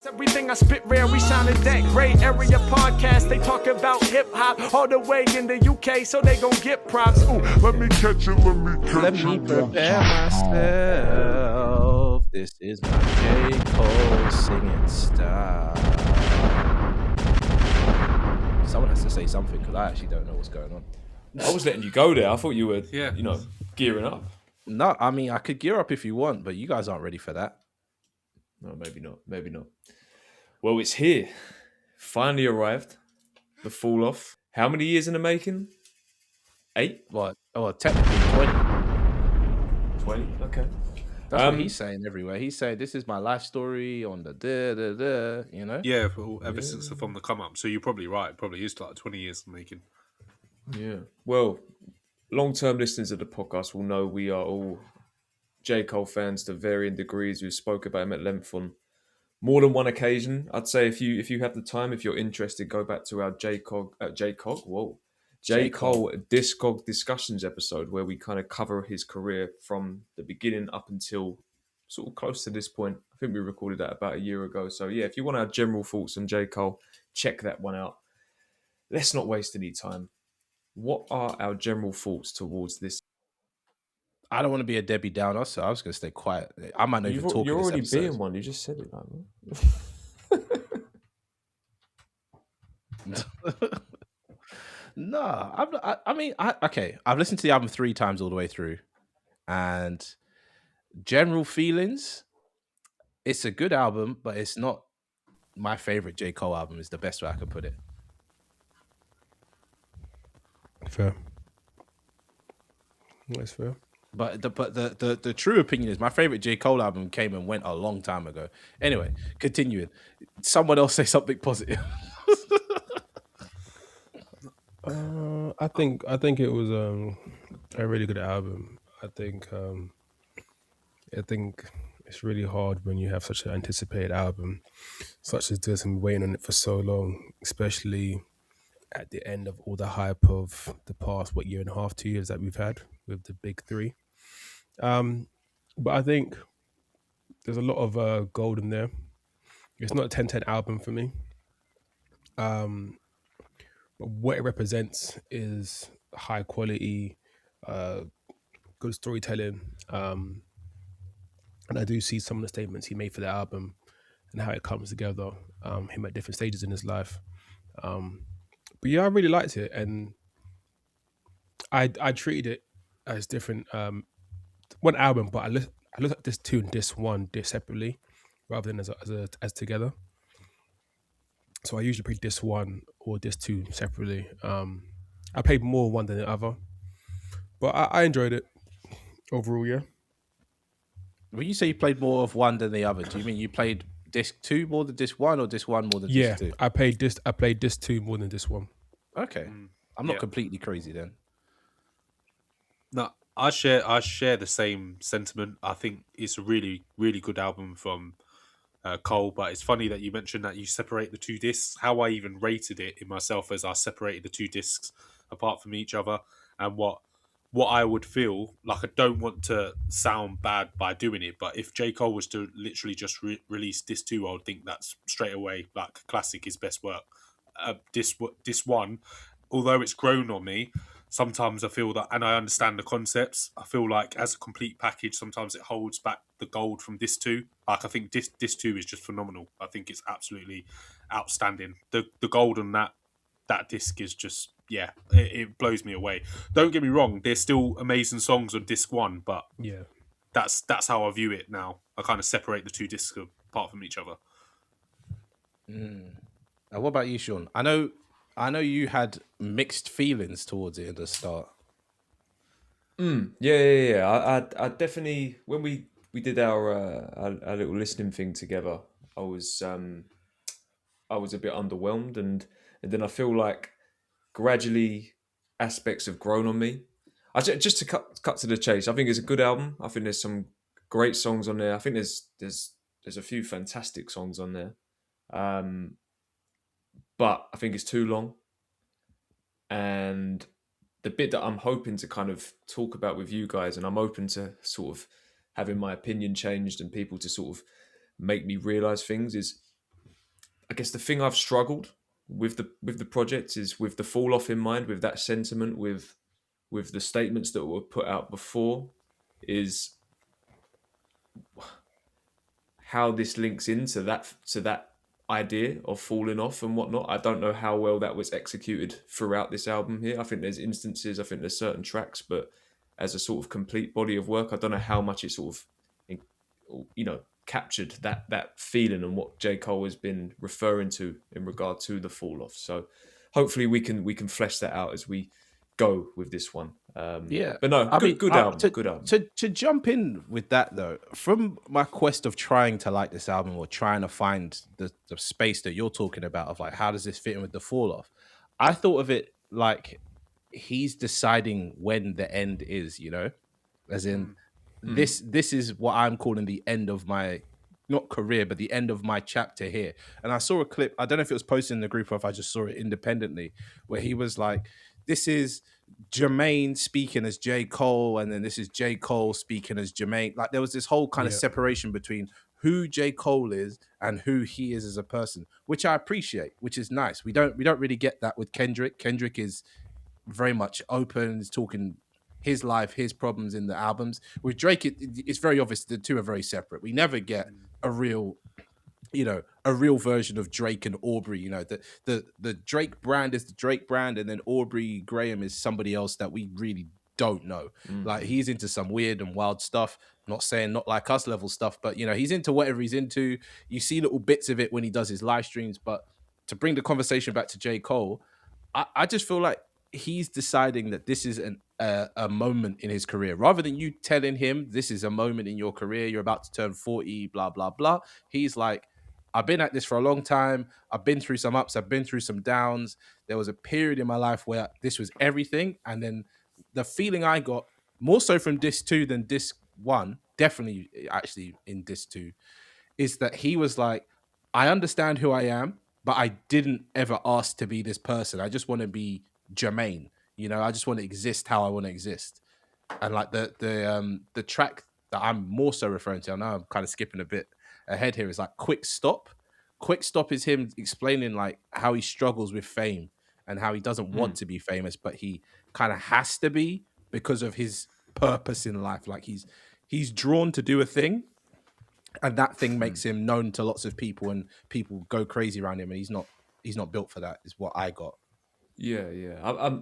Everything I spit rare, we sound in that great area podcast. They talk about hip hop all the way in the UK, so they gon' get props. Ooh, let me catch it, Let me prepare myself. This is my J. Cole singing style. Someone has to say something because I actually don't know what's going on. I was letting you go there. I thought you were, gearing up. No, I mean, I could gear up if you want, but you guys aren't ready for that. No, maybe not. Maybe not. Well, it's here. Finally arrived. The fall off. How many years in the making? 8? What? Oh, technically 20. 20? Okay. That's what he's saying everywhere. He's saying, this is my life story on the you know? Yeah, ever since the From the Come Up. So you're probably right. It probably is like 20 years in the making. Yeah. Well, long-term listeners of the podcast will know we are all J. Cole fans to varying degrees. We've spoke about him at length on more than one occasion. I'd say if you have the time, if you're interested, go back to our J. Cole Discog discussions episode where we kind of cover his career from the beginning up until sort of close to this point. I think we recorded that about a year ago. So yeah, if you want our general thoughts on J. Cole, check that one out. Let's not waste any time. What are our general thoughts towards this? I don't want to be a Debbie Downer, so I was going to stay quiet. I might not even talk. You're already episode. being one. You just said it, like, No, I've listened to the album 3 times all the way through, and general feelings, it's a good album, but it's not my favorite J. Cole album. Is the best way I could put it. Fair. That's fair. But the true opinion is my favorite J. Cole album came and went a long time ago. Anyway, continuing. Someone else say something positive. I think it was a really good album. I think it's really hard when you have such an anticipated album such as this and been waiting on it for so long, especially at the end of all the hype of the past, year and a half, 2 years that we've had with the big 3. But I think there's a lot of gold in there. It's not a 10/10 album for me. But what it represents is high quality, good storytelling. And I do see some of the statements he made for the album and how it comes together, him at different stages in his life. But yeah, I really liked it, and I treated it as different. One album, but I looked at this 2 and this 1 separately, rather than as together. So I usually play this 1 or this 2 separately. I played more one than the other, but I enjoyed it overall. Yeah. When you say you played more of one than the other, do you mean you played disc 2 more than disc 1 or disc 1 more than disc 2? Yeah, I played this 2 more than this 1. Okay. I'm not completely crazy then. No, I share the same sentiment. I think it's a really, really good album from Cole, but it's funny that you mentioned that you separate the 2 discs. How I even rated it in myself as I separated the 2 discs apart from each other, and what I would feel like. I don't want to sound bad by doing it, but if J. Cole was to literally just release disc 2, I would think that's straight away like classic, his best work. Disc 1, although it's grown on me, sometimes I feel that, and I understand the concepts, I feel like as a complete package, sometimes it holds back the gold from disc 2. Like, I think disc 2 is just phenomenal. I think it's absolutely outstanding. The gold on that disc is just, it blows me away. Don't get me wrong, there's still amazing songs on disc 1, but yeah, that's how I view it now. I kind of separate the 2 discs apart from each other. What about you, Sean? I know you had mixed feelings towards it at the start. Yeah. I definitely, when we did our little listening thing together, I was a bit underwhelmed, and then I feel like gradually aspects have grown on me. Just to cut to the chase, I think it's a good album. I think there's some great songs on there. I think there's a few fantastic songs on there. But I think it's too long. And the bit that I'm hoping to kind of talk about with you guys, and I'm open to sort of having my opinion changed and people to sort of make me realize things, is I guess the thing I've struggled with the project is with the fall off in mind, with that sentiment, with the statements that were put out before, is how this links into that idea of falling off and whatnot. I don't know how well that was executed throughout this album here. I think there's instances, I think there's certain tracks, but as a sort of complete body of work, I don't know how much it sort of, captured that feeling and what J. Cole has been referring to in regard to the fall off. So hopefully we can flesh that out as we go with this one. Yeah, but no, good album. Good album. To jump in with that though, from my quest of trying to like this album or trying to find the space that you're talking about of like how does this fit in with the fall off, I thought of it like he's deciding when the end is, as in this is what I'm calling the end of my not career but the end of my chapter here. And I saw a clip, I don't know if it was posted in the group or if I just saw it independently, where he was like, this is Jermaine speaking as J. Cole, and then this is J. Cole speaking as Jermaine. Like there was this whole kind of separation between who J. Cole is and who he is as a person, which I appreciate, which is nice. We don't really get that with Kendrick. Kendrick is very much open, is talking his life, his problems in the albums. With Drake, it's very obvious the two are very separate. We never get a real version of Drake and Aubrey. The Drake brand is the Drake brand, and then Aubrey Graham is somebody else that we really don't know. Like he's into some weird and wild stuff. Not saying not like us level stuff, but he's into whatever he's into. You see little bits of it when he does his live streams. But to bring the conversation back to J. Cole, I just feel like he's deciding that this is a moment in his career. Rather than you telling him this is a moment in your career, you're about to turn 40, blah, blah, blah. He's like, I've been at this for a long time. I've been through some ups. I've been through some downs. There was a period in my life where this was everything. And then the feeling I got, more so from disc 2 than disc 1, definitely actually in disc 2, is that he was like, I understand who I am, but I didn't ever ask to be this person. I just want to be Jermaine. I just want to exist how I want to exist. And like the track that I'm more so referring to, I know I'm kind of skipping a bit ahead here, is like Quick Stop. Quick Stop is him explaining like how he struggles with fame and how he doesn't want to be famous, but he kind of has to be because of his purpose in life. Like he's drawn to do a thing, and that thing makes him known to lots of people, and people go crazy around him, and he's not built for that, is what I got. Yeah.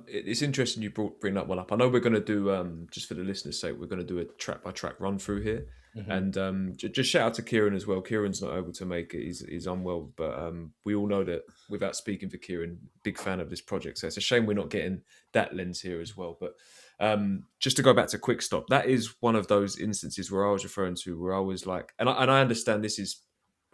It's interesting you bring that one up. I know we're going to do, just for the listeners' sake, we're going to do a track-by-track run through here. And just shout out to Kieran as well. Kieran's not able to make it. He's unwell. But we all know that, without speaking for Kieran, big fan of this project. So it's a shame we're not getting that lens here as well. But just to go back to Quick Stop, that is one of those instances where I was referring to, where I was like, and I understand this is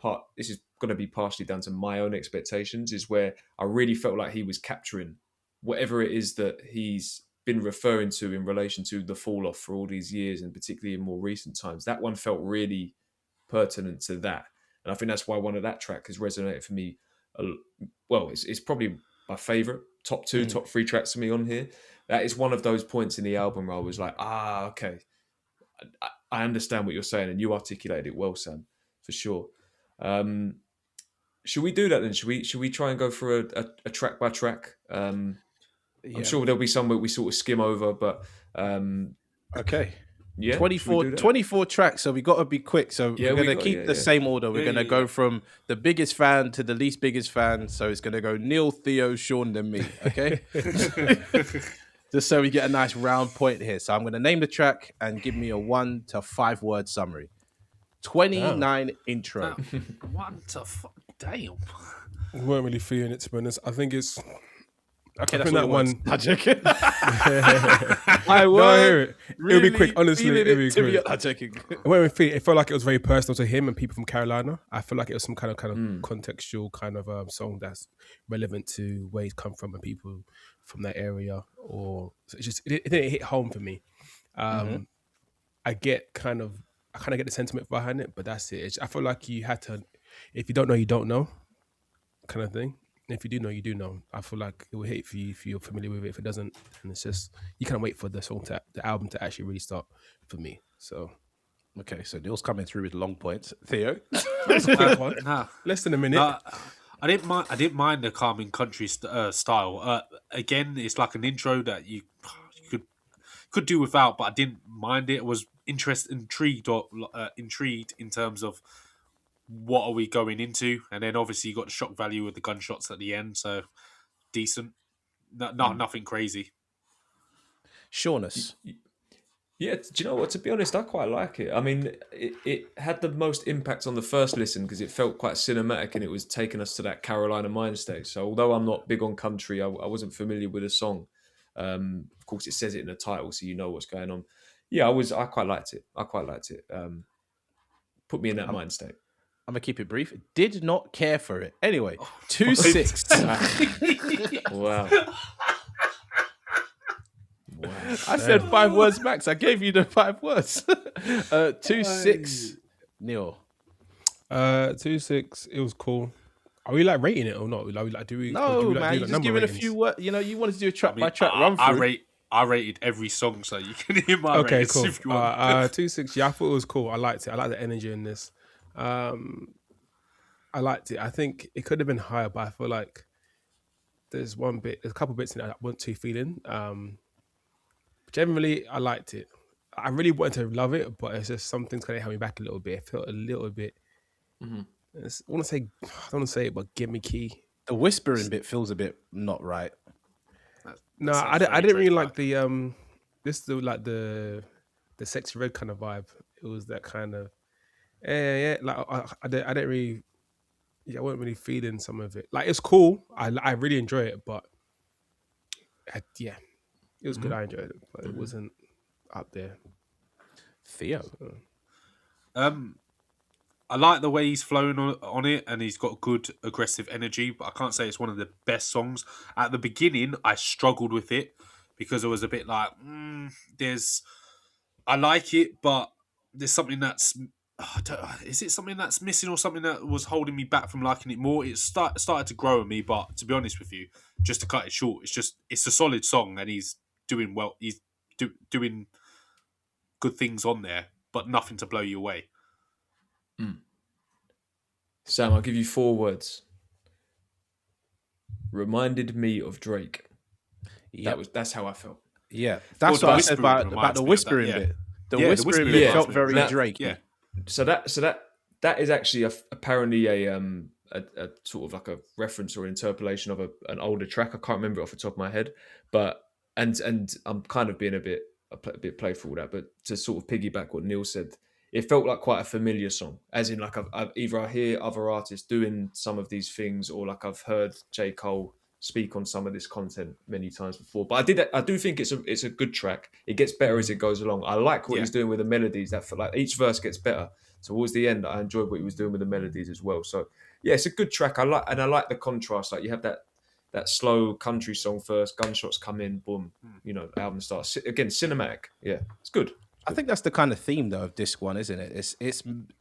going to be partially down to my own expectations, is where I really felt like he was capturing whatever it is that he's been referring to in relation to the fall off for all these years, and particularly in more recent times. That one felt really pertinent to that. And I think that's why one of that track has resonated for me. Well, it's probably my favorite, top 2, top 3 tracks for me on here. That is one of those points in the album where I was like, okay, I understand what you're saying, and you articulated it well, Sam, for sure. Should we do that then? Should we try and go for a track by track? I'm sure there'll be some where we sort of skim over, but okay. Yeah, 24 tracks, so we got to be quick. So we're going to keep the same order. We're going to go from the biggest fan to the least biggest fan. So it's going to go Neil, Theo, Sean, then me. Okay. Just so we get a nice round point here. So I'm going to name the track and give me a 1 to 5 word summary. 29 intro. 1 to damn. We weren't really feeling it, to be honest. I think it's... Okay, that's that one. I joking. I hear it. It'll be quick, honestly. It'll be quick. I'm joking. It felt like it was very personal to him and people from Carolina. I feel like it was some kind of contextual kind of song that's relevant to where he's come from and people from that area. Or so it didn't hit home for me. I kind of get the sentiment behind it, but that's it. I feel like you had to, if you don't know, you don't know, kind of thing. And if you do know, you do know. I feel like it will hit for you if you're familiar with it. If it doesn't, and it's just, you can't wait for the album to actually really start for me. So, okay, so Neil's coming through with long points. Theo, that's a quick one. Less than a minute. I didn't mind the calming country style. Again, it's like an intro that you could do without, but I didn't mind it. I was intrigued in terms of what are we going into, and then obviously you got the shock value with the gunshots at the end, so decent. Nothing crazy. Shaunus. Yeah, do you know what? To be honest, I quite like it. I mean, it had the most impact on the first listen because it felt quite cinematic and it was taking us to that Carolina mind state. So although I'm not big on country, I wasn't familiar with the song. Of course, it says it in the title, so you know what's going on. Yeah, I quite liked it. Put me in that mind state. I'm gonna keep it brief. Did not care for it. Anyway, 2-6. Wow. I said 5 words max. I gave you the 5 words. 2-6. Neil. 2-6. It was cool. Are we like rating it or not? Do we? No, do we, man. do, You just give it a few words. You know, you wanted to do a track by track run through. I rated every song, so you can hear my Okay, ratings cool. if you want. 2-6. Yeah, I thought it was cool. I liked it. I like the energy in this. I liked it. I think it could have been higher, but I feel like there's a couple bits in it I wasn't too feeling. Generally, I liked it. I really wanted to love it, but it's just some things kind of held me back a little bit. It felt a little bit. I don't want to say it, but gimmicky. The whispering bit feels a bit not right. No, I didn't really like the the sexy red kind of vibe. It was that kind of like I didn't really. Yeah, I wasn't really feeling some of it. Like, it's cool. I really enjoy it, but it was good. I enjoyed it, but it wasn't up there. Theo. I like the way he's flowing on it, and he's got good aggressive energy, but I can't say it's one of the best songs. At the beginning, I struggled with it because I was a bit like, I like it, but there's something that's... is it something that's missing or something that was holding me back from liking it more? It started to grow on me, but to be honest with you, just to cut it short, it's a solid song, and he's doing well. He's doing good things on there, but nothing to blow you away. Sam, I'll give you 4 words. Reminded me of Drake. That's how I felt. Yeah, that's what I said about the whispering bit. The whispering bit felt very Drake. Yeah. So that is actually apparently a sort of like a reference or interpolation of an older track. I can't remember it off the top of my head, but and I'm kind of being a bit playful with that. But to sort of piggyback what Neil said, it felt like quite a familiar song, as in like I hear other artists doing some of these things, or like I've heard J. Cole speak on some of this content many times before. But I do think it's a good track. It gets better as it goes along. I like what he's doing with the melodies. That feel like each verse gets better. Towards the end, I enjoyed what he was doing with the melodies as well. So yeah, it's a good track. I like the contrast. Like, you have that slow country song first, gunshots come in, boom, the album starts. Again, cinematic. Yeah, it's good. I think that's the kind of theme though of disc 1, isn't it?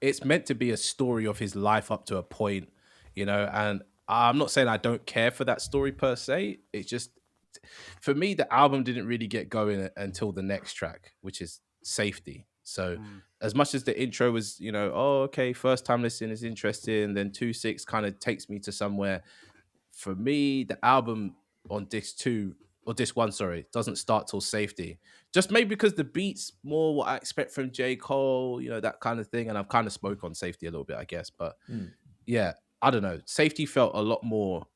It's meant to be a story of his life up to a point, and I'm not saying I don't care for that story per se. It's just, for me, the album didn't really get going until the next track, which is Safety. So as much as the intro was, first time listening is interesting, then 2-6 kind of takes me to somewhere. For me, the album on disc 2 or disc 1, sorry, doesn't start till Safety. Just maybe because the beat's more what I expect from J. Cole, that kind of thing. And I've kind of spoke on Safety a little bit, I guess. But yeah, I don't know. Safety felt a lot more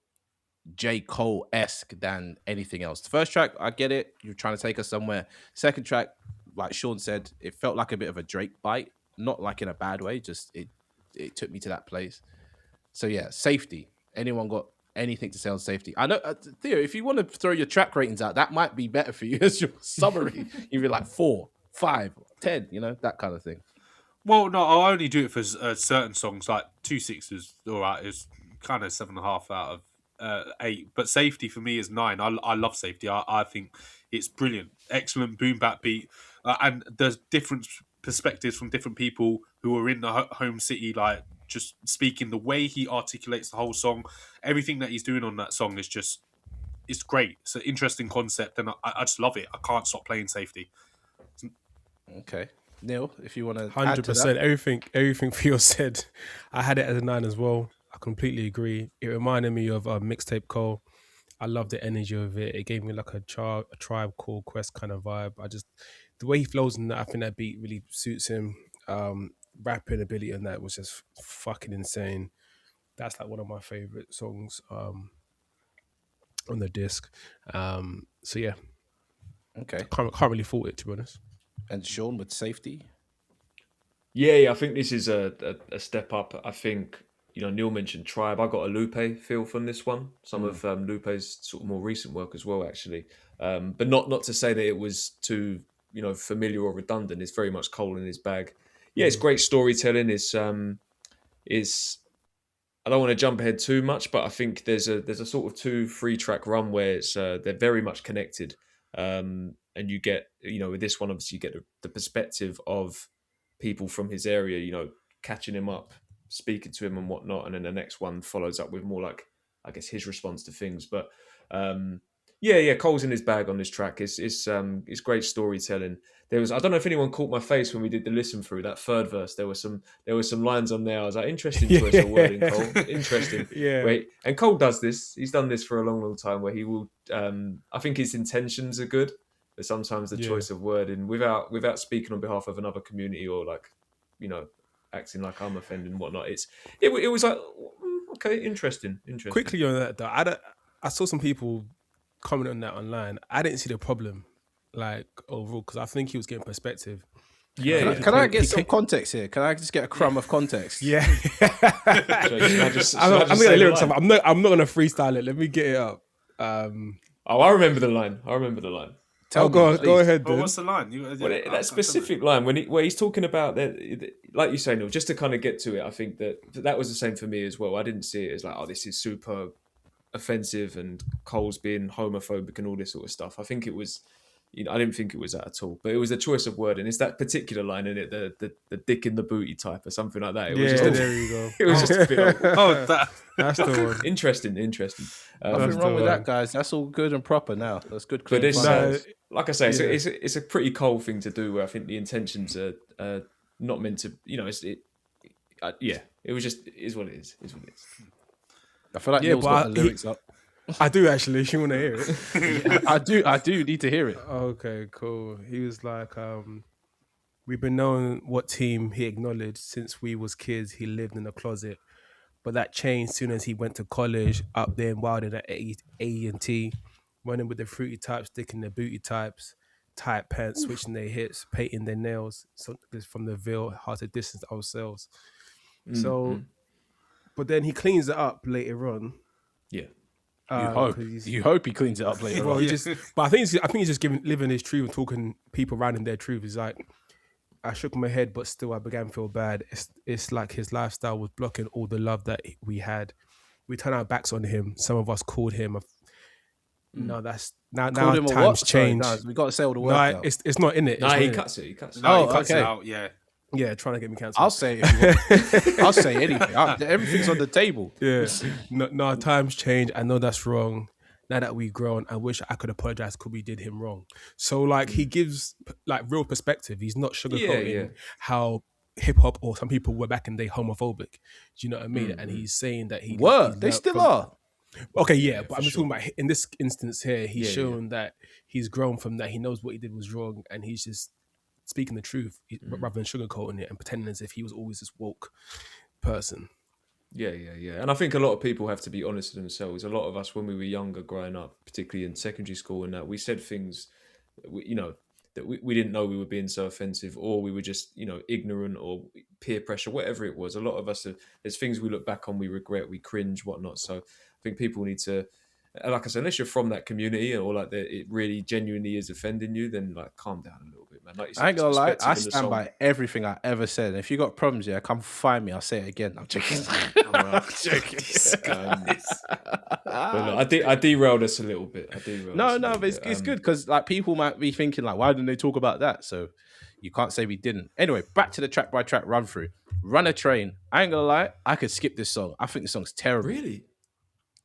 J. Cole-esque than anything else. The first track, I get it. You're trying to take us somewhere. Second track, like Sean said, it felt like a bit of a Drake bite. Not like in a bad way. Just it took me to that place. So yeah, Safety. Anyone got anything to say on Safety? I know, Theo, if you want to throw your track ratings out, that might be better for you as your summary. You'd be like 4, 5, 10, that kind of thing. Well, no, I'll only do it for certain songs. Like 2-6 is all right. It's kind of 7.5 out of 8. But Safety for me is 9. I love Safety. I think it's brilliant. Excellent boom bap beat. And there's different perspectives from different people who are in the home city, like just speaking. The way he articulates the whole song, everything that he's doing on that song is just, it's great. It's an interesting concept, and I just love it. I can't stop playing Safety. Okay. Neil, if you want to 100%, everything Theo said, I had it as a 9 as well. I completely agree. It reminded me of Mixtape Cole. I love the energy of it. It gave me like a Tribe Called Quest kind of vibe. The way he flows in that, I think that beat really suits him. Rapping ability on that was just fucking insane. That's like one of my favorite songs on the disc. So yeah, Okay. can't really fault it, to be honest. And Sean with Safety. Yeah, I think this is a step up. I think, Neil mentioned Tribe. I got a Lupe feel from this one. Some of Lupe's sort of more recent work as well, actually. But not to say that it was too, familiar or redundant. It's very much Cole in his bag. Yeah, it's great storytelling. It's I don't want to jump ahead too much, but I think there's a sort of 2-3 track run where it's they're very much connected. And you get, with this one, obviously you get the perspective of people from his area, catching him up, speaking to him and whatnot. And then the next one follows up with more like, I guess, his response to things. But Cole's in his bag on this track. It's great storytelling. I don't know if anyone caught my face when we did the listen through that third verse. There were some lines on there. I was like, interesting choice of wording, Cole. Interesting. Yeah. Wait, and Cole does this. He's done this for a long, long time. Where he will. I think his intentions are good, but sometimes the choice of wording, without speaking on behalf of another community or like, acting like I'm offending and whatnot. It was like, okay, interesting. Quickly on that though, I saw some people comment on that online. I didn't see the problem, like overall, because I think he was getting perspective. Yeah. Can I get some context here? Can I just get a crumb of context? Yeah. I'm I'm gonna lyrics up. I'm not gonna freestyle it. Let me get it up. I remember the line. Go ahead. Oh, Dude. what's the line? That specific line where he's talking about that, like you say, Neil. Just to kind of get to it, I think that was the same for me as well. I didn't see it as like, oh, this is super offensive and Cole's being homophobic and all this sort of stuff. I think it was, I didn't think it was that at all. But it was a choice of word, and it's that particular line in it, the dick in the booty type or something like that. It was just there you go. It was just a bit. That's the one. Interesting. Nothing wrong with that, guys. That's all good and proper now. That's good. But Clean fun. like I say, it's a pretty Cole thing to do. Where I think the intentions are not meant to. It was just is what it is. I feel like Neil's got the lyrics up. I do actually. You want to hear it? I do need to hear it. Okay, cool. He was like, we've been knowing what team he acknowledged since we was kids. He lived in the closet, but that changed soon as he went to college. Up there in Wilding at A&T, running with the fruity types, sticking their booty types, tight pants, switching their hips, painting their nails. So from the Ville, hard to distance ourselves. So, but then he cleans it up later on. Yeah. You hope he cleans it up later. Well, on. I think he's just living his truth and talking people around him their truth. He's like, I shook my head, but still I began to feel bad. It's like his lifestyle was blocking all the love that we had. We turned our backs on him. Some of us called him. No, that's now times change. Sorry, we got to say all the words. No, it's not in it. No, he cuts it. He cuts it. No, he Oh, cuts okay. it out. Yeah. Yeah, trying to get me cancelled. I'll say it. If you want. I'll say anything. Everything's on the table. Yeah. No, times change. I know that's wrong. Now that we've grown, I wish I could apologize because we did him wrong. So like he gives like real perspective. He's not sugarcoating how hip hop or some people were back in the day homophobic. Do you know what I mean? And he's saying that They still are. Okay, yeah, but I'm just talking about in this instance here, he's shown that he's grown from that. He knows what he did was wrong, and he's just speaking the truth rather than sugarcoating it and pretending as if he was always this woke person. Yeah. And I think a lot of people have to be honest with themselves. A lot of us, when we were younger, growing up, particularly in secondary school, and that we said things, that we didn't know we were being so offensive, or we were just, ignorant or peer pressure, whatever it was. A lot of us, there's things we look back on, we regret, we cringe, whatnot. So I think people need to, like I said, unless you're from that community or like that it really genuinely is offending you, then like calm down a little bit, man. Like you said, I ain't gonna lie, I perspective in the stand song. by everything I ever said. If you got problems, come find me. I'll say it again. I'm joking. I'm joking. But look, I derailed us a little bit. No, but it's good because like people might be thinking like, why didn't they talk about that? So you can't say we didn't. Anyway, back to the track by track run through. Run a Train. I ain't gonna lie, I could skip this song. I think this song's terrible. Really?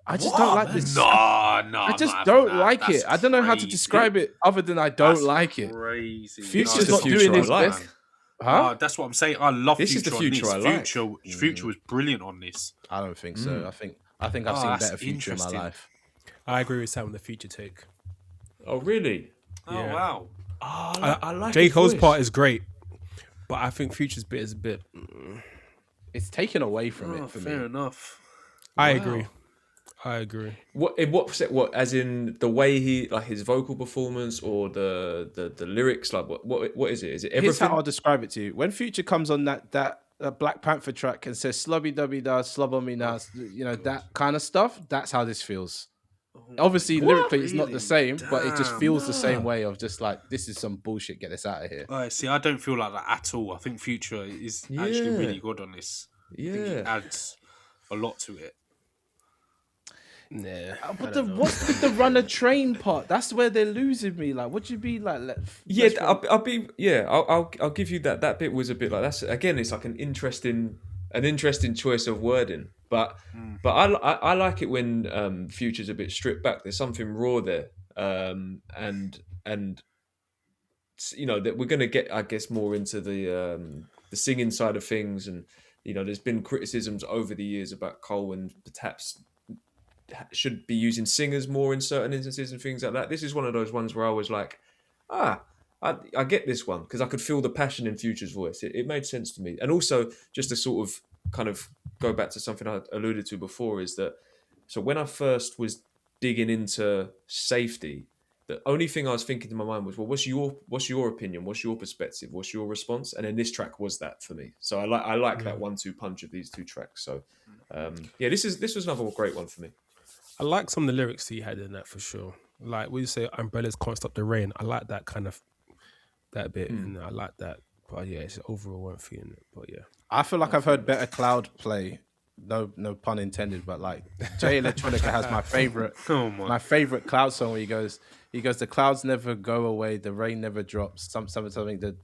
I just don't like this. No, I just don't like it. I don't know how to describe it other than I don't like it. Crazy. Future's It's not the Future doing I his like. best. Huh? That's what I'm saying. I love This is Future the on Future this. I like. Future was brilliant on this. I don't think so. I think I've Oh, seen that's better Future in my interesting. life. I agree with Sam on the Future take. Oh, really? Oh Yeah. wow. Oh, I like J. his Cole's voice. part is great, but I think Future's bit is a bit. It's taken away from it for Fair me. enough. I agree. What in what as in the way he like his vocal performance or the lyrics, like what is it? Is it Here's how everything? I'll describe it to you. When Future comes on that Black Panther track and says "slubby dubby da, slob on me now," that kind of stuff. That's how this feels. Obviously, lyrically, it's not the same, but it just feels the same way of just like this is some bullshit. Get this out of here. See, I don't feel like that at all. I think Future is actually really good on this. I think he adds a lot to it. Nah. But what's with the run a train part? That's where they're losing me. Like, what you be like? Yeah, I'll give you that. That bit was a bit like that's again. It's like an interesting choice of wording, but I like it when Future's a bit stripped back. There's something raw there, and that we're gonna get, I guess, more into the singing side of things, and there's been criticisms over the years about Cole and perhaps should be using singers more in certain instances and things like that. This is one of those ones where I was like, I get this one because I could feel the passion in Future's voice. It made sense to me. And also just to sort of kind of go back to something I alluded to before is that, so when I first was digging into safety, the only thing I was thinking in my mind was, well, what's your opinion? What's your perspective? What's your response? And then this track was that for me. So I like that 1-2 punch of these two tracks. So this was another great one for me. I like some of the lyrics he had in that for sure. Like we say, umbrellas can't stop the rain. I like that kind of that bit, and I like that. But yeah, it's overall one feeling it. But yeah, I feel like I've heard better Cloud play. No pun intended, but like Jay Electronica has my favorite, my favorite Cloud song where he goes, the clouds never go away, the rain never drops, something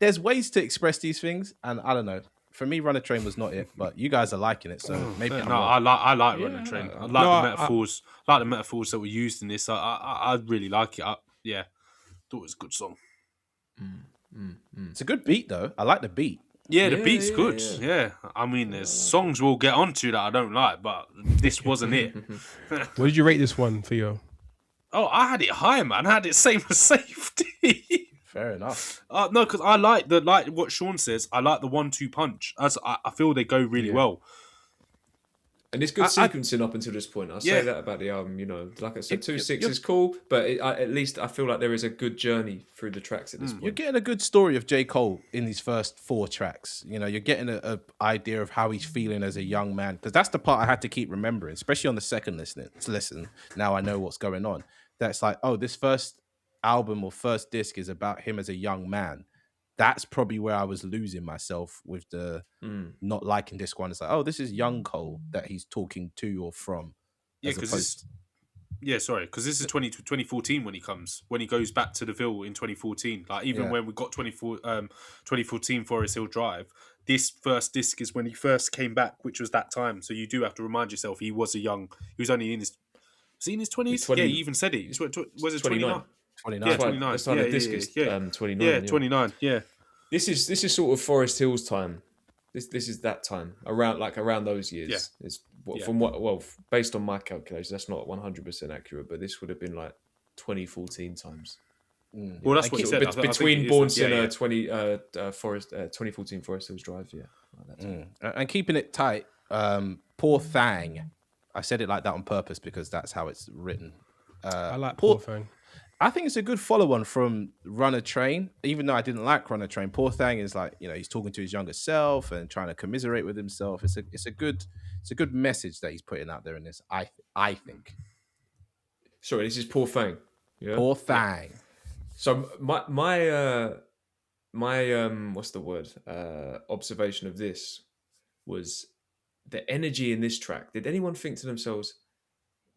there's ways to express these things, and I don't know. For me, Run a Train was not it, but you guys are liking it, so maybe I'm wrong. I like Run a Train. I like the metaphors. I like the metaphors that were used in this. I really like it. Thought it was a good song. It's a good beat though. I like the beat. Yeah, the beat's good. Yeah. I mean, there's songs we'll get onto that I don't like, but this wasn't it. what did you rate this one, Theo? Oh, I had it high, man. I had it same as Safety. Fair enough. No, because I like what Sean says. I like the 1-2 punch. As I feel they go really well. And it's good sequencing up until this point. I'll say that about the album. Like I said, 2-6 is cool, but at least I feel like there is a good journey through the tracks at this point. You're getting a good story of J. Cole in these first 4 tracks. You're getting a idea of how he's feeling as a young man, because that's the part I had to keep remembering, especially on the second listen. Now I know what's going on. That's like, oh, this first album or first disc is about him as a young man. That's probably where I was losing myself with the not liking disc one. It's like, oh, this is young Cole that he's talking to or from. Yeah, because because this is 2014 when he goes back to the Ville in 2014. Like even when we got 2014 Forest Hill Drive, this first disc is when he first came back, which was that time. So you do have to remind yourself he was only in his 20s. Yeah, he even said it. Was it 29? 29. Yeah, 29. That's why the disc is 29. Yeah, 29. Yeah. This is sort of Forest Hill's time. This is that time around those years. Yeah. Based on my calculations, that's not 100% accurate, but this would have been like 2014 times. Well, that's what he said. Between Born Sinner, 2014 Forest Hills Drive. Yeah. And keeping it tight. Poor Thang. I said it like that on purpose because that's how it's written. I like Poor Thang. I think it's a good follow-on from Run a Train, even though I didn't like Run a Train. Poor Thang is like, he's talking to his younger self and trying to commiserate with himself. It's a good message that he's putting out there in this. I think. Sorry, this is Poor Thang. Yeah? Poor Thang. So my what's the word? Observation of this was the energy in this track. Did anyone think to themselves,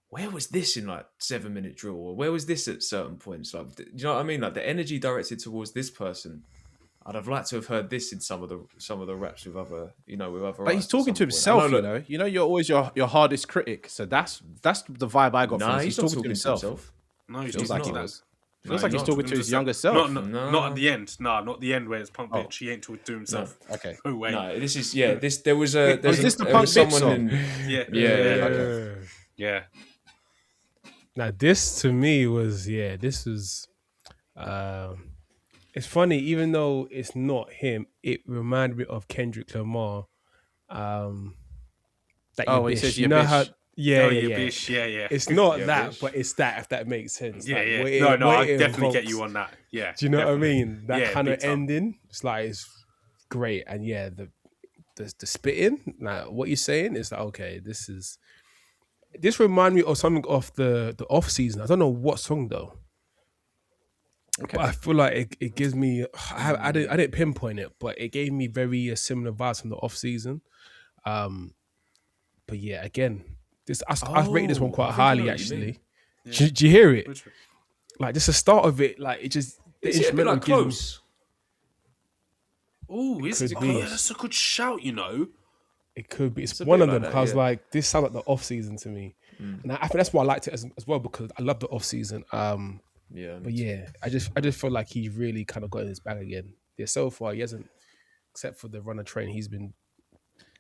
where was this in like 7 Minute Drill, or where was this at certain points? Like, do you know what I mean? Like the energy directed towards this person, I'd have liked to have heard this in some of the raps with other, But he's talking to himself, you're always your hardest critic. So that's the vibe I got from him. He's not talking to himself. No, he's feels not. like he was. Feels No, like he's not talking to his younger self. Not at the end. No, not the end where it's punk Oh. bitch. He ain't talking to himself. Okay. No way. No, this is This there was a. There's is this the there punk was bitch someone song? in. Yeah. Yeah. Yeah. Now this to me was this was it's funny, even though it's not him, it reminded me of Kendrick Lamar. That Oh, you he bitch. says You you know bitch. how Oh, yeah, bitch. Yeah, yeah. It's not Yeah, that, bitch. but it's that, if that makes sense. Yeah, Like, yeah. what it- No, what I it definitely get invokes. you on that. Yeah. Do you know definitely. what I mean? That Yeah, kind of big time. ending. It's like it's great. And yeah, the spitting, like what you're saying is like, okay, this remind me of something off the off season. I don't know what song though. Okay. But I feel like it gives me. I didn't pinpoint it, but it gave me very similar vibes from the off season. But yeah, again, I rate this one I quite think I know highly what you mean. actually. Yeah. Do you hear it? Which- Like just the start of it, like it just the Is it a bit instrumental like gives me- Close? Oh, is Could it? be. Oh, yeah, that's a good shout, you know. It could be. It's a one bit of like them. that, I was yeah. like, this sounds like the off season to me, and I think that's why I liked it as well because I love the off season. Yeah. But yeah, I just feel like he really kind of got in his bag again. Yeah, so far he hasn't, except for the runner train, he's been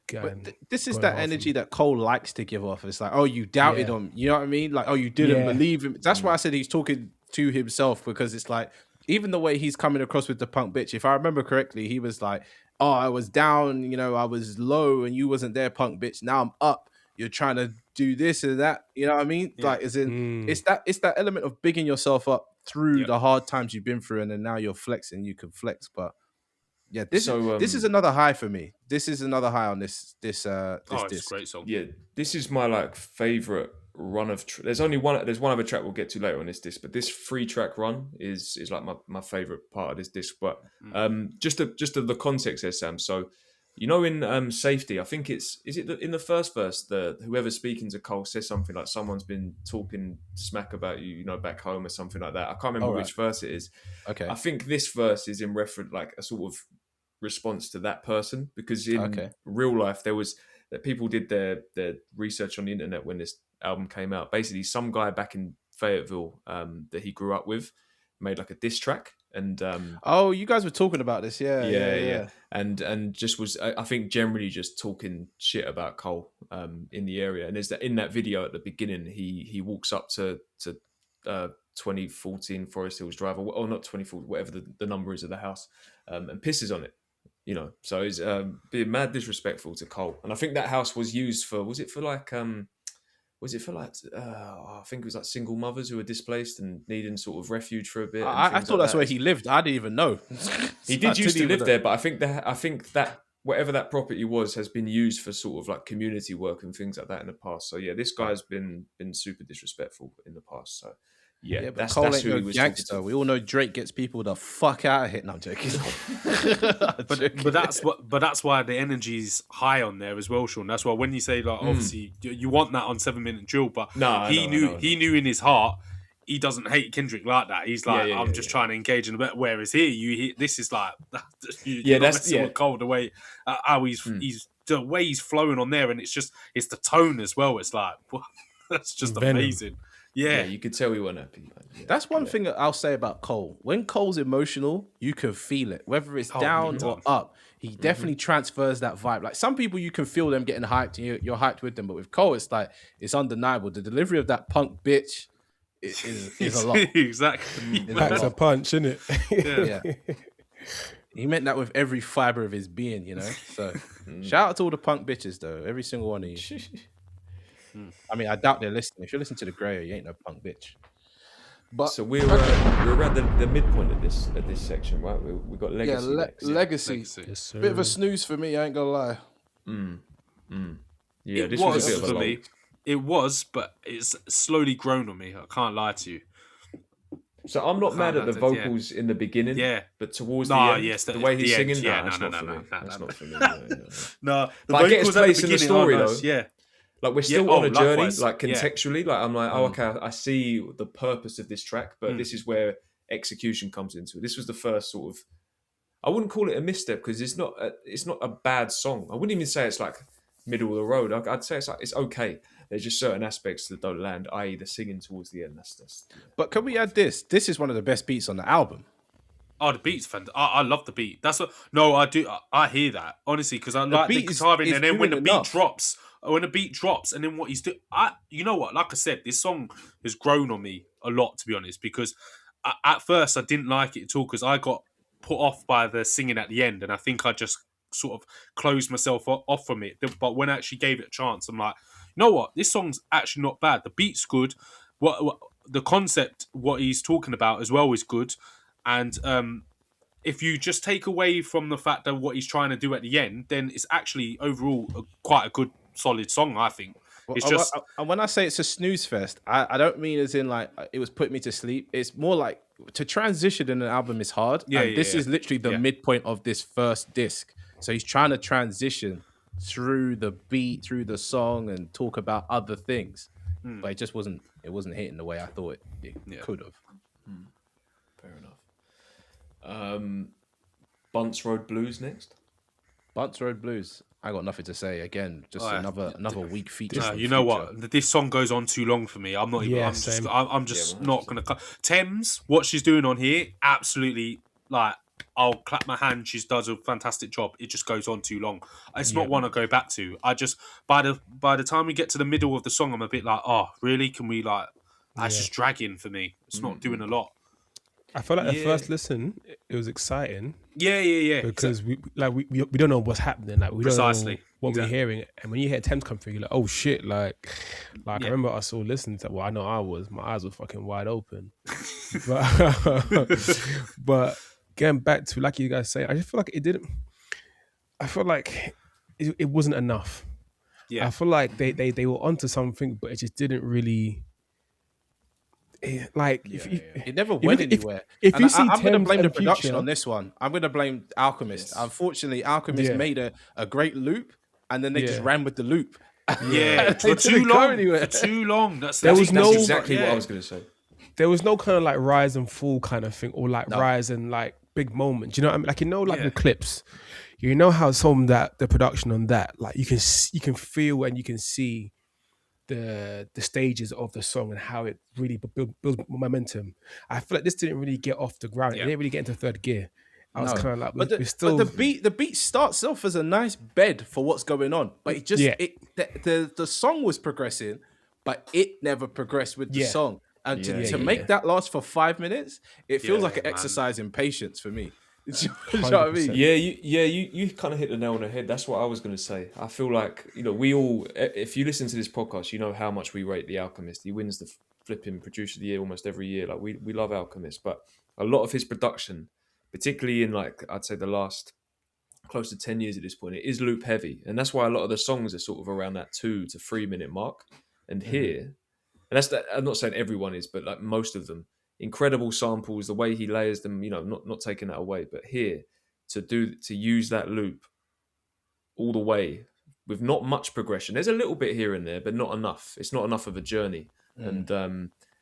going. But this is going that hard for energy me. that Cole likes to give off. It's like, oh, you doubted Yeah. him. You know what I mean? Like, oh, you didn't Yeah. believe him. That's why I said he's talking to himself because it's like, even the way he's coming across with the punk bitch. If I remember correctly, he was like, oh, I was down, I was low and you wasn't there, punk bitch. Now I'm up. You're trying to do this and that. You know what I mean? Yeah. Like, as in, Mm. it's that element of bigging yourself up through Yep. the hard times you've been through, and then now you're flexing. You can flex, but yeah, this is So, another high for me. This is another high on this Oh, it's a disc. great song. Yeah, this is my like favorite run of. There's only one. There's one other track we'll get to later on this disc, but this 3-track run is like my favorite part of this disc. But just the context there, Sam. So in Safety, I think in the first verse, whoever's speaking to Cole says something like someone's been talking smack about you, back home or something like that. I can't remember Alright. which verse it is. Okay. I think this verse is in reference, like a sort of response to that person, because in real life there was that people did their research on the internet when this album came out. Basically, some guy back in Fayetteville that he grew up with made like a diss track, and Oh, you guys were talking about this, yeah. and just was I think generally just talking shit about Cole in the area. And there's that in that video at the beginning, he walks up to 2014 Forest Hills Drive, or not 2014, whatever the number is of the house, and pisses on it. So he's being mad disrespectful to Cole. And I think that house was used for, I think it was like single mothers who were displaced and needing sort of refuge for a bit. I thought that's where he lived. I didn't even know. He did used to live there, but I think that whatever that property was has been used for sort of like community work and things like that in the past. So yeah, this guy's been super disrespectful in the past. So yeah, But that's Cole ain't who no he was talking gangster. to. We all know Drake gets people the fuck out of here. No, I'm joking. But that's why the energy's high on there as well, Sean. That's why when you say like obviously you want that on 7-Minute Drill, but No, he knew in his heart he doesn't hate Kendrick like that. He's like, Yeah, I'm just trying to engage in a bit. Whereas here, this is like, that's with Cole, the way how he's the way he's flowing on there, and it's the tone as well. It's like that's just Venom. amazing. Yeah, You could tell he wasn't happy. Yeah. That's one thing that I'll say about Cole. When Cole's emotional, you can feel it, whether it's down big or time. up. He definitely transfers that vibe. Like some people, you can feel them getting hyped, and you're hyped with them. But with Cole, it's like it's undeniable. The delivery of that punk bitch is a lot. exactly. It's a Packs a lot. punch, innit? Yeah. He meant that with every fiber of his being, So shout out to all the punk bitches, though. Every single one of you. I mean, I doubt they're listening. If you're listening to the Grayer, you ain't no punk bitch. But So we're around the midpoint of this section, right? We got legacy. next. legacy. Yes, sir. Bit of a snooze for me. I ain't gonna lie. Yeah, It this was was a bit of a for long. me. It was, but it's slowly grown on me. I can't lie to you. So I'm not mad at the that's it, yeah. vocals in the beginning. Yeah. But towards Nah, the end, yes, the way he's the end, singing, yeah, that's no, not for me. no, That's no. not for me. No. No, the But I get his vocals at the place in the beginning story, are nice, though. Yeah, Like we're still oh, on a journey, likewise, like yeah. contextually. Like I'm like, oh, okay, I see the purpose of this track, but this is where execution comes into it. This was the first sort of, I wouldn't call it a misstep because it's not a bad song. I wouldn't even say it's like middle of the road. I'd say it's okay. There's just certain aspects that don't land, i.e., the singing towards the end. That's But can we add this? This is one of the best beats on the album. Oh, the beat's fantastic. I love the beat. That's what. No, I do. I hear that honestly because I like the beat guitar in, is and then when the doing beat enough. drops, and then what he's doing. You know what? Like I said, this song has grown on me a lot, to be honest. Because at first I didn't like it at all because I got put off by the singing at the end, and I think I just sort of closed myself off from it. But when I actually gave it a chance, I'm like, you know what? This song's actually not bad. The beat's good. What the concept, what he's talking about as well, is good. And if you just take away from the fact that what he's trying to do at the end, then it's actually overall quite a good, solid song, I think. It's just... And when I say it's a snooze fest, I don't mean as in like it was putting me to sleep. It's more like to transition in an album is hard. This is literally the midpoint of this first disc. So he's trying to transition through the beat, through the song, and talk about other things. But it just wasn't hitting the way I thought it could have. fair enough. Bunts Road Blues next. Bunts Road Blues. I got nothing to say. Again, just another weak feature. No, you know what? This song goes on too long for me. I'm not even. Yeah, I'm just not gonna. Thames, what she's doing on here, absolutely. Like, I'll clap my hand. She does a fantastic job. It just goes on too long. It's not one I go back to. I just by the time we get to the middle of the song, I'm a bit like, oh, really? Can we like? That's just dragging for me. It's not doing a lot. I feel like the first listen, it was exciting. Yeah. Because we don't know what's happening. Like we don't know what we're hearing. And when you hear Thames come through, you're like, oh shit! Like I remember us all listening to. Well, I know my eyes were fucking wide open. but getting back to like you guys say, I just feel like it didn't. I feel like it wasn't enough. Yeah. I feel like they were onto something, but it just didn't really. Like it never went anywhere. If you see I'm going to Thames blame the and production Future, on this one. I'm going to blame Alchemist. Unfortunately, Alchemist made a great loop, and then they just ran with the loop. For too long. That's exactly what I was going to say. There was no kind of like rise and fall kind of thing, or like rise and like big moment. Do you know what I mean? Like like the clips. You know how some that the production on that, like you can feel and you can see the stages of the song and how it really builds momentum. I feel like this didn't really get off the ground. It didn't really get into third gear. I was kind of like, but the beat starts off as a nice bed for what's going on, but it just the song was progressing, but it never progressed with the song. And to make that last for 5 minutes, it feels like an exercise in patience for me. You know what I mean? You kind of hit the nail on the head. That's what I was going to say. I feel like, we all, if you listen to this podcast, you know how much we rate The Alchemist. He wins the flipping producer of the year almost every year. Like we love Alchemist, but a lot of his production, particularly in like, I'd say the last close to 10 years at this point, it is loop heavy. And that's why a lot of the songs are sort of around that 2 to 3 minute mark. And here, and that's that. I'm not saying everyone is, but like most of them, incredible samples, the way he layers them, not taking that away, but here to use that loop all the way with not much progression. There's a little bit here and there, but not enough. It's not enough of a journey. And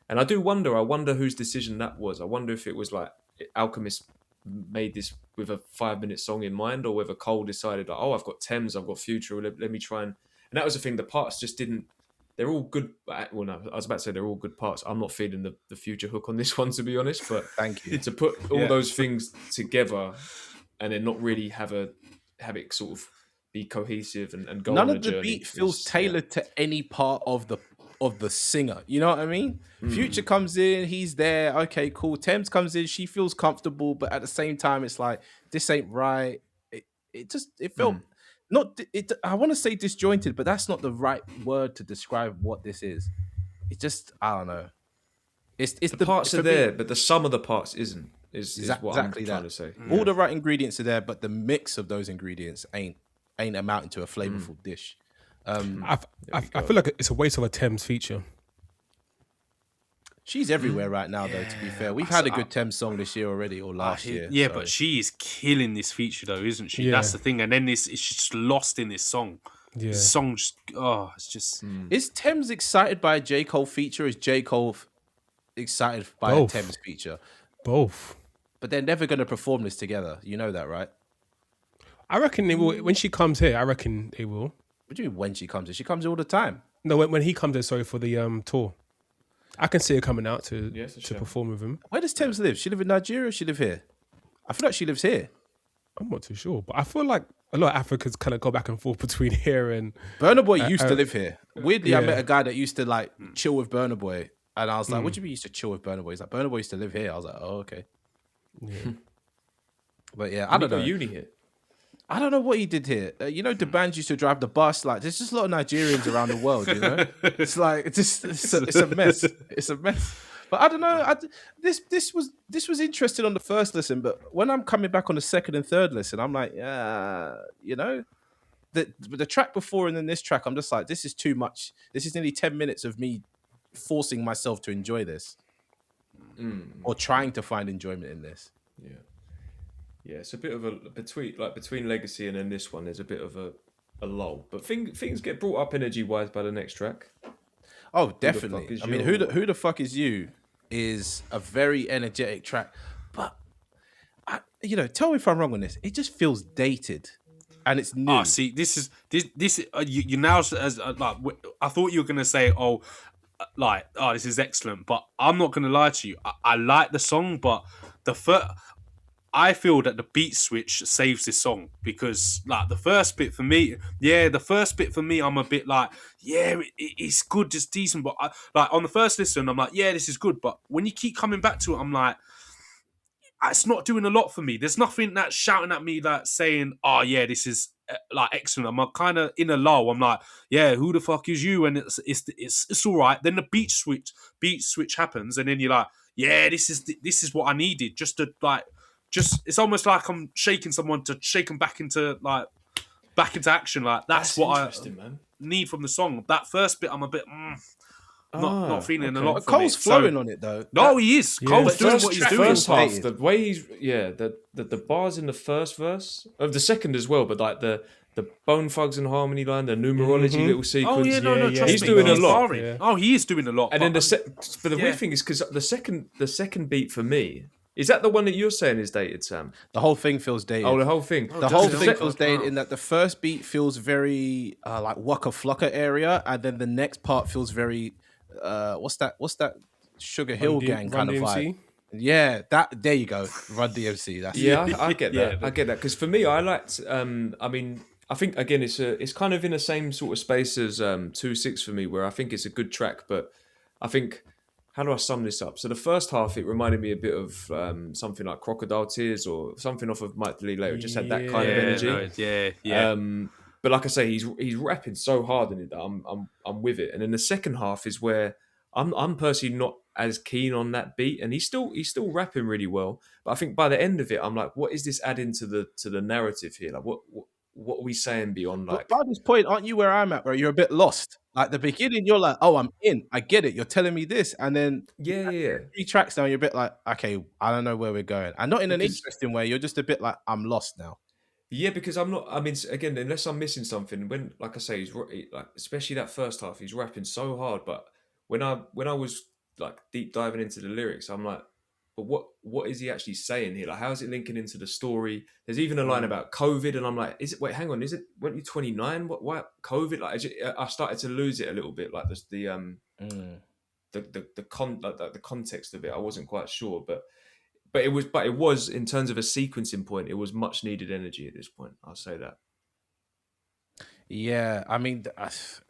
I do wonder whose decision that was. I wonder if it was like Alchemist made this with a 5 minute song in mind, or whether Cole decided like, oh, I've got Thames, I've got Future, let me try and that was the thing. The parts just didn't. They're all good. Well, no, I was about to say they're all good parts. I'm not feeling the Future hook on this one, to be honest. But thank you. To put all those things together and then not really have it sort of be cohesive and go None on a of the journey. beat feels tailored to any part of the singer. You know what I mean? Future comes in, he's there. Okay, cool. Thames comes in, she feels comfortable, but at the same time, it's like this ain't right. It felt. Not it. I want to say disjointed, but that's not the right word to describe what this is. It just, I don't know. It's the parts are there, but the sum of the parts isn't. Is what exactly I'm trying to say. All the right ingredients are there, but the mix of those ingredients ain't amounting to a flavorful dish. I feel like it's a waste of a Thames feature. She's everywhere right now, though, to be fair. We've had a good Thames song this year already, or last year. Yeah, so. But she is killing this feature, though, isn't she? That's the thing. And then it's just lost in this song. Yeah. This song just, it's just... Is Thames excited by a J. Cole feature, or is J. Cole excited by a Thames feature? Both. But they're never going to perform this together. You know that, right? I reckon they will. When she comes here, I reckon they will. What do you mean when she comes in? She comes in all the time. No, when he comes in, sorry, for the tour, I can see her coming out to Yes, sure. perform with him. Where does Thames live? She live in Nigeria or she live here? I feel like she lives here. I'm not too sure, but I feel like a lot of Africans kind of go back and forth between here and. Burna Boy used to live here. Weirdly, I yeah. met a guy that used to like chill with Burna Boy. And I was like, what do you mean you used to chill with Burna Boy? He's like, Burna Boy used to live here. I was like, oh, okay. Yeah. But yeah, I don't know. Uni here. I don't know what he did here. You know, the bands used to drive the bus. Like, there's just a lot of Nigerians around the world. You know, it's like it's a mess. It's a mess. But I don't know. This was interesting on the first listen, but when I'm coming back on the second and third listen, I'm like, yeah, you know, the track before and then this track, I'm just like, this is too much. This is nearly 10 minutes of me forcing myself to enjoy this, or trying to find enjoyment in this. Yeah, it's a bit of a between Legacy and then this one. There's a bit of a lull, but things get brought up energy wise by the next track. Oh, fuck definitely. is I mean, you? who the fuck is you is a very energetic track, but tell me if I'm wrong on this. It just feels dated, and it's new. Ah, see, this you now as like I thought you were gonna say, this is excellent, but I'm not gonna lie to you. I like the song, but I feel that the beat switch saves this song because, like, the first bit for me, I'm a bit like, it's good, it's decent, but on the first listen, I'm like, yeah, this is good, but when you keep coming back to it, I'm like, it's not doing a lot for me. There's nothing that's shouting at me that saying, oh yeah, this is like excellent. I'm kind of in a lull. I'm like, yeah, who the fuck is you? And it's all right. Then the beat switch happens, and then you're like, yeah, this is what I needed. It's almost like I'm shaking someone to shake them back into action. Like that's what I man. need from the song. That first bit, I'm a bit not feeling a lot. But from Cole's it. flowing on it though. No, he is. Yeah. Cole's But doing what he's doing. First half, the way he's the bars in the first verse of the second as well, but like the Bone Thugs and Harmony line, the numerology little sequence. Oh yeah, no, Yeah, trust he's me, doing a lot. barring. Yeah. Oh, he is doing a lot. And then but the weird thing is because the second beat for me is that the one that you're saying is dated, Sam? The whole thing feels dated. Oh, the whole thing. The whole does it? thing feels dated Wow. in that the first beat feels very like Waka Flocka area, and then the next part feels very what's that Sugar Hill Gang Run kind of DMC? vibe. Yeah, there you go. Run DMC. That's Yeah, I get that. Yeah. I get that because for me, I liked. I think again, it's kind of in the same sort of space as 2-6 for me, where I think it's a good track, but I think. How do I sum this up? So the first half, it reminded me a bit of something like Crocodile Tears or something off of Mike DeLee Later. It just had that kind of energy. yeah. But like I say, he's rapping so hard in it that I'm with it. And then the second half is where I'm personally not as keen on that beat, and he's still rapping really well. But I think by the end of it, I'm like, what is this adding to the narrative here? Like what are we saying beyond like? But by this point, aren't you where I'm at? Where you're a bit lost. Like the beginning, you're like, "Oh, I'm in. I get it. You're telling me this," and then Yeah. 3 tracks now, you're a bit like, "Okay, I don't know where we're going," and not in an Because- interesting way. You're just a bit like, "I'm lost now." Yeah, because I'm not. I mean, again, unless I'm missing something. When, like I say, he's like, especially that first half, he's rapping so hard. But when I was like deep diving into the lyrics, I'm like, but what is he actually saying here? Like, how is it linking into the story? There's even a line about COVID, and I'm like, is it? Wait, hang on, is it? Weren't you 29? Why COVID? Like, I started to lose it a little bit. Like the context of it, I wasn't quite sure, but it was in terms of a sequencing point, it was much needed energy at this point. I'll say that. Yeah, I mean,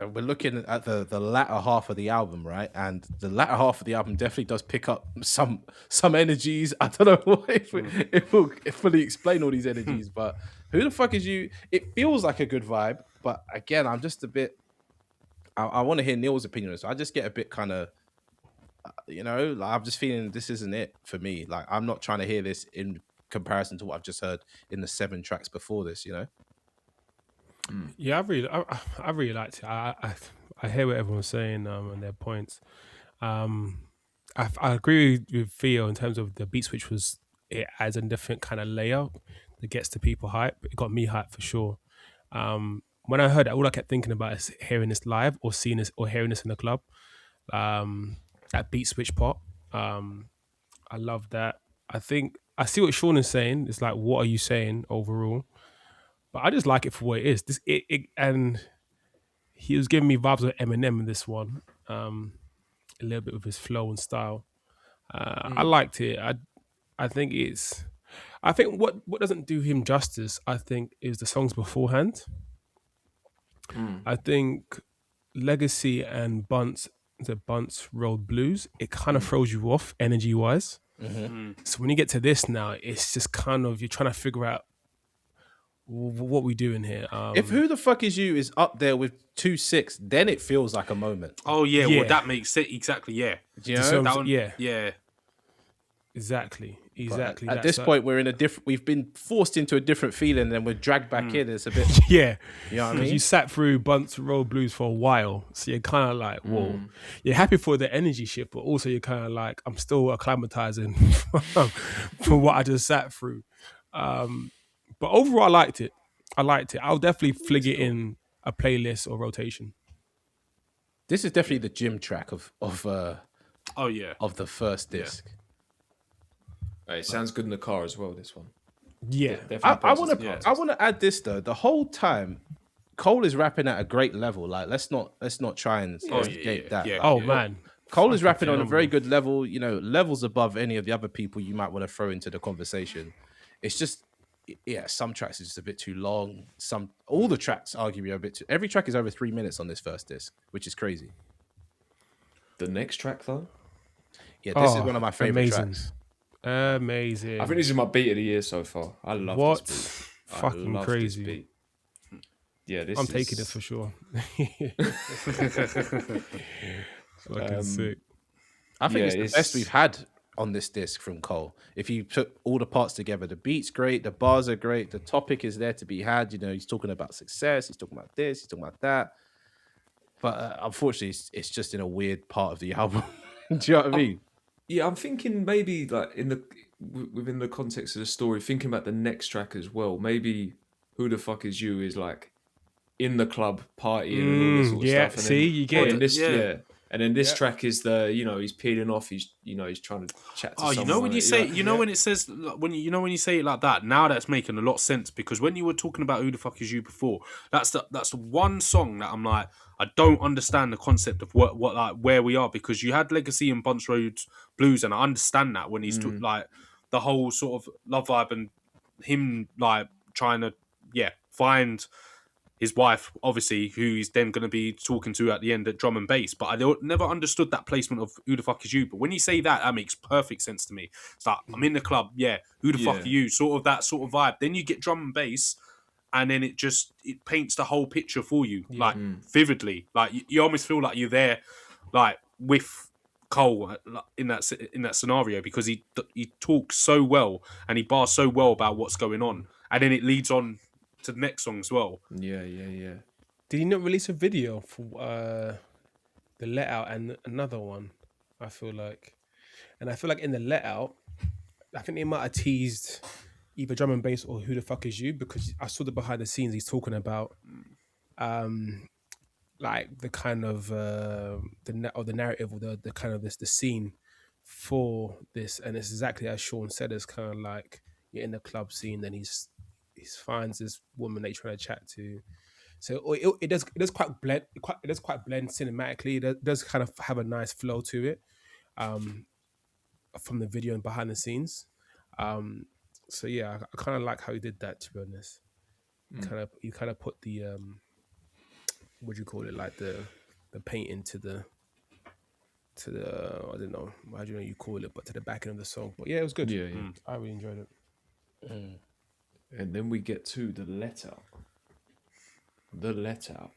we're looking at the latter half of the album, right? And the latter half of the album definitely does pick up some energies. I don't know if we'll fully explain all these energies, but who the fuck is you? It feels like a good vibe, but again, I'm just a bit. I want to hear Neil's opinion, so I just get a bit kind of, like I'm just feeling this isn't it for me. Like I'm not trying to hear this in comparison to what I've just heard in the 7 tracks before this, Yeah, I really liked it. I hear what everyone's saying and their points. I agree with Theo in terms of the beat switch it adds a different kind of layer that gets the people hype. It got me hype for sure. When I heard it, all I kept thinking about is hearing this live or seeing this or hearing this in the club. That beat switch part. I love that. I think I see what Sean is saying. It's like, what are you saying overall? But I just like it for what it is. And he was giving me vibes of Eminem in this one, a little bit with his flow and style. I liked it. I think it's. I think what doesn't do him justice, I think, is the songs beforehand. I think Legacy and Bunts Road Blues, it kind of throws you off energy wise. So when you get to this now, it's just kind of you're trying to figure out what we doing here. If Who the Fuck Is You is up there with 2-6, then it feels like a moment. Oh yeah, Yeah. well that makes sense. Exactly, yeah. Do you know? songs- That one, yeah. yeah. Exactly. At That's this like- point, we're in a different. We've been forced into a different feeling, and we're dragged back in. It's a bit. yeah. You know what I Because mean? you sat through Bunts Road Blues for a while, so you're kind of like, whoa. You're happy for the energy shift, but also you're kind of like, I'm still acclimatizing from what I just sat through. But overall, I liked it. I'll definitely flig it in a playlist or rotation. This is definitely the gym track of Oh yeah. the first disc. It sounds good in the car as well. This one. Yeah. Definitely I plays want its to. parts. I want to add this though. The whole time, Cole is rapping at a great level. Like, let's not try and escape that. yeah. Like, Oh, man. Cole is Fucking rapping on a phenomenal. very good level. You know, levels above any of the other people you might want to throw into the conversation. It's just, yeah, some tracks is just a bit too long. All the tracks arguably are a bit too. Every track is over 3 minutes on this first disc, which is crazy. The next track though, Yeah, this is Oh, one of my favorite amazing. tracks. Amazing. I think this is my beat of the year so far. I love What? this beat. I Fucking love crazy. This beat. Yeah, this I'm is... taking this for sure. Fucking sick. I think Yeah, it's the it's- best we've had on this disc from Cole. If you put all the parts together, the beat's great, the bars are great, the topic is there to be had. You know, he's talking about success, he's talking about this, he's talking about that. But unfortunately, it's just in a weird part of the album. Do you know what I mean? Yeah, I'm thinking maybe like within the context of the story, thinking about the next track as well. Maybe Who the Fuck Is You is like in the club partying and all this sort of yeah, stuff. And see, you get and it. this, Yeah. And then this track is he's peeling off. He's trying to chat to Oh, someone. you know when you like, say, like, when it says, when you say it like that, now that's making a lot of sense, because when you were talking about Who the Fuck Is You before, that's the one song that I'm like, I don't understand the concept of what like where we are, because you had Legacy and Bunch Road Blues, and I understand that when he's like the whole sort of love vibe and him like trying to find his wife, obviously, who he's then going to be talking to at the end at drum and bass. But I never understood that placement of Who the Fuck Is You. But when you say that, that makes perfect sense to me. It's like, I'm in the club, who the fuck are you? Sort of that sort of vibe. Then you get drum and bass, and then it paints the whole picture for you, like vividly. Like you almost feel like you're there, like with Cole in that scenario, because he talks so well and he bars so well about what's going on, and then it leads on to the next song as well. yeah. Did he not release a video for the Let Out and another one? I feel like in the Let Out, I think they might have teased either drum and bass or Who the Fuck Is You, because I saw the behind the scenes he's talking about, like the kind of the narrative or the kind of the scene for this, and it's exactly as Sean said. It's kind of like you're in the club scene, then he finds this woman that he's trying to chat to. So it does quite blend cinematically. It does kind of have a nice flow to it, from the video and behind the scenes. So yeah, I kind of like how he did that, to be honest. You kind of put the what do you call it, like the paint into the I don't know, how do you call it, but to the back end of the song. But yeah, it was good. Yeah. I really enjoyed it. And then we get to the Let Out. The Let Out.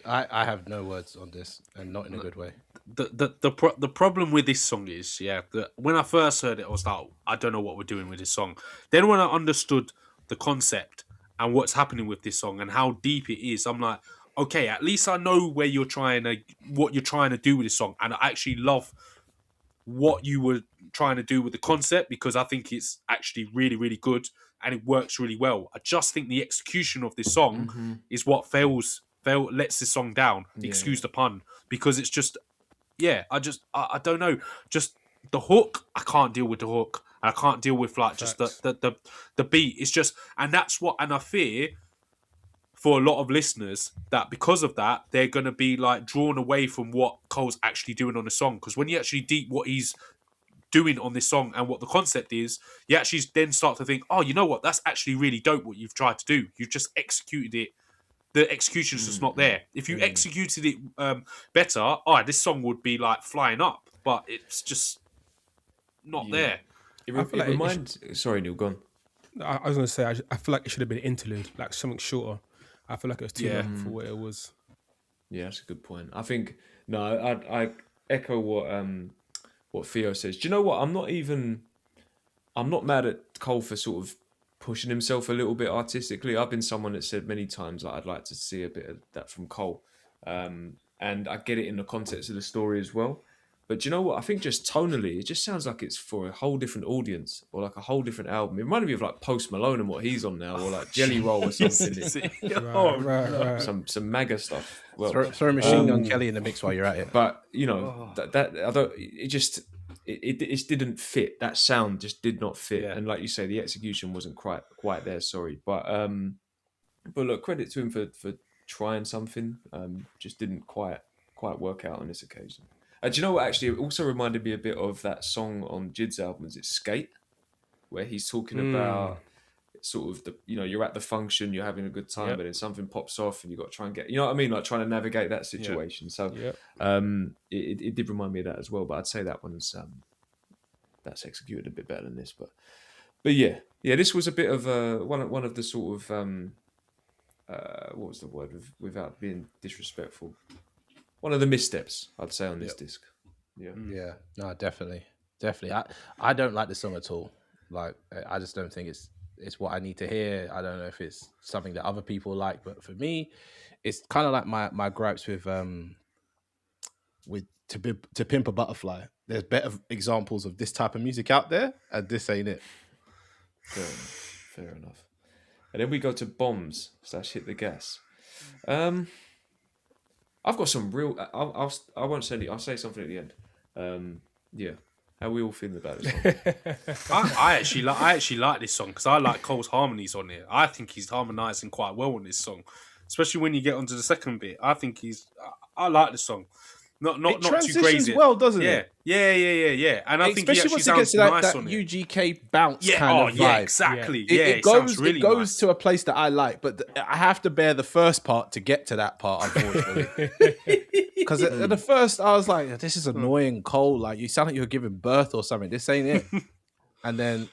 I have no words on this, and not in a good way. The problem with this song is, that when I first heard it, I was like, I don't know what we're doing with this song. Then when I understood the concept and what's happening with this song and how deep it is, I'm like, okay, at least I know what you're trying to do with this song, and I actually love what you were trying to do with the concept, because I think it's actually really, really good and it works really well. I just think the execution of this song is what lets this song down. Excuse the pun, because it's just, I don't know, just the hook. I can't deal with the hook, and I can't deal with like just the beat. It's just, and that's what, and I fear for a lot of listeners that because of that, they're going to be like drawn away from what Cole's actually doing on the song. Because when you actually deep what he's doing on this song and what the concept is, you actually then start to think, oh, you know what? That's actually really dope what you've tried to do. You've just executed it. The execution's just not there. If you executed it better, this song would be like flying up. But it's just not there. It I feel like it reminds. Sorry, Neil, go on. I was going to say, I feel like it should have been an interlude, like something shorter. I feel like it was too long for what it was. Yeah, that's a good point. I think I echo what Theo says. Do you know what? I'm not mad at Cole for sort of pushing himself a little bit artistically. I've been someone that said many times that I'd like to see a bit of that from Cole, and I get it in the context of the story as well. But do you know what? I think just tonally, it just sounds like it's for a whole different audience or like a whole different album. It reminded me of like Post Malone and what he's on now, or like Jelly Roll or something. Right. Some MAGA stuff. Well, Throw Machine Gun Kelly in the mix while you're at it. but you know that I don't. It just didn't fit. That sound just did not fit. Yeah. And like you say, the execution wasn't quite there. Sorry, but look, credit to him for trying something. Just didn't quite work out on this occasion. Do you know what? Actually, it also reminded me a bit of that song on Jid's album. Is it Skate, where he's talking about sort of you're at the function, you're having a good time, but then something pops off and you got to try and get, you know what I mean, like trying to navigate that situation. So it did remind me of that as well. But I'd say that one's that's executed a bit better than this. But yeah, this was a bit of one of the sort of what was the word without being disrespectful. One of the missteps, I'd say, on this disc. Yeah. Yeah, no, definitely. I don't like the song at all. Like, I just don't think it's what I need to hear. I don't know if it's something that other people like, but for me, it's kind of like my gripes with to Pimp a Butterfly. There's better examples of this type of music out there, and this ain't it. Fair enough. And then we go to Bombs / Hit the Gas. I've got some real. I won't say anything. I'll say something at the end. Yeah. How are we all feeling about this song? I actually like this song because I like Cole's harmonies on it. I think he's harmonising quite well on this song, especially when you get onto the second bit. I think I like the song. Not too crazy. Well, doesn't it? Yeah. And I think he especially actually once it gets sounds to that, nice that on it. UGK bounce kind of vibe. Yeah, exactly. Yeah, It sounds goes really goes nice. to a place that I like, but I have to bear the first part to get to that part, unfortunately. Because at the first, I was like, "This is annoying, Cole. Like, you sound like you're giving birth or something. This ain't it." And then,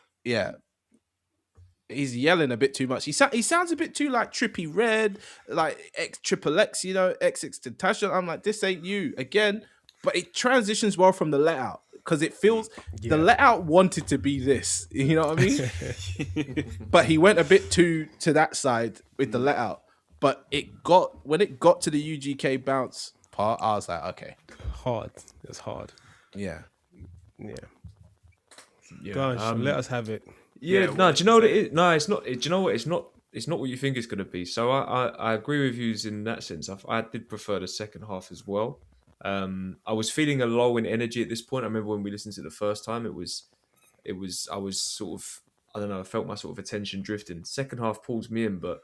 he's yelling a bit too much. He sounds a bit too like Trippy Red, like XXX, XXXTentacion. I'm like, this ain't you again. But it transitions well from the let out because it feels the let out wanted to be this. You know what I mean? But he went a bit too to that side with the let out. But when it got to the UGK bounce part, I was like, okay, Hard. It's hard. yeah. Gosh, let us have it. Yeah, no. Do you know what it is? No, it's not. Do you know what? It's not. It's not what you think it's going to be. So I agree with you in that sense. I did prefer the second half as well. I was feeling a low in energy at this point. I remember when we listened to it the first time, I was sort of, I don't know, I felt my sort of attention drifting. Second half pulls me in, but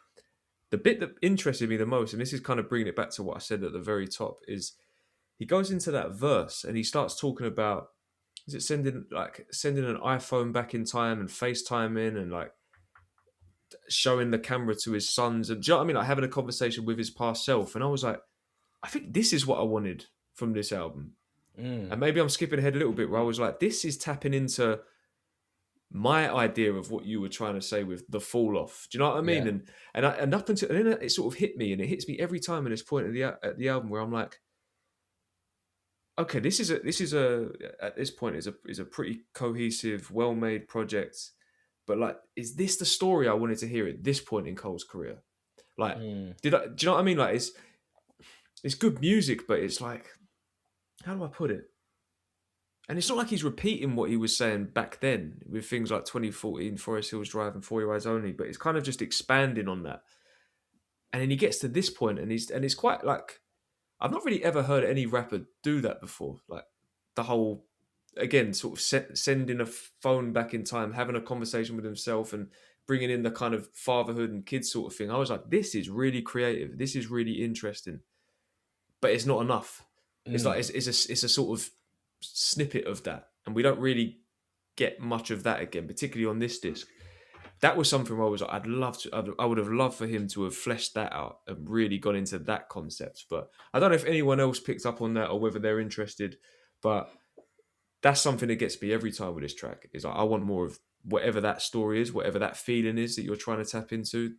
the bit that interested me the most, and this is kind of bringing it back to what I said at the very top, is he goes into that verse and he starts talking about, is it sending an iPhone back in time and FaceTime in and like showing the camera to his sons, and do you know what I mean? Like having a conversation with his past self. And I was like, I think this is what I wanted from this album. And maybe I'm skipping ahead a little bit where I was like, this is tapping into my idea of what you were trying to say with the fall off. Do you know what I mean? Yeah. And up until, and then it sort of hit me, and it hits me every time at this point at the album where I'm like, okay, this is at this point is a pretty cohesive, well-made project. But like, is this the story I wanted to hear at this point in Cole's career? Like, do you know what I mean? Like, it's good music, but it's like, how do I put it? And it's not like he's repeating what he was saying back then with things like 2014, Forest Hills Drive and For Your Eyes Only, but it's kind of just expanding on that. And then he gets to this point and it's quite like, I've not really ever heard any rapper do that before. Like the whole, again, sort of sending a phone back in time, having a conversation with himself and bringing in the kind of fatherhood and kids sort of thing. I was like, this is really creative. This is really interesting, but it's not enough. It's like it's a sort of snippet of that, and we don't really get much of that again, particularly on this disc. That was something where I was like, I would have loved for him to have fleshed that out and really gone into that concept. But I don't know if anyone else picked up on that or whether they're interested. But that's something that gets me every time with this track. Is like, I want more of whatever that story is, whatever that feeling is that you're trying to tap into.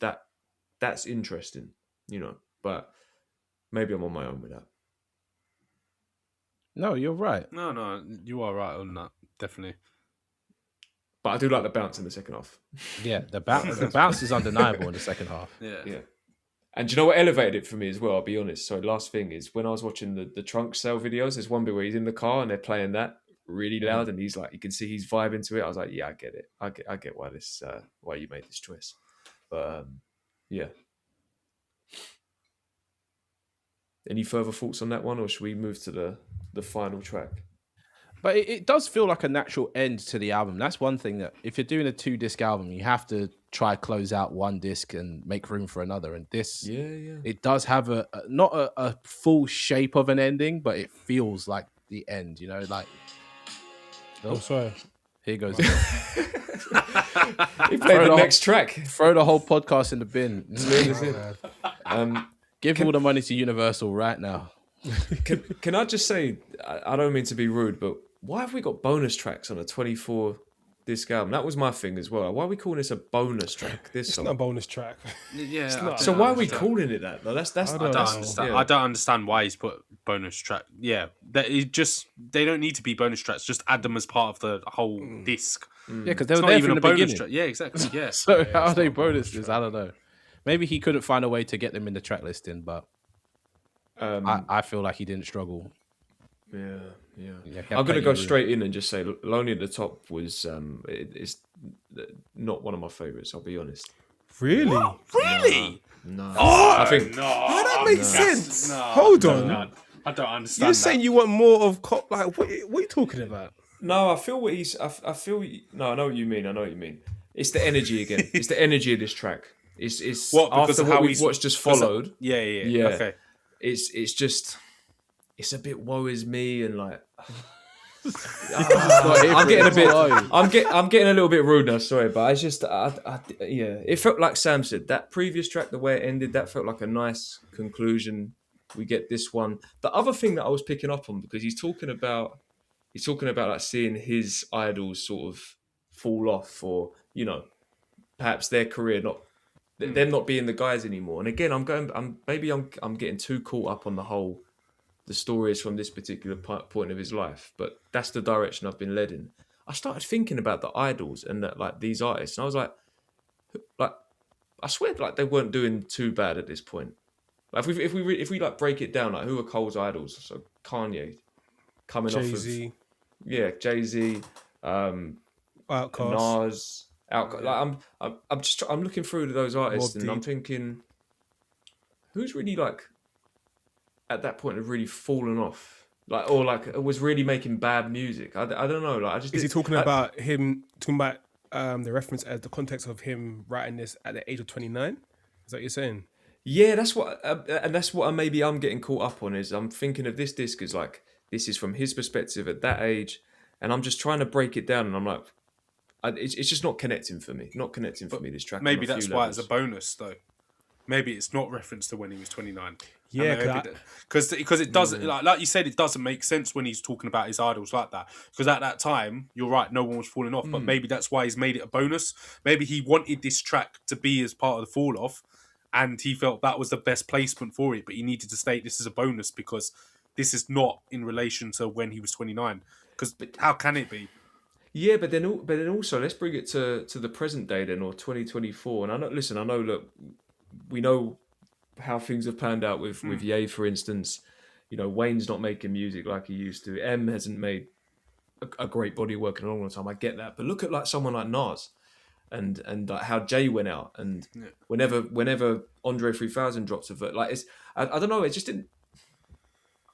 That's interesting, you know. But maybe I'm on my own with that. No, you're right. No, you are right on that. Definitely. But I do like the bounce in the second half. Yeah, the bounce is undeniable in the second half. Yeah. And do you know what elevated it for me as well? I'll be honest. So last thing is when I was watching the trunk sale videos, there's one bit where he's in the car and they're playing that really loud, and he's like, you can see he's vibing to it. I was like, yeah, I get it. I get why this why you made this choice. But yeah. Any further thoughts on that one, or should we move to the final track? But it does feel like a natural end to the album. That's one thing that if you're doing a 2-disc album, you have to try close out one disc and make room for another. And this, it does have not a full shape of an ending, but it feels like the end. You know, like sorry. Here goes. He played the next track. Throw the whole podcast in the bin. Give all the money to Universal right now. Can I just say, I don't mean to be rude, but why have we got bonus tracks on a 24-disc album? That was my thing as well. Why are we calling this a bonus track? It's not a bonus track. Yeah. So why are we calling it that? That's I don't understand. I don't understand why he's put bonus track. Yeah, they don't need to be bonus tracks. Just add them as part of the whole disc. Yeah, because they were not there even from a the bonus beginning. track. Yeah, exactly. Yeah. So how are they bonuses? I don't know. Maybe he couldn't find a way to get them in the track listing, but I feel like he didn't struggle. Yeah. I'm going to go straight in and just say Lonely at the Top was it's not one of my favourites, I'll be honest. Really? What? Really? No. Oh, I think how that makes sense? No, Hold on. No, I don't understand. You're saying you want more of like what are you talking about? No, I feel what he's. I feel. No, I know what you mean. It's the energy again. It's the energy of this track. It's what because after of how what we've watched just followed. Yeah. Okay. It's just. It's a bit woe is me and like. I'm getting a little bit rude now. Sorry, but it's just. It felt like Sam said that previous track, the way it ended, that felt like a nice conclusion. We get this one. The other thing that I was picking up on, because he's talking about like seeing his idols sort of fall off, or perhaps their career them not being the guys anymore. And again, I'm getting too caught up on the stories from this particular point of his life, but that's the direction I've been led in. I started thinking about the idols and that, like, these artists, and I was like, I swear, like, they weren't doing too bad at this point. Like, if we like break it down, like, who are Cole's idols? So Kanye, coming Jay-Z. off of Jay-Z, Outkast. Nas, Outkast. Like, I'm looking through those artists and I'm thinking, who's really like at that point have really fallen off, like, or like was really making bad music? I don't know. Like, is he talking about the reference as the context of him writing this at the age of 29? Is that what you're saying? Yeah, that's what, and that's what maybe I'm getting caught up on. Is I'm thinking of this disc as like, this is from his perspective at that age, and I'm just trying to break it down, and I'm like, it's just not connecting for me. Not connecting for me, this track. Maybe that's why it's a bonus, though. Maybe it's not referenced to when he was 29. Yeah, because it doesn't, like you said, it doesn't make sense when he's talking about his idols like that. Because at that time, you're right, no one was falling off. But maybe that's why he's made it a bonus. Maybe he wanted this track to be as part of the fall off, and he felt that was the best placement for it. But he needed to state this is a bonus because this is not in relation to when he was 29. Because how can it be? Yeah, but then also let's bring it to the present day then, or 2024. And I know, look, we know how things have panned out with Ye, for instance. Wayne's not making music like he used to. M hasn't made a great body of work in a long time. I get that, but look at like someone like Nas, and like how Jay went out, and whenever Andre 3000 drops a verse, like I don't know, it just didn't.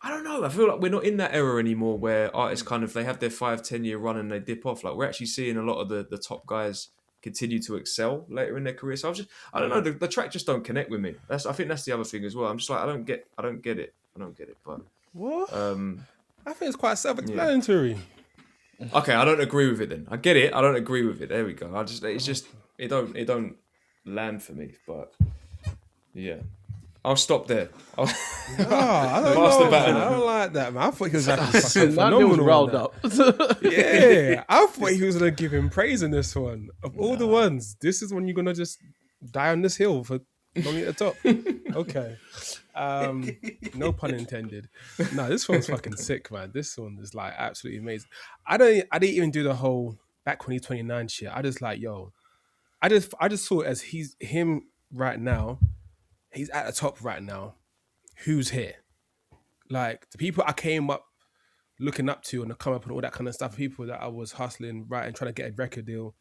I don't know. I feel like we're not in that era anymore where artists kind of, they have their 5-10 year run and they dip off. Like, we're actually seeing a lot of the top guys continue to excel later in their career. So I don't know, the track just don't connect with me. I think that's the other thing as well. I'm just like, I don't get it. But What? I think it's quite self-explanatory. okay, I don't agree with it then. I get it. I don't agree with it. There we go. It don't land for me. But yeah, I'll stop there. I don't Pass the know, baton. man. I don't like that, man. I thought he was actually fucking Now Neil's phenomenal. riled on up. that. Yeah, I thought he was gonna give him praise in this one. Of all the ones, this is when you're gonna just die on this hill for long at the top. Okay, no pun intended. No, this one's fucking sick, man. This one is like absolutely amazing. I didn't even do the whole back when he's 29 shit. I just like, yo, I just saw it as him right now. He's at the top right now. Who's here? Like the people I came up looking up to and the come up and all that kind of stuff, people that I was hustling, right, and trying to get a record deal,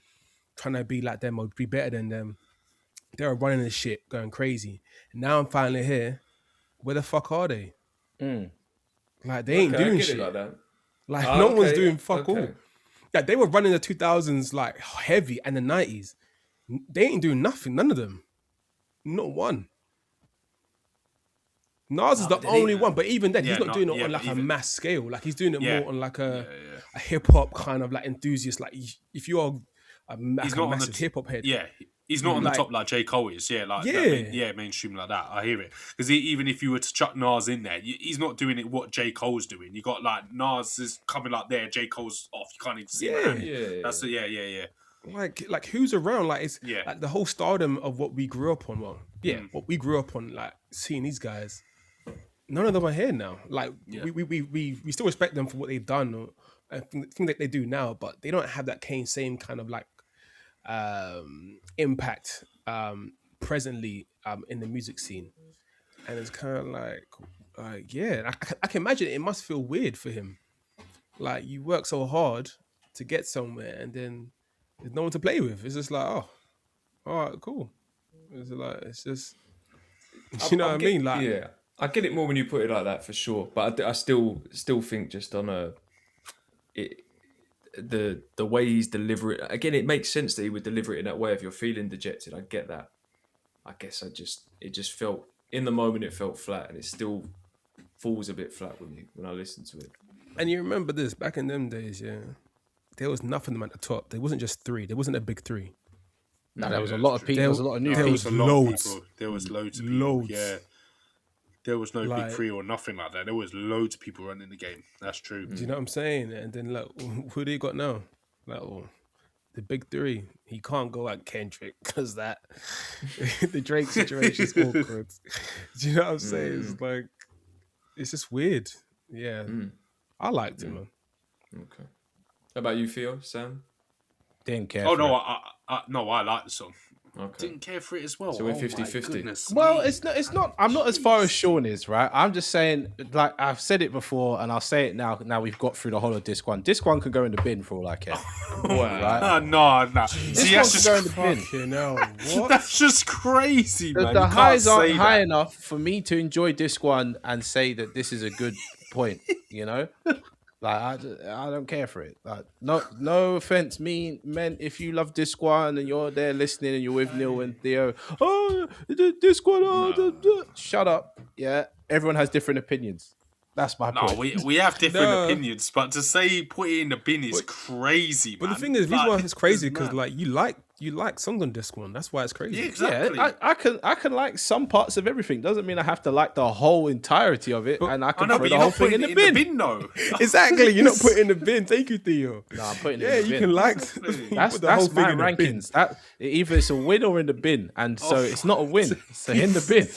trying to be like them or be better than them. They were running this shit, going crazy. And now I'm finally here. Where the fuck are they? Like they ain't doing shit. like that. Like no one's okay, doing fuck okay. all. Like they were running the 2000s like heavy and the 90s. They ain't doing nothing. None of them. Not one. Nas is the only one, but even then, he's not doing it on like a mass scale. Like he's doing it more on like a hip hop kind of like enthusiast. Like if you're a massive hip hop head, he's not on the top like J. Cole is. Mainstream like that. I hear it because even if you were to chuck Nas in there, he's not doing it what J. Cole's doing. You got like Nas is coming like there, J. Cole's off. You can't even see him. That's it. Like who's around? Like it's like the whole stardom of what we grew up on. Well, what we grew up on, like seeing these guys. None of them are here now. Like we still respect them for what they've done or things that they do now, but they don't have that same kind of like impact presently in the music scene. And it's kind of like I can imagine it must feel weird for him. Like you work so hard to get somewhere, and then there's no one to play with. It's just like, oh, all right, cool. It's just, you know what I mean? Like, yeah. I get it more when you put it like that for sure, but I still think just on the way he's delivering it again, it makes sense that he would deliver it in that way. If you're feeling dejected, I get that. I guess it just felt in the moment it felt flat, and it still falls a bit flat with me when I listen to it. And you remember this back in them days, there was nothing at the top. There wasn't just three. There wasn't a big three. No, there was a lot of people. There was a lot of new there people. was loads. There was loads of people. Yeah. There was no big three or nothing like that. There was loads of people running the game. That's true. Do you know what I'm saying? And then like, who they got now? Like, the big three. He can't go at Kendrick because that the Drake situation is awkward. Do you know what I'm saying? It's like, it's just weird. Yeah, I liked it, man. Okay. How about you, Theo? Sam? Didn't care. I like the song. Okay. Didn't care for it as well. So we're 50-50. Well, it's not. I'm not as far as Sean is, right? I'm just saying, like I've said it before, and I'll say it now. Now we've got through the whole of disc one. Disc one could go in the bin for all I care. Wow. Right? No. See, that's just go in the bin. You know what? That's just crazy, man. The highs aren't high enough for me to enjoy disc one and say that this is a good point. You know. Like I don't care for it. Like no offense, men. If you love Disc One and you're there listening and you're with Neil and Theo, Disc One, shut up. Yeah, everyone has different opinions. That's my point. No, we have different opinions, but to say put it in the bin is crazy, man. But the thing is, the reason why it's crazy because like you like songs on Disc One. That's why it's crazy. Yeah, exactly. Yeah, I can like some parts of everything. Doesn't mean I have to like the whole entirety of it, and I can throw the whole thing in the bin. No, exactly. You're not putting in the bin. Thank you, Theo. No, I'm putting it in the bin. Yeah, you can like. That's my rankings. That either it's a win or in the bin, and so it's not a win. So in the bin.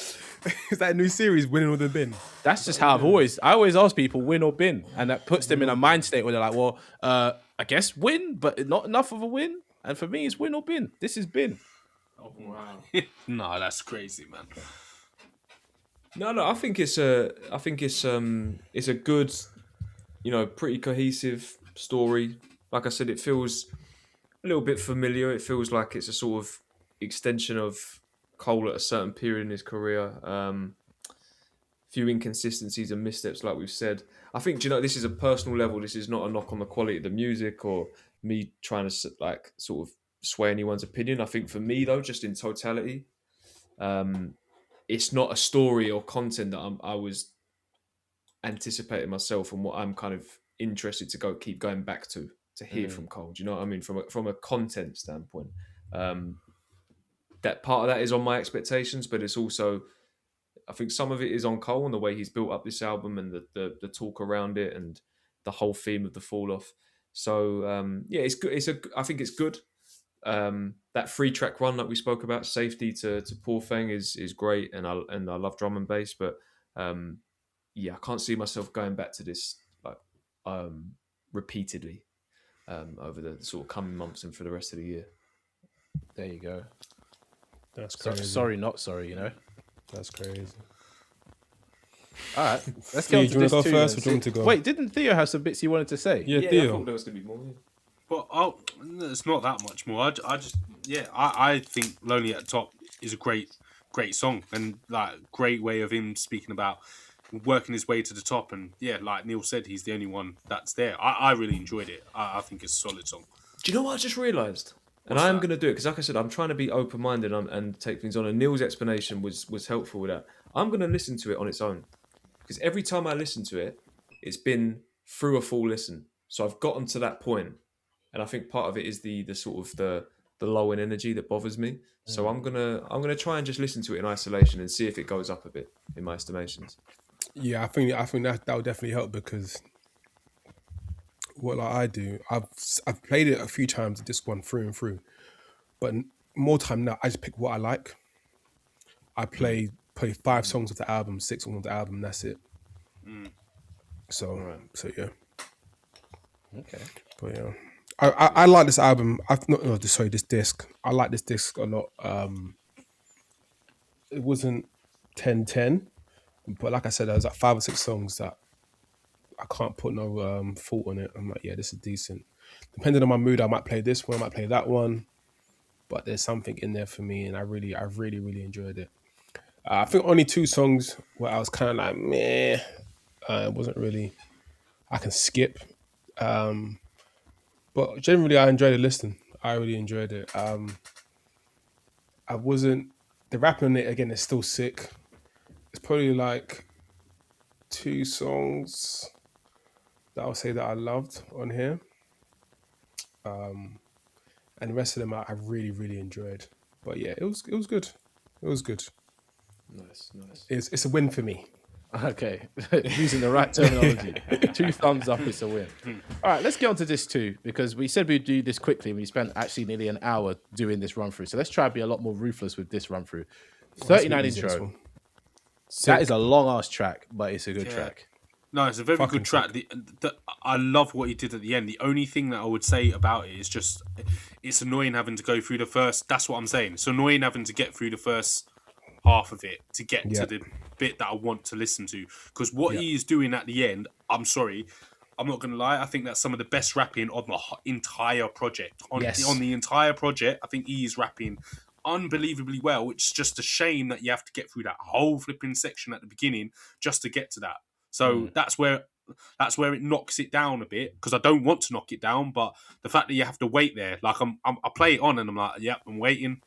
Is that a new series, winning or the bin? That's just how I always ask people win or bin, and that puts them in a mind state where they're like, well, I guess win, but not enough of a win. And for me, it's win or bin. This is bin. Oh wow! No, that's crazy, man. No, I think it's a good, pretty cohesive story. Like I said, it feels a little bit familiar. It feels like it's a sort of extension of Cole at a certain period in his career. Few inconsistencies and missteps, like we've said. I think, this is a personal level. This is not a knock on the quality of the music or me trying to sort of sway anyone's opinion. I think for me though, just in totality, it's not a story or content that I was anticipating myself and what I'm kind of interested to keep going back to hear from Cole. Do you know what I mean? From a content standpoint, that part of that is on my expectations, but it's also, I think some of it is on Cole and the way he's built up this album and the talk around it and the whole theme of the fall off. So yeah, it's good. I think it's good. That 3-track run that we spoke about, Safety to Poor Thing, is great, and I love drum and bass, but yeah, I can't see myself going back to this like repeatedly over the sort of coming months and for the rest of the year. There you go. That's crazy. Sorry, not sorry. You know. That's crazy. All right, let's go. Do you want to go first, or do you want to go? Wait, didn't Theo have some bits he wanted to say? Yeah, I Theo. thought there was going to be more. But it's not that much more. I think Lonely at the Top is a great song, and like great way of him speaking about working his way to the top. And yeah, like Neil said, he's the only one that's there. I really enjoyed it. I think it's a solid song. Do you know what I just realised? And I am going to do it because, like I said, I'm trying to be open-minded and take things on. And Neil's explanation was helpful with that. I'm going to listen to it on its own because every time I listen to it, it's been through a full listen. So I've gotten to that point, and I think part of it is the sort of the low in energy that bothers me. So I'm gonna try and just listen to it in isolation and see if it goes up a bit in my estimations. Yeah, I think that will definitely help because what like I do, I've played it a few times, this one through and through, but more time now I just pick what I like. I play 5 songs of the album, 6 songs of the album, that's it. So yeah. Okay. But yeah, I like this album. This disc. I like this disc a lot. It wasn't 10-10, but like I said, there's like 5 or 6 songs that I can't put no fault on it. I'm like, yeah, this is decent. Depending on my mood, I might play this one, I might play that one, but there's something in there for me, and I really enjoyed it. I think only 2 songs where I was kind of like, meh. It wasn't really. I can skip. But generally, I enjoyed the listening. I really enjoyed it. The rapping on it again is still sick. It's probably like 2 songs that I'll say that I loved on here. And the rest of them I really enjoyed. But yeah, it was good. It was good. Nice. It's a win for me. Okay, using the right terminology. 2 thumbs up, it's a win. All right, let's get on to this too, because we said we'd do this quickly. We spent actually nearly an hour doing this run through. So let's try and be a lot more ruthless with this run through. 39 intro. That is a long ass track, but it's a good track. No, it's a very good track. I love what he did at the end. The only thing that I would say about it is just it's annoying having to go through the first. That's what I'm saying. It's annoying having to get through the first half of it to get to the bit that I want to listen to, because what he is doing at the end, I'm sorry, I'm not gonna lie, I think that's some of the best rapping on the entire project. On the entire project, I think he is rapping unbelievably well. It's just a shame that you have to get through that whole flipping section at the beginning just to get to that. So that's where it knocks it down a bit, because I don't want to knock it down, but the fact that you have to wait there, like I play it on and I'm like, yep, I'm waiting.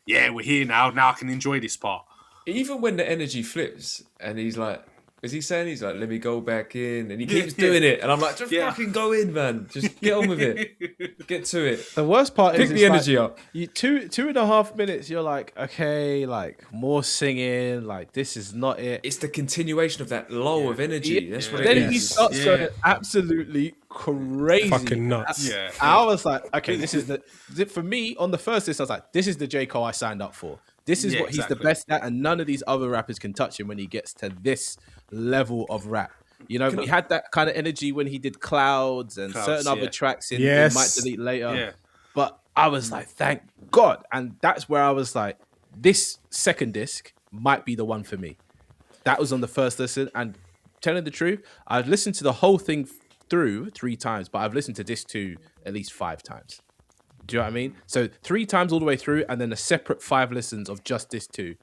Yeah, we're here now. Now I can enjoy this part. Even when the energy flips and he's like, is he saying he's like, let me go back in, and he keeps doing it, and I'm like, just fucking go in, man. Just get on with it. Get to it. The worst part is pick the energy up. You 2.5 minutes. You're like, okay, like more singing. Like this is not it. It's the continuation of that low of energy. That's what it then is. he starts going absolutely crazy, fucking nuts. I was like, okay, this is for me on the first list. I was like, this is the J. Cole I signed up for. This is what he's the best at, and none of these other rappers can touch him when he gets to this level of rap. You know, he had that kind of energy when he did Clouds and certain other tracks in Might Delete Later. Yeah. But I was like, thank God. And that's where I was like, this second disc might be the one for me. That was on the first listen. And telling the truth, I've listened to the whole thing through 3 times, but I've listened to disc 2 at least 5 times. Do you know what I mean? So 3 times all the way through, and then a separate 5 listens of just disc 2.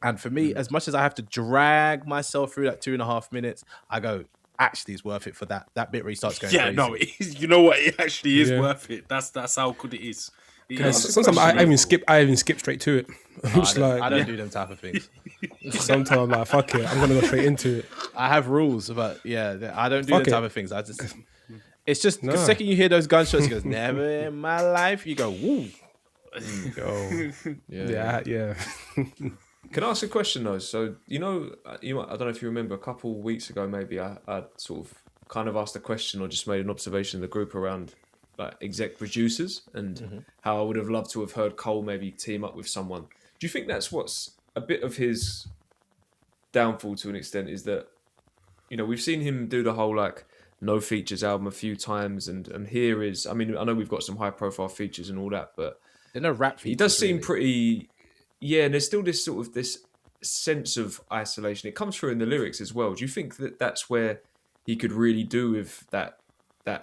And for me, as much as I have to drag myself through that 2.5 minutes, I go, actually is worth it for that bit where he starts going Yeah, crazy. no, it is, you know what? It actually is Yeah. worth it. That's how good it is. It Can I is. ask a Sometimes question? I even skip straight to it. I'm just I don't like, do them type of things. sometimes I'm like, fuck it, I'm gonna go straight into it. I have rules, but yeah, I don't do Fuck them it. type of things. It's just the Nah. second you hear those gunshots, he goes, never in my life. You go, woo. Yo, Yeah. yeah. Can I ask a question though? So I don't know if you remember a couple of weeks ago, maybe I sort of kind of asked a question or just made an observation in the group around like exec producers and how I would have loved to have heard Cole maybe team up with someone. Do you think that's what's a bit of his downfall to an extent, is that we've seen him do the whole like no features album a few times, and here is, I mean, I know we've got some high profile features and all that, but They're no rap features. he does seem really. pretty, and there's still this sort of this sense of isolation. It comes through in the lyrics as well. Do you think that that's where he could really do with that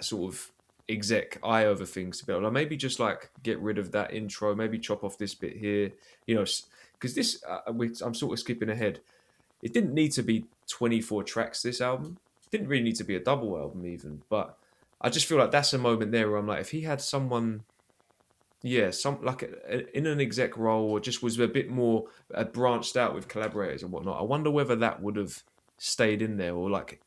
sort of exec eye over things, to be able to maybe just like get rid of that intro, maybe chop off this bit here, because this I'm sort of skipping ahead. It didn't need to be 24 tracks, this album. It didn't really need to be a double album even, but I just feel like that's a moment there where I'm like, if he had someone, some like in an exec role, or just was a bit more branched out with collaborators and whatnot, I wonder whether that would have stayed in there, or like,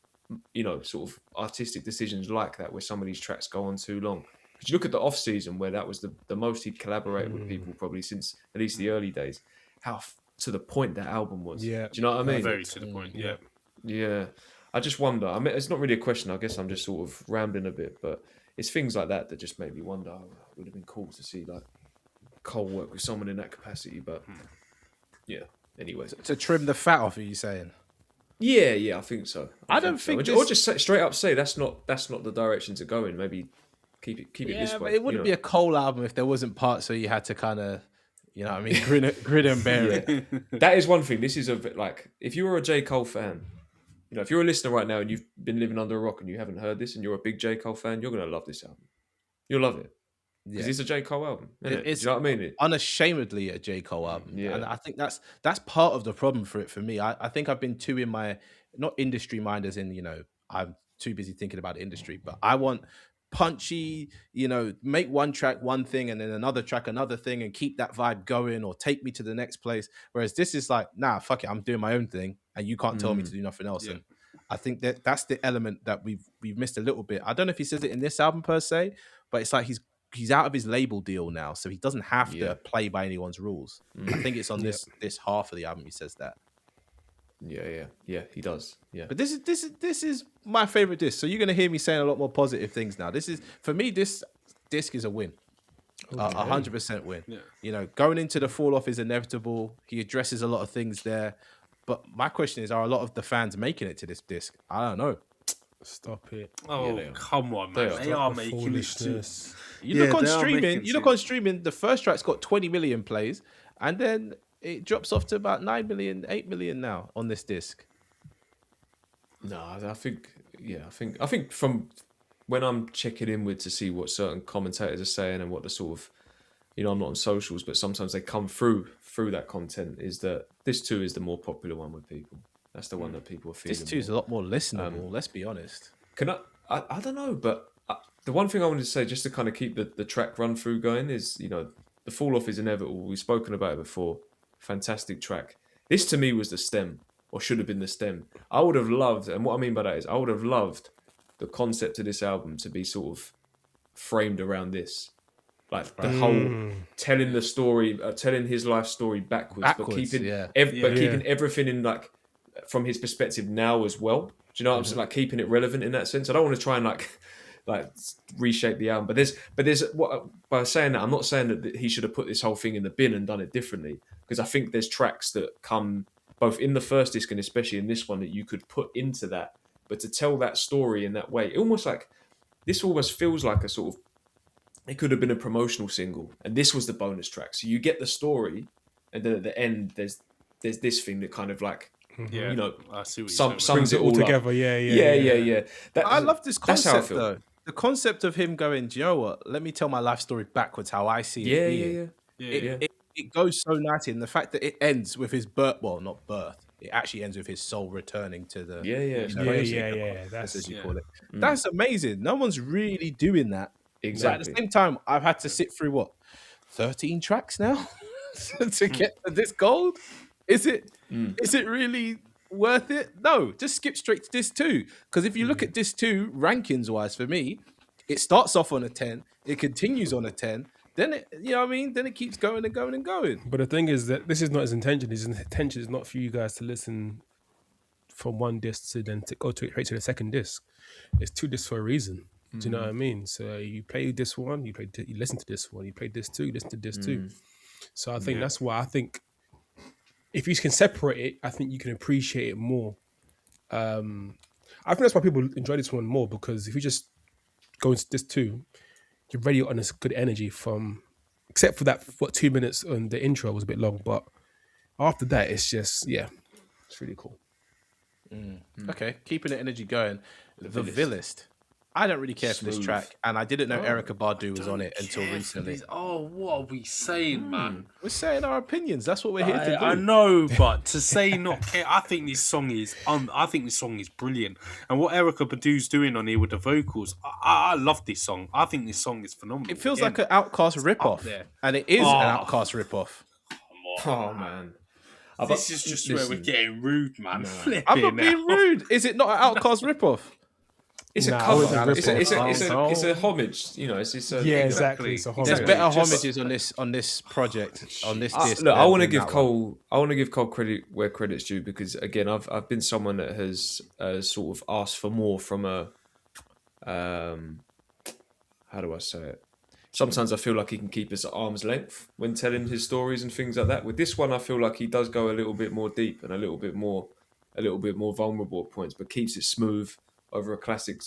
sort of artistic decisions like that, where some of these tracks go on too long. Because you look at the off season, where that was the most he'd collaborated with people probably since at least the early days, how to the point that album was. Yeah. Do you know what I mean? Very to the point. Yeah. Yeah. I just wonder. I mean, it's not really a question. I guess I'm just sort of rambling a bit, but it's things like that that just made me wonder. Oh, it would have been cool to see like Cole work with someone in that capacity, but yeah. Anyways, To trim the fat off, are you saying? yeah, I think so. I don't think so. Or just straight up say that's not the direction to go in. Maybe keep it this way. But it wouldn't be a Cole album if there wasn't parts where you had to kind of, what I mean, grin and bear it. That is one thing. This is like, if you were a J. Cole fan, if you're a listener right now and you've been living under a rock and you haven't heard this and you're a big J. Cole fan, you're gonna love this album. You'll love it. Because it's a J. Cole album. Isn't it? It's Do you know what I mean? unashamedly a J. Cole album. Yeah. And I think that's part of the problem for me. I think I've been too in my, not industry mind as in, I'm too busy thinking about the industry, but I want punchy, make one track one thing and then another track another thing and keep that vibe going, or take me to the next place. Whereas this is like, nah, fuck it, I'm doing my own thing and you can't tell me to do nothing else. Yeah. And I think that's the element that we've missed a little bit. I don't know if he says it in this album per se, but it's like he's out of his label deal now, so he doesn't have to play by anyone's rules. I think it's on this half of the album he says that. Yeah, he does. Yeah. But this is my favorite disc. So you're gonna hear me saying a lot more positive things now. This is, for me, this disc is a win. 100% win. Yeah. Going into the fall off is inevitable. He addresses a lot of things there. But my question is, are a lot of the fans making it to this disc? I don't know. Stop it. Oh, come on, man. They are making this too. You look on streaming, the first track's got 20 million plays, and then it drops off to about 9 million, 8 million now on this disc. No, I think from when I'm checking in with to see what certain commentators are saying and what the sort of, I'm not on socials, but sometimes they come through that content, is that this too is the more popular one with people. That's the one that people are feeling. This too is a lot more listenable, let's be honest. I don't know, but the one thing I wanted to say, just to kind of keep the track run through going, is, the fall off is inevitable. We've spoken about it before. Fantastic track. This to me was the stem, or should have been the stem. I would have loved, and what I mean by that is, I would have loved the concept of this album to be sort of framed around this. Like the whole telling the story, telling his life story backwards but keeping keeping everything in like from his perspective now as well. Do you know what I'm saying? Like keeping it relevant in that sense. I don't want to try and like reshape the album, but there's what, by saying that, I'm not saying that he should have put this whole thing in the bin and done it differently, because I think there's tracks that come both in the first disc and especially in this one that you could put into that, but to tell that story in that way, this almost feels like a sort of, it could have been a promotional single and this was the bonus track. So you get the story and then at the end there's this thing that kind of like, I see what sums it all together. up. Yeah. I love this concept though. The concept of him going, do you know what? Let me tell my life story backwards, how I see it. Yeah. It goes so nicely, and the fact that it ends with his birth, well, not birth, it actually ends with his soul returning to the Yeah, yeah, it's you know, crazy. that's as you Yeah. call it. Mm. That's amazing. No one's really doing that. But at Exactly. the same time, I've had to sit through what 13 tracks now to get to this gold. Is it really worth it? No, just skip straight to disc 2. Because if you look at disc 2 rankings wise for me, it starts off on a 10, it continues on a 10, then it, you know what I mean? Then it keeps going and going and going. But the thing is that this is not his intention. His intention is not for you guys to listen from one disc to then to go to straight to the second disc. It's 2 discs for a reason. Do you know what I mean? So you play this one, you listen to this one, you play this 2, listen to this 2. So I think that's why I think if you can separate it, I think you can appreciate it more. I think that's why people enjoy this one more, because if you just go into this 2, you're ready on this good energy from, except for that 2 minutes on the intro was a bit long, but after that it's just it's really cool. Okay, keeping the energy going. The Villist. I don't really care for this Smooth. track, and I didn't know Erykah Badu was on it until recently. What are we saying, man? We're saying our opinions. That's what we're here to do. I know, but to say not care, I think this song is brilliant. And what Erykah Badu's doing on here with the vocals, I love this song. I think this song is phenomenal. It feels like an Outkast ripoff, there. and it is an Outkast ripoff. Oh man, This is just where we're getting rude, man. I'm not being rude. Is it not an Outcast ripoff? It's a Nah, cover. it's a It's a homage. You know, it's a, exactly. It's a homage. There's better homages on this project, on this disc. Look, I want to than give that one. Cole. I want to give Cole credit where credit's due, because again, I've been someone that has sort of asked for more from a. How do I say it? Sometimes I feel like he can keep us at arm's length when telling his stories and things like that. With this one, I feel like he does go a little bit more deep and a little bit more vulnerable at points, but keeps it smooth over a classic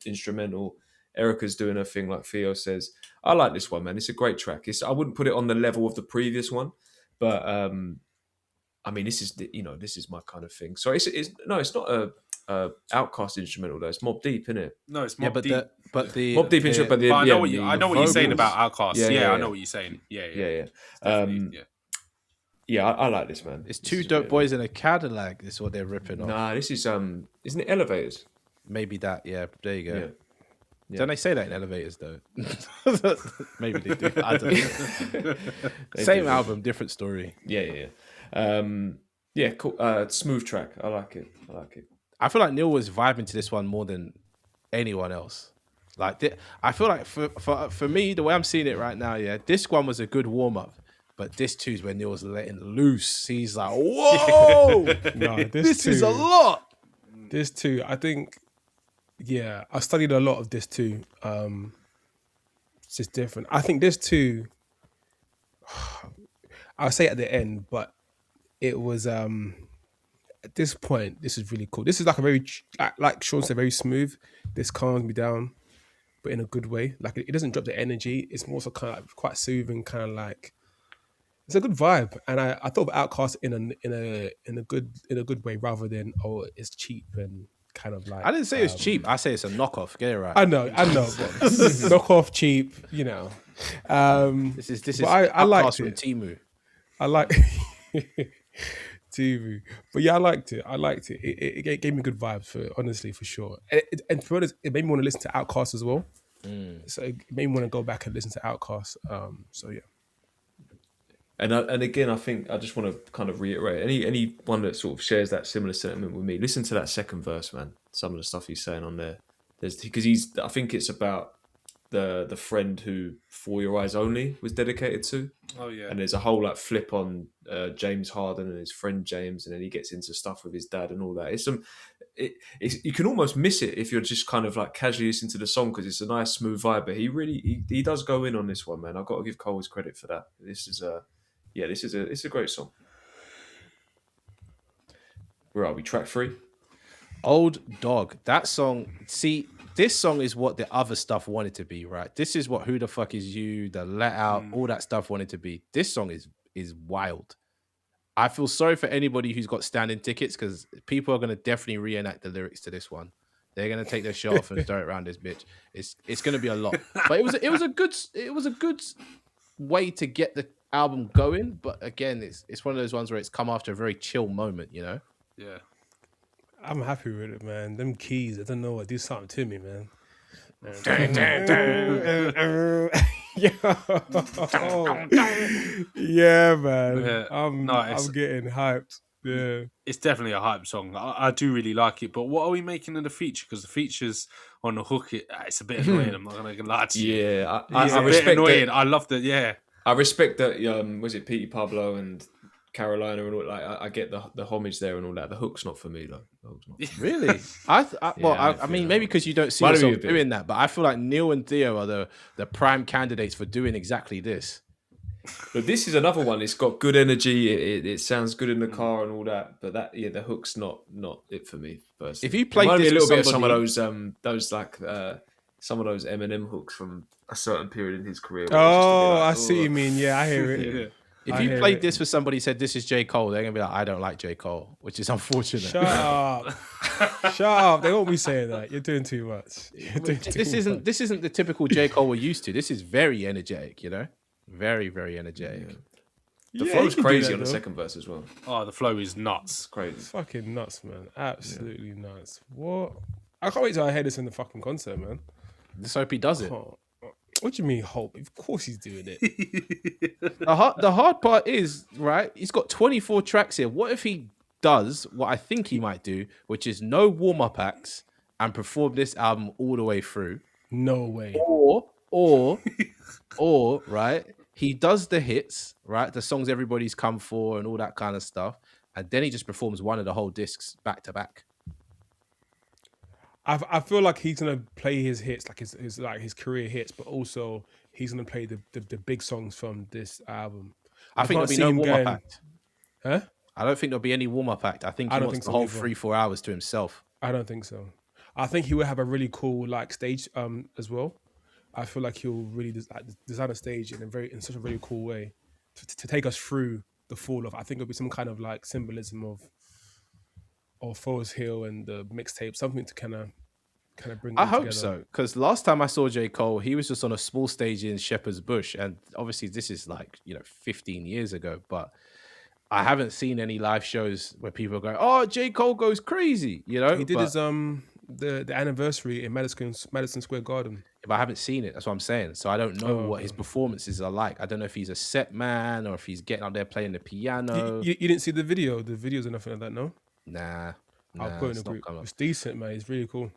instrumental. Erykah's doing her thing, like Theo says. I like this one, man. It's a great track. I wouldn't put it on the level of the previous one, but I mean, this is my kind of thing. So it's not a Outkast instrumental though. It's Mobb Deep, isn't it? No, it's Mobb Deep. Mobb Deep instrumental, but I know what you're saying about Outkast. Yeah, I know what you're saying. Yeah. I like this, man. It's 2 dope boys in a Cadillac. This is what they're ripping off. Nah, this is isn't it Elevators? Maybe that. Yeah, there you go. Yeah. Don't they say that in Elevators though? Maybe they do. I don't know. They Same do. album, different story. Yeah. Cool. Smooth track. I like it. I feel like Neil was vibing to this one more than anyone else. Like, I feel like for me, the way I'm seeing it right now, this one was a good warm up, but this 2 is where Neil's letting loose. He's like, whoa, No, this is a lot. This 2, I think, I studied a lot of this 2. It's just different. I think this 2, I'll say at the end, but it was at this point, this is really cool. This is like a very, like Sean said, very smooth. This calms me down, but in a good way. Like it doesn't drop the energy. It's more so kind of like quite soothing, kind of like it's a good vibe. And I thought of Outkast in a good way, rather than it's cheap and kind of like. I didn't say it's cheap. I say it's a knockoff. Get it right. I know, but knock off cheap, you know. This is I liked Outkast from it. Temu. I like TV, but I liked it. It gave me good vibes, for sure. And for honest, it made me want to listen to Outkast as well. So it made me want to go back and listen to Outkast. So yeah. And again, I think I just want to kind of reiterate, anyone that sort of shares that similar sentiment with me, listen to that second verse, man. Some of the stuff he's saying on there, because I think it's about the friend who For Your Eyes Only was dedicated to. Oh yeah. And there's a whole like flip on James Harden and his friend James, and then he gets into stuff with his dad and all that. You can almost miss it if you're just kind of like casually listening to the song, because it's a nice smooth vibe. But he does go in on this one, man. I've got to give Cole his credit for that. This is a great song. Where are we? Track 3. Old Dog. That song. See, this song is what the other stuff wanted to be, right? This is what Who the Fuck Is You, the Let Out, all that stuff wanted to be. This song is wild. I feel sorry for anybody who's got standing tickets, because people are going to definitely reenact the lyrics to this one. They're going to take their shirt off and throw it around this bitch. It's going to be a lot. But it was a good way to get the album going, but again, it's one of those ones where it's come after a very chill moment, you know. Yeah. I'm happy with it, man. Them keys, I don't know what do something to me, man. Yo. Yeah, man. Yeah. I'm Nice. getting hyped. Yeah. It's definitely a hype song. I do really like it. But what are we making of the feature? Because the features on the hook, it's a bit annoying. I'm not going to lie to you. Yeah, It's I a bit respect annoying. that. I love that. Yeah. I respect that. Was it Petey Pablo and Carolina and all? Like, I get the homage there and all that. The hook's not for me though. The hook's not for me. Really? Yeah, I mean, maybe because you don't see Might yourself be a bit. doing that, but I feel like Neil and Theo are the prime candidates for doing exactly this. But this is another one. It's got good energy. It sounds good in the car and all that. But the hook's not it for me personally. If you played Reminded this me a little with bit of some of somebody- those like some of those Eminem hooks from a certain period in his career. Oh, I see what you mean. Yeah, I hear it. Yeah. If I you hear played it. this for somebody said this is J. Cole, they're gonna be like, I don't like J. Cole, which is unfortunate. Shut up. Shut up. They won't be saying that. You're doing too much. You're doing too much. This isn't the typical J. Cole we're used to. This is very energetic, you know? Very, very energetic. The Yeah, flow's you can do crazy that, on the though. second verse as well. Oh, the flow is nuts. It's crazy. It's fucking nuts, man. Absolutely nuts. What? I can't wait till I hear this in the fucking concert, man. Let's hope he does it. Can't. What do you mean, hope? Of course he's doing it. The hard part is, right, he's got 24 tracks here. What if he does what I think he might do, which is no warm-up acts and perform this album all the way through? No way. Or, right, he does the hits, right, the songs everybody's come for and all that kind of stuff, and then he just performs one of the whole discs back to back. I feel like he's gonna play his hits, like his career hits, but also he's gonna play the big songs from this album. I think can't there'll be see no him warm-up going- act. Huh? I don't think there'll be any warm-up act. I think he I don't wants think the so whole either. 3-4 hours to himself. I don't think so. I think he will have a really cool like stage as well. I feel like he'll really design a stage in such a very cool way to take us through the fall of. I think it'll be some kind of like symbolism of Forest Hill and the mixtape, something to kind of bring. I them hope together. so, because last time I saw J. Cole, he was just on a small stage in Shepherd's Bush, and obviously this is like 15 years ago, but I haven't seen any live shows where people go, "Oh, J. Cole goes crazy," He did but, his the anniversary in Madison Square Garden. but I haven't seen it. That's what I'm saying. So I don't know what his performances are like. I don't know if he's a set man or if he's getting up there playing the piano. You didn't see the video? The videos are nothing like that, no? Nah, I'll put in it's a not group. come up. It's decent, man. It's really cool.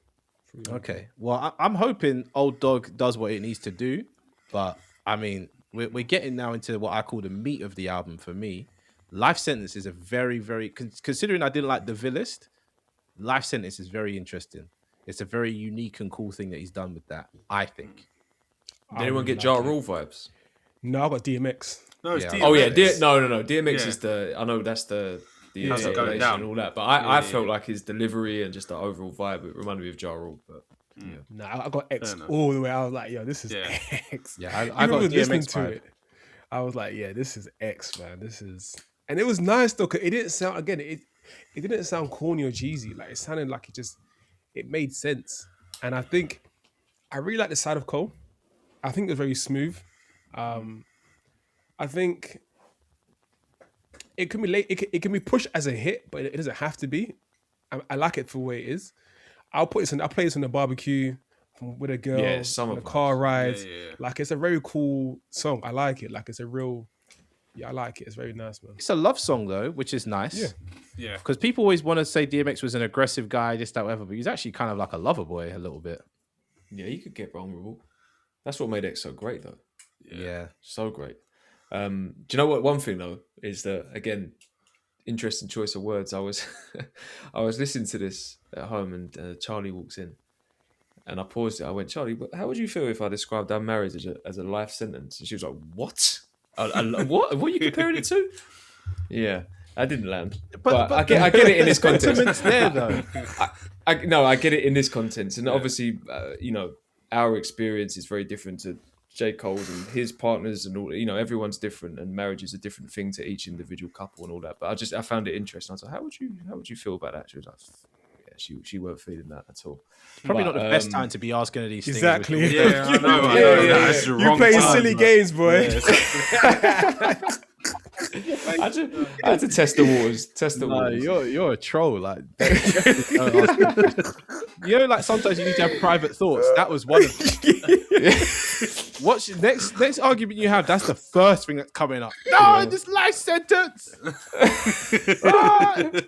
It's really cool. Okay. Well, I'm hoping Old Dog does what it needs to do, but I mean, we're getting now into what I call the meat of the album for me. Life Sentence is a very, very, considering I didn't like The Villist, Life Sentence is very interesting. It's a very unique and cool thing that he's done with that, I think. Did anyone get Ja Rule vibes? No, I got DMX. No, it's Yeah. DMX. Oh yeah, no. DMX Yeah. is I know that's the How's it going articulation down? and all that, but I felt like his delivery and just the overall vibe, it reminded me of Ja Rule. But No, I got X Fair enough. all the way. I was like, yo, this is Yeah. X. Yeah, I Even got with listening DMX to vibe. it, I was like, yeah, this is X, man. This is, and it was nice though. 'Cause it didn't sound it didn't sound corny or cheesy. Like it sounded like it made sense. And I think I really like the side of Cole. I think it was very smooth. I think it can be late. It can be pushed as a hit, but it doesn't have to be. I like it for the way it is. I'll play this on the barbecue with a girl, Yeah, summer on a vibes. car ride. Yeah. Like it's a very cool song. I like it. Like it's a real. Yeah, I like it. It's very nice, man. It's a love song though, which is nice. Yeah. Yeah. Because people always want to say DMX was an aggressive guy, this, that, whatever, but he's actually kind of like a lover boy a little bit. yeah, you could get vulnerable. That's what made X so great, though. Yeah. So great. Do you know what? One thing though is that again, interesting choice of words. I was listening to this at home, and Charlie walks in, and I paused it. I went, Charlie, but how would you feel if I described our marriage as a life sentence? And she was like, what? What? What are you comparing it to? Yeah, I didn't land, but I get it in this context. Sentiments there though. I get it in this context, and obviously, our experience is very different to J. Cole's and his partners, and all. Everyone's different, and marriage is a different thing to each individual couple and all that. But I found it interesting. I was like, how would you feel about that? She was like, yeah, she weren't feeling that at all. Probably But, not the best time to be asking her these things. Exactly. which- Yeah, I know. I Yeah, know. yeah, That's the You wrong play time, silly man. games, boy. I had to test the waters. Test the Nah, waters. you're a troll. Like, you know, like sometimes you need to have private thoughts. That was one of them. What's your next argument you have? That's the first thing that's coming up. No, this life sentence.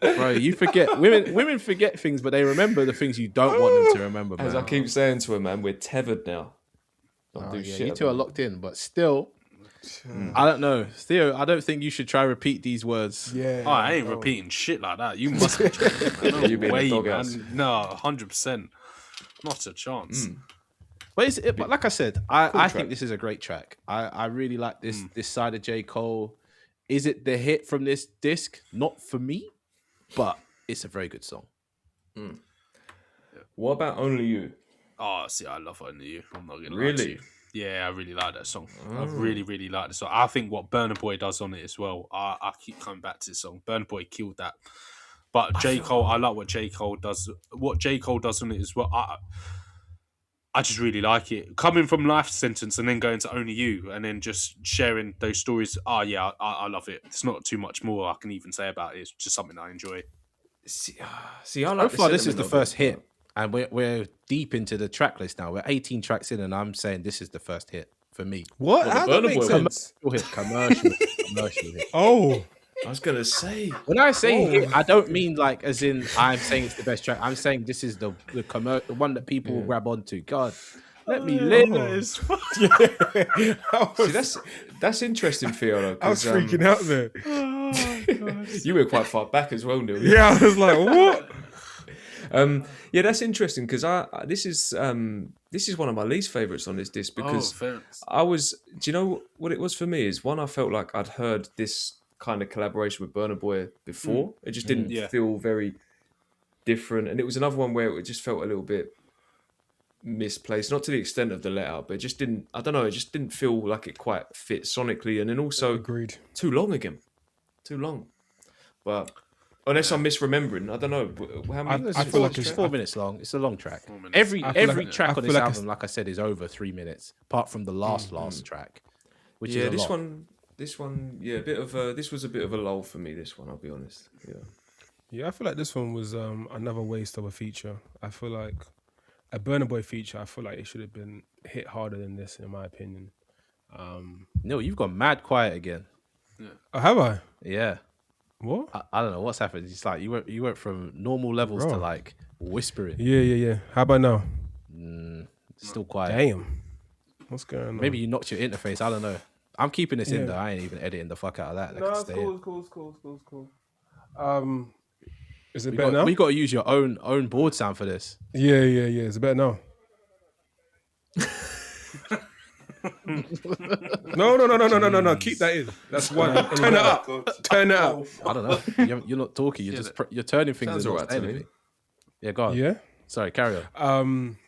Bro, you forget. Women forget things, but they remember the things you don't want them to remember. As Man. I keep saying to her, man, we're tethered now. Don't Oh, do yeah, shit you two are about it. locked in, but still, I don't know, Theo. I don't think you should try repeat these words. Yeah. Oh, I ain't repeating shit like that. You must be joking, man. No You being a way, doghouse. man. No, 100%. Not a chance. But but like I said, I track. think this is a great track. I really like this side of J. Cole. Is it the hit from this disc? Not for me, but it's a very good song. What about Only You? Oh, see, I love Only You. I'm not gonna lie Really? to you. Yeah, I really like that song. I really, really like the song. I think what Burna Boy does on it as well. I keep coming back to the song. Burna Boy killed that. But J. Cole, I like what J. Cole does. What J. Cole does on it as well. I just really like it. Coming from Life Sentence and then going to Only You and then just sharing those stories. Oh, yeah, I love it. It's not too much more I can even say about it. It's just something I enjoy. See, I So like far, this is the sentiment of first it, hit, and we're deep into the track list now. We're 18 tracks in, and I'm saying this is the first hit for me. What? Well, How the that Burna make Boy sense? Commercial hit. Oh, I was gonna say. When I say hit, I don't mean like as in I'm saying it's the best track. I'm saying this is the one that people will grab onto. God, let me live. See, that's interesting, Theo. Though, I was 'cause, freaking out there. You were quite far back as well, Neil. Yeah, I was like, what? Yeah, that's interesting because this is one of my least favorites on this disc because fair enough. do you know what it was for me is one, I felt like I'd heard this kind of collaboration with Burna Boy before. It just didn't feel very different, and it was another one where it just felt a little bit misplaced, not to the extent of the let out, but it just didn't, I don't know, it just didn't feel like it quite fit sonically, and then also Agreed. too long again. Too long. But unless I'm misremembering, I don't know. How many? I feel like It's it's 4 minutes long. It's a long track. 4 minutes. Every I feel track on this like album, like I said, is over 3 minutes, apart from the last track, which Yeah, is a this lot. one, yeah, a bit of a. This was a bit of a lull for me. This one, I'll be honest. Yeah. Yeah, I feel like this one was another waste of a feature. I feel like a Burna Boy feature, I feel like it should have been hit harder than this, in my opinion. No, you've gone mad quiet again. Oh, have I? Yeah. What? I don't know what's happened. It's like you went from normal levels to Bro. like whispering. Yeah. How about now? Still quiet. Damn. What's going on? Maybe you knocked your interface. I don't know. I'm keeping this in Yeah. though. I ain't even editing the fuck out of that. That No, can it's stay cool, in. it's cool. Is it better now? We got to use your own board sound for this. Yeah. Is it better now? No. Keep that in. That's one. Turn it up. Turn it up. I don't know. You're not talking. You're just you're turning things. Sounds and not alright to saying me. anything. Yeah, go on. Yeah. Sorry, carry on.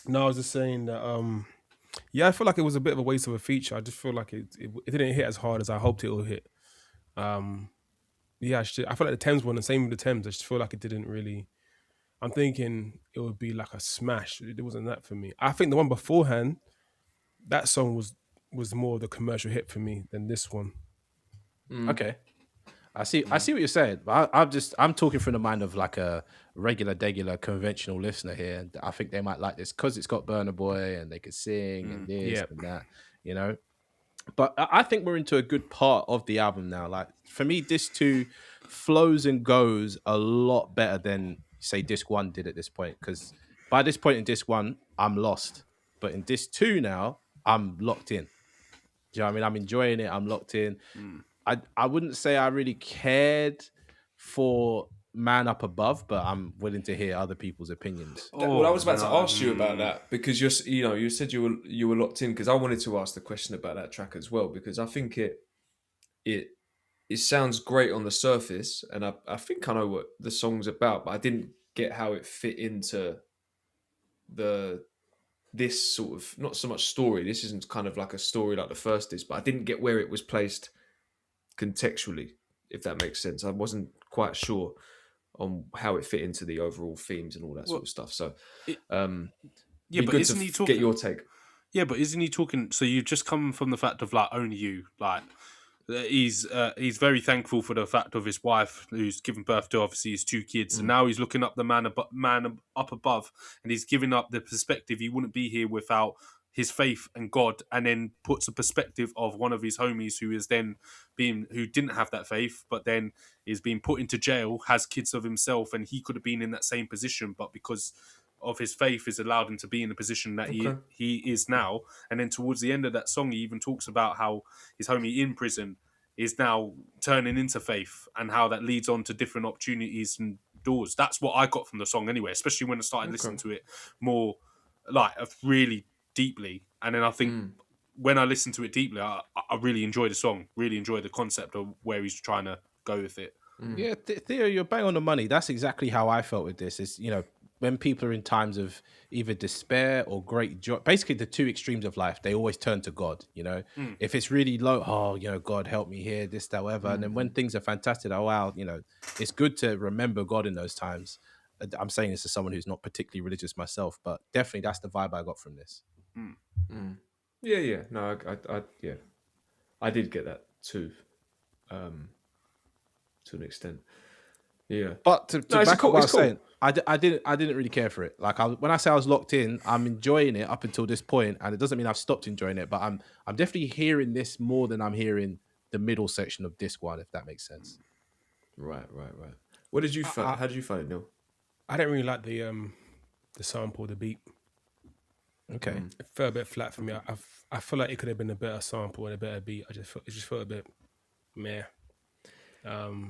No, I was just saying that. Yeah, I feel like it was a bit of a waste of a feature. I just feel like it didn't hit as hard as I hoped it would hit. Yeah, I feel like the Thames one, the same with the Thames. I just feel like it didn't really. I'm thinking it would be like a smash. It wasn't that for me. I think the one beforehand, that song was more of the commercial hit for me than this one. Okay. I see what you're saying, but I'm talking from the mind of like a regular, conventional listener here. And I think they might like this because it's got Burna Boy and they could sing and this and that, you know. But I think we're into a good part of the album now. Like for me, disc 2 flows and goes a lot better than say disc 1 did at this point. Because by this point in disc 1, I'm lost, but in disc 2 now, I'm locked in. Do you know what I mean? I'm enjoying it. I'm locked in. I wouldn't say I really cared for Man Up Above, but I'm willing to hear other people's opinions. Well, I was about to ask you about that because you said you were locked in because I wanted to ask the question about that track as well because I think it sounds great on the surface and I think I know what the song's about, but I didn't get how it fit into this sort of not so much story. This isn't kind of like a story like the first is, but I didn't get where it was placed contextually, if that makes sense. I wasn't quite sure. on how it fit into the overall themes and all that sort of stuff. So, Yeah, be but good isn't he to talking? get your take. Yeah, but isn't he talking? So you've just come from the fact of like only you, like he's very thankful for the fact of his wife who's given birth to obviously his two kids, and now he's looking up the man up above, and he's giving up the perspective he wouldn't be here without his faith and God, and then puts a perspective of one of his homies who didn't have that faith, but then is being put into jail, has kids of himself, and he could have been in that same position, but because of his faith has allowed him to be in the position that Okay. he is now. And then towards the end of that song, he even talks about how his homie in prison is now turning into faith, and how that leads on to different opportunities and doors. That's what I got from the song anyway, especially when I started listening to it more, like really deeply. And then I think when I listen to it deeply, I really enjoy the song, really enjoy the concept of where he's trying to go with it. Yeah, Theo, you're bang on the money. That's exactly how I felt with this. Is when people are in times of either despair or great joy, basically the two extremes of life, they always turn to God. If it's really low, God help me here, this, that, whatever. And then when things are fantastic, wow, it's good to remember God in those times. I'm saying this as someone who's not particularly religious myself, but definitely that's the vibe I got from this. Yeah. No, I did get that too, to an extent. Yeah, But to No, it's back cool- up what I it's was cool. saying, I didn't really care for it. Like when I say I was locked in, I'm enjoying it up until this point, and it doesn't mean I've stopped enjoying it. But I'm definitely hearing this more than I'm hearing the middle section of disc one, if that makes sense. right. What did you find? How did you find it, Neil? I don't really like the sample, the beat. Okay, It felt a bit flat for me. I feel like it could have been a better sample and a better beat. It just felt a bit meh.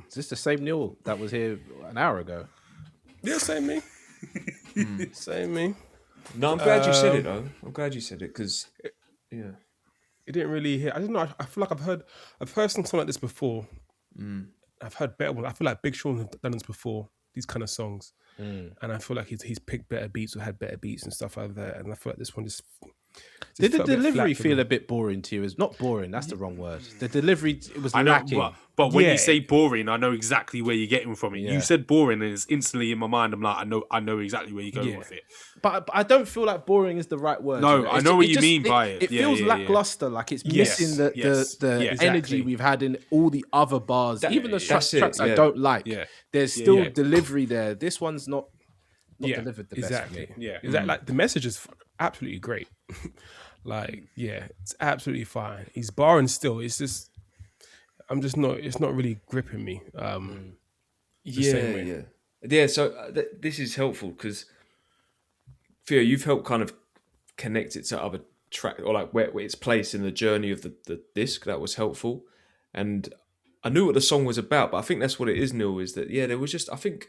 is this the same Neil that was here an hour ago? Yeah, same me. Same me. No, I'm glad you said it though. I'm glad you said it because, yeah, It didn't really hit. I don't know. I feel like I've heard something like this before. I've heard better ones. I feel like Big Sean have done this before. These kind of songs, and I feel like he's picked better beats or had better beats and stuff like that. And I feel like this one just Did the felt a bit delivery flat for feel me. a bit boring to you? It's not boring. That's the wrong word. The delivery, it was I know, lacking. but when Yeah. you say boring, I know exactly where you're getting from it. Yeah. You said boring, and it's instantly in my mind. I'm like, I know exactly where you're going Yeah. with it. But I don't feel like boring is the right word. No, I know what you just- mean by it. It Yeah, feels yeah, yeah. lackluster, like it's Yes, missing the yes, the yeah, energy exactly. we've had in all the other bars. Even the that's it, tracks I yeah. don't like. Yeah. There's Yeah, still yeah. delivery there. This one's not delivered the best for exactly. me. Yeah. Exactly. Like the message is absolutely great. Like, yeah, it's absolutely fine. He's barring still. It's just, it's not really gripping me. same way. Yeah. So this is helpful because, Theo, you've helped kind of connect it to other track or like where its place in the journey of the disc. That was helpful, and I knew what the song was about. But I think that's what it is, Neil. Is that there was just I think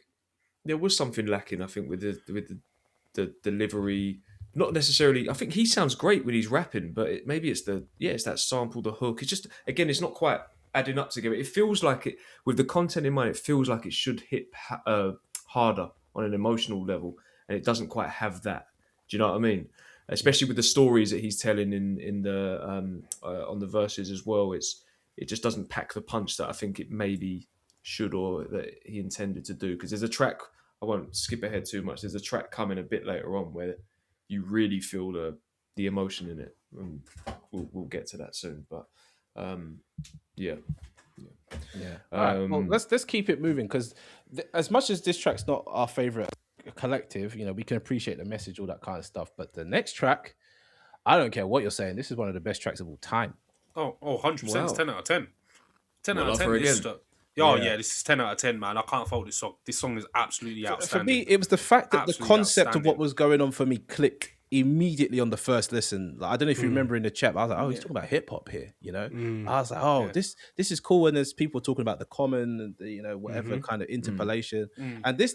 there was something lacking. I think with the delivery. Not necessarily. I think he sounds great when he's rapping, but maybe it's it's that sample, the hook. It's just again, it's not quite adding up together. It feels like it with the content in mind. It feels like it should hit harder on an emotional level, and it doesn't quite have that. Do you know what I mean? Especially with the stories that he's telling in the on the verses as well. It just doesn't pack the punch that I think it maybe should or that he intended to do. Because there's a track. I won't skip ahead too much. There's a track coming a bit later on where you really feel the emotion in it. And we'll get to that soon, but yeah. All right, well, let's keep it moving because as much as this track's not our favorite collective, we can appreciate the message, all that kind of stuff. But the next track, I don't care what you're saying. This is one of the best tracks of all time. Oh, 100%. It's Wow. 10 out of 10. 10 out of 10. her This again. stuff. Yeah, this is 10 out of 10, man. I can't fault this song. This song is absolutely outstanding. For me, it was the fact that Absolutely the concept of what outstanding. was going on for me clicked immediately on the first listen. Like, I don't know if you remember in the chat, but I was like, oh, he's talking about hip hop here, I was like, oh, this is cool when there's people talking about the common and the, whatever kind of interpolation. And this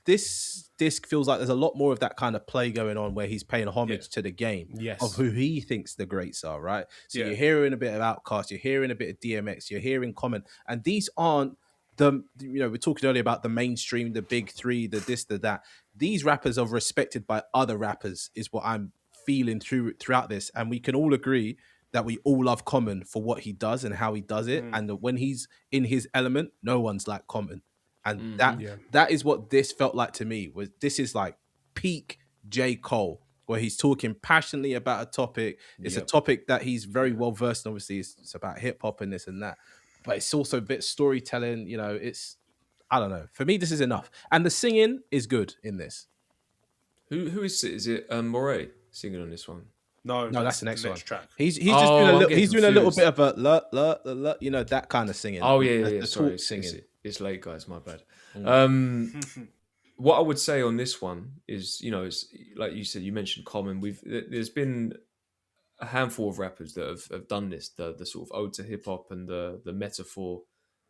disc feels like there's a lot more of that kind of play going on where he's paying homage to the game Yes. of who he thinks the greats are, right? So Yeah. you're hearing a bit of Outkast, you're hearing a bit of DMX, you're hearing Common, and these aren't we're talking earlier about the mainstream, the big three, the this, the that. These rappers are respected by other rappers, is what I'm feeling throughout this, and we can all agree that we all love Common for what he does and how he does it, and that when he's in his element, no one's like Common. And Yeah. that is what this felt like to me. Was this is like peak J. Cole, where he's talking passionately about a topic. It's a Yep. topic that he's very well versed in. Obviously, it's about hip hop and this and that, but it's also a bit storytelling. You know, it's I don't know. For me, this is enough, and the singing is good in this. Who is it? Is it Moray singing on this one? No, No, that's that's the the next next one. track. He's just Oh, doing a I'm little. getting He's doing a little confused. bit of a you know, that kind of singing. Oh yeah, the Sorry, talk singing. it's late, guys. My bad. Mm. What I would say on this one is, you know, it's like you said. You mentioned Common. There's been a handful of rappers that have done this. The sort of ode to hip hop and the metaphor,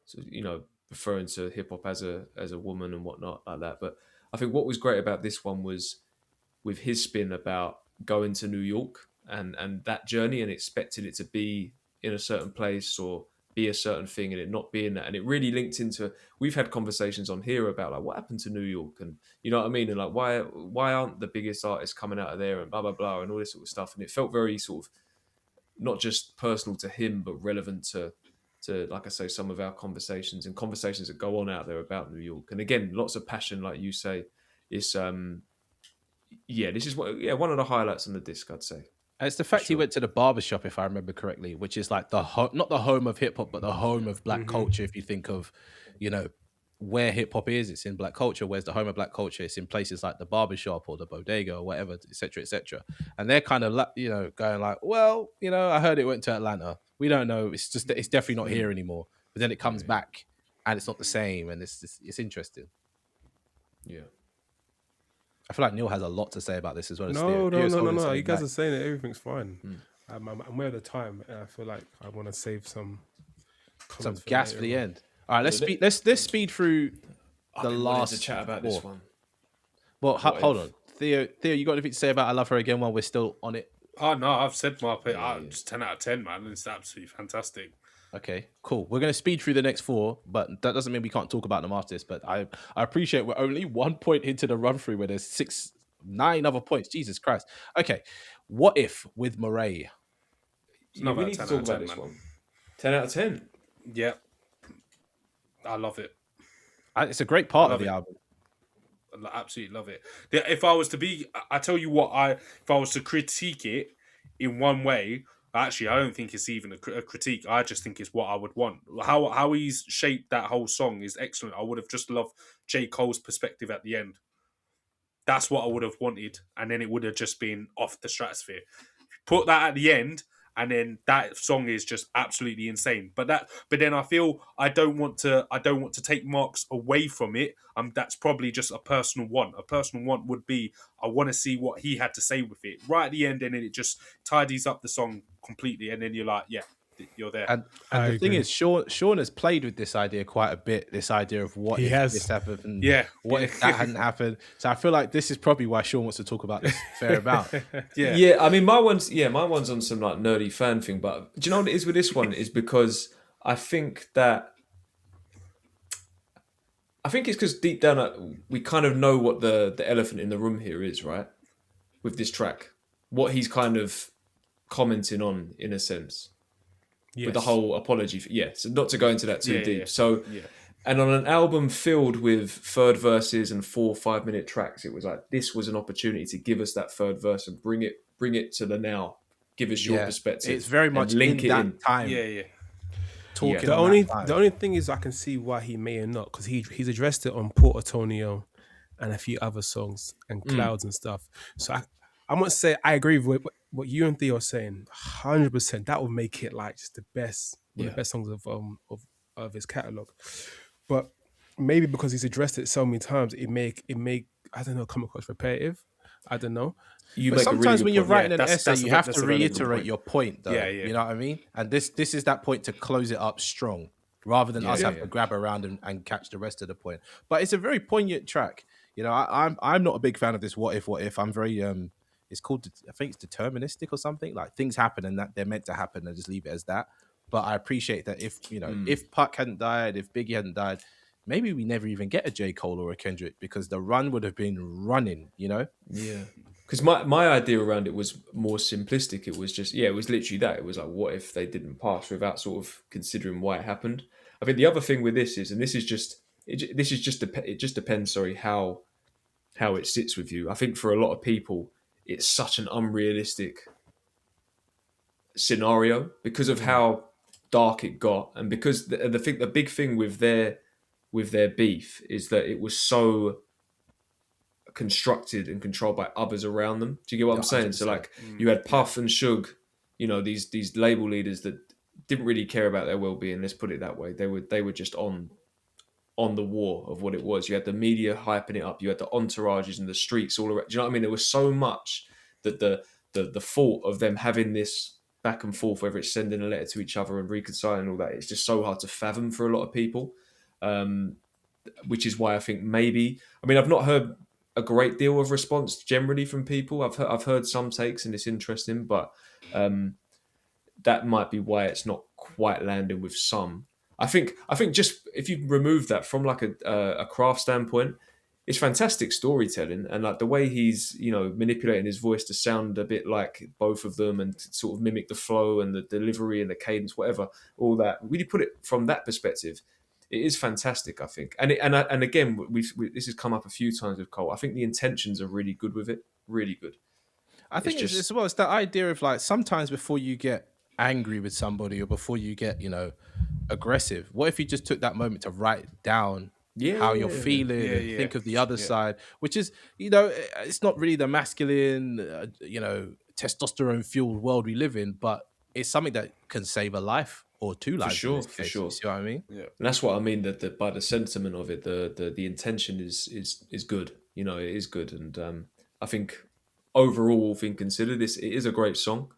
so, you know, referring to hip hop as a woman and whatnot like that. But I think what was great about this one was with his spin about going to New York and that journey and expecting it to be in a certain place or be a certain thing and it not being that. And it really linked into, we've had conversations on here about like what happened to New York and you know what I mean? And like why aren't the biggest artists coming out of there and blah blah blah and all this sort of stuff. And it felt very sort of not just personal to him but relevant to like I say, some of our conversations and conversations that go on out there about New York. And again, lots of passion, like you say. It's this is one of the highlights on the disc, I'd say. And it's the fact he sure. went to the barbershop, if I remember correctly, which is like not the home of hip hop, but the home of black culture. If you think of, you know, where hip hop is, it's in black culture. Where's the home of black culture? It's in places like the barbershop or the bodega or whatever, etc., etc. And they're kind of, you know, going like, well, you know, I heard it went to Atlanta. We don't know. It's just it's definitely not here anymore. But then it comes back and it's not the same, and it's interesting. Yeah. I feel like Neil has a lot to say about this as well. No. You You guys are saying that everything's fine. I'm aware of the time, and I feel like I want to save some comments gas for the later on. end. All right, let's speed through the last to chat about this one. Well, hold on, Theo, you got anything to say about "I Love Her Again" while we're still on it? Oh no, I've said my opinion. It's 10 out of 10, man. It's absolutely fantastic. Okay, cool. We're going to speed through the next 4, but that doesn't mean we can't talk about them after this. But I appreciate we're only 1 point into the run through where there's 9 other points. Jesus Christ. Okay, What If with Murray? Yeah, we need to talk about this one. 10 out of 10. Yeah. I love it. It's a great part of the album. I absolutely love it. If I was to be, I tell you what, if I was to critique it in one way, actually, I don't think it's even a critique. I just think it's what I would want. How he's shaped that whole song is excellent. I would have just loved J. Cole's perspective at the end. That's what I would have wanted, and then it would have just been off the stratosphere. Put that at the end, and then that song is just absolutely insane. But then I feel I don't want to take marks away from it. That's probably just a personal want. A personal want would be I want to see what he had to say with it right at the end, and then it just tidies up the song completely, and then you're like, yeah, you're there. And the thing is, Sean has played with this idea quite a bit. This idea of what if this happened, and what if that hadn't happened. So I feel like this is probably why Sean wants to talk about this fair amount. Yeah. I mean, my one's on some like nerdy fan thing. But do you know what it is with this one? Is because I think it's because deep down we kind of know what the elephant in the room here is, right? With this track, what he's kind of commenting on in a sense. Yes. With the whole apology. So not to go into that too deep. So, and on an album filled with third verses and 4 5-minute tracks, it was like, this was an opportunity to give us that third verse and bring it to the now. Give us your perspective. It's very much link in that time. Talking the only thing is I can see why he may have not, because he's addressed it on Port Antonio and a few other songs and Clouds and stuff. So I must say I agree with what you and Theo are saying. 100%. That would make it like just the best, one of the best songs of his catalog. But maybe because he's addressed it so many times, it may I don't know, come across repetitive. I don't know. But sometimes when you're writing an essay, you have to reiterate your point, though. You know what I mean? And this is that point to close it up strong, rather than us have to grab around and catch the rest of the point. But it's a very poignant track. You know, I'm not a big fan of this what if. I'm very it's called, I think it's deterministic or something. Like things happen and that they're meant to happen and just leave it as that. But I appreciate that if Puck hadn't died, if Biggie hadn't died, maybe we never even get a J. Cole or a Kendrick, because the run would have been running, you know? Yeah. Because my idea around it was more simplistic. It was just, it was literally that. It was like, what if they didn't pass, without sort of considering why it happened? I think the other thing with this is, and this is just this is just it just depends. Sorry, how it sits with you. I think for a lot of people, it's such an unrealistic scenario because of how dark it got, and because the big thing with their beef is that it was so constructed and controlled by others around them. Do you get what Yeah, I'm saying? 100%. So like you had Puff and Suge, these label leaders that didn't really care about their well-being. Let's put it that way. They were just on the war of what it was. You had the media hyping it up. You had the entourages and the streets all around. Do you know what I mean? There was so much that the thought of them having this back and forth, whether it's sending a letter to each other and reconciling all that, it's just so hard to fathom for a lot of people. Which is why I think maybe, I mean, I've not heard a great deal of response generally from people. I've heard some takes and it's interesting, but that might be why it's not quite landing with some. I think just if you remove that from like a craft standpoint, it's fantastic storytelling, and like the way he's manipulating his voice to sound a bit like both of them and to sort of mimic the flow and the delivery and the cadence, whatever, all that. When you put it from that perspective, it is fantastic, I think. And again, this has come up a few times with Cole. I think the intentions are really good with it, really good. I think it's as well. It's that idea of like sometimes before you get angry with somebody or before you get aggressive, what if you just took that moment to write down how you're feeling and think of the other side, which is it's not really the masculine testosterone fueled world we live in, but it's something that can save a life or two lives. For sure. You see what I mean? Yeah, and that's what I mean. That by the sentiment of it, the intention is good. It is good, and I think overall, all things considered, it is a great song.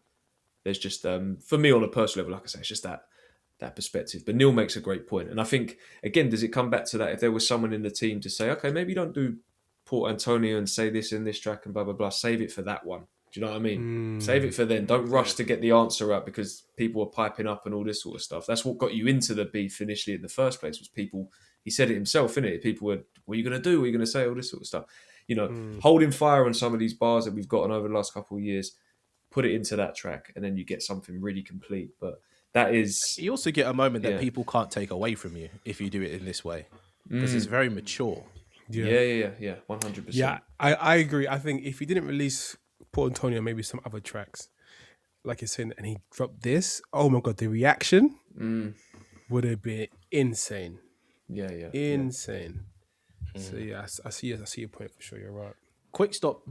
There's just for me on a personal level, like I say, it's just that perspective. But Neil makes a great point, and I think again, does it come back to that? If there was someone in the team to say, okay, maybe don't do Port Antonio and say this in this track and blah blah blah, save it for that one. Do you know what I mean? Save it for then. Don't rush to get the answer up because people were piping up and all this sort of stuff. That's what got you into the beef initially in the first place. Was people? He said it himself, innit? People were, what are you going to do? What are you going to say? All this sort of stuff. Holding fire on some of these bars that we've gotten over the last couple of years. Put it into that track, and then you get something really complete. But that is. You also get a moment that people can't take away from you if you do it in this way, because it's very mature. Yeah, 100%. Yeah, I agree. I think if he didn't release Port Antonio, maybe some other tracks, like you're saying, and he dropped this, oh my God, the reaction would have been insane. Yeah. Insane. So yeah, I see your point for sure. You're right. Quick stop.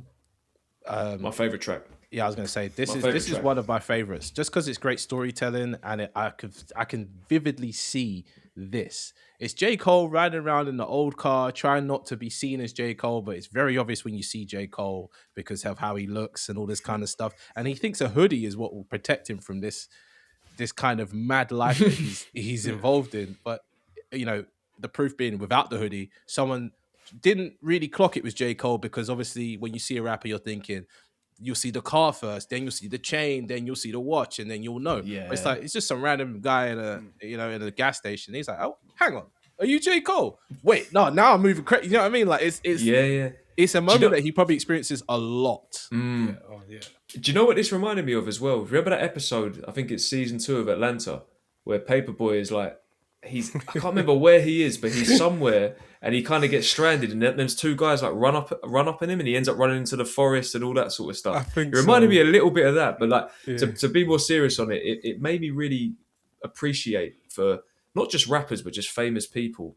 My favorite track. Yeah, I was going to say this is one of my favorites, just because it's great storytelling, and I can vividly see this. It's J. Cole riding around in the old car, trying not to be seen as J. Cole, but it's very obvious when you see J. Cole because of how he looks and all this kind of stuff. And he thinks a hoodie is what will protect him from this kind of mad life that he's involved in. But the proof being, without the hoodie, someone didn't really clock it was J. Cole, because obviously when you see a rapper, you're thinking, you'll see the car first, then you'll see the chain, then you'll see the watch, and then you'll know. Yeah. But it's like, it's just some random guy in a gas station. He's like, oh, hang on, are you J. Cole? Wait, no, now I'm moving crazy. You know what I mean? Like it's It's a moment that he probably experiences a lot. Do you know what this reminded me of as well? Remember that episode? I think it's season 2 of Atlanta, where Paperboy is like, I can't remember where he is, but he's somewhere, and he kind of gets stranded, and then there's 2 guys like run up on him, and he ends up running into the forest and all that sort of stuff. I think it reminded me a little bit of that, but like to be more serious on it, it made me really appreciate, for not just rappers but just famous people,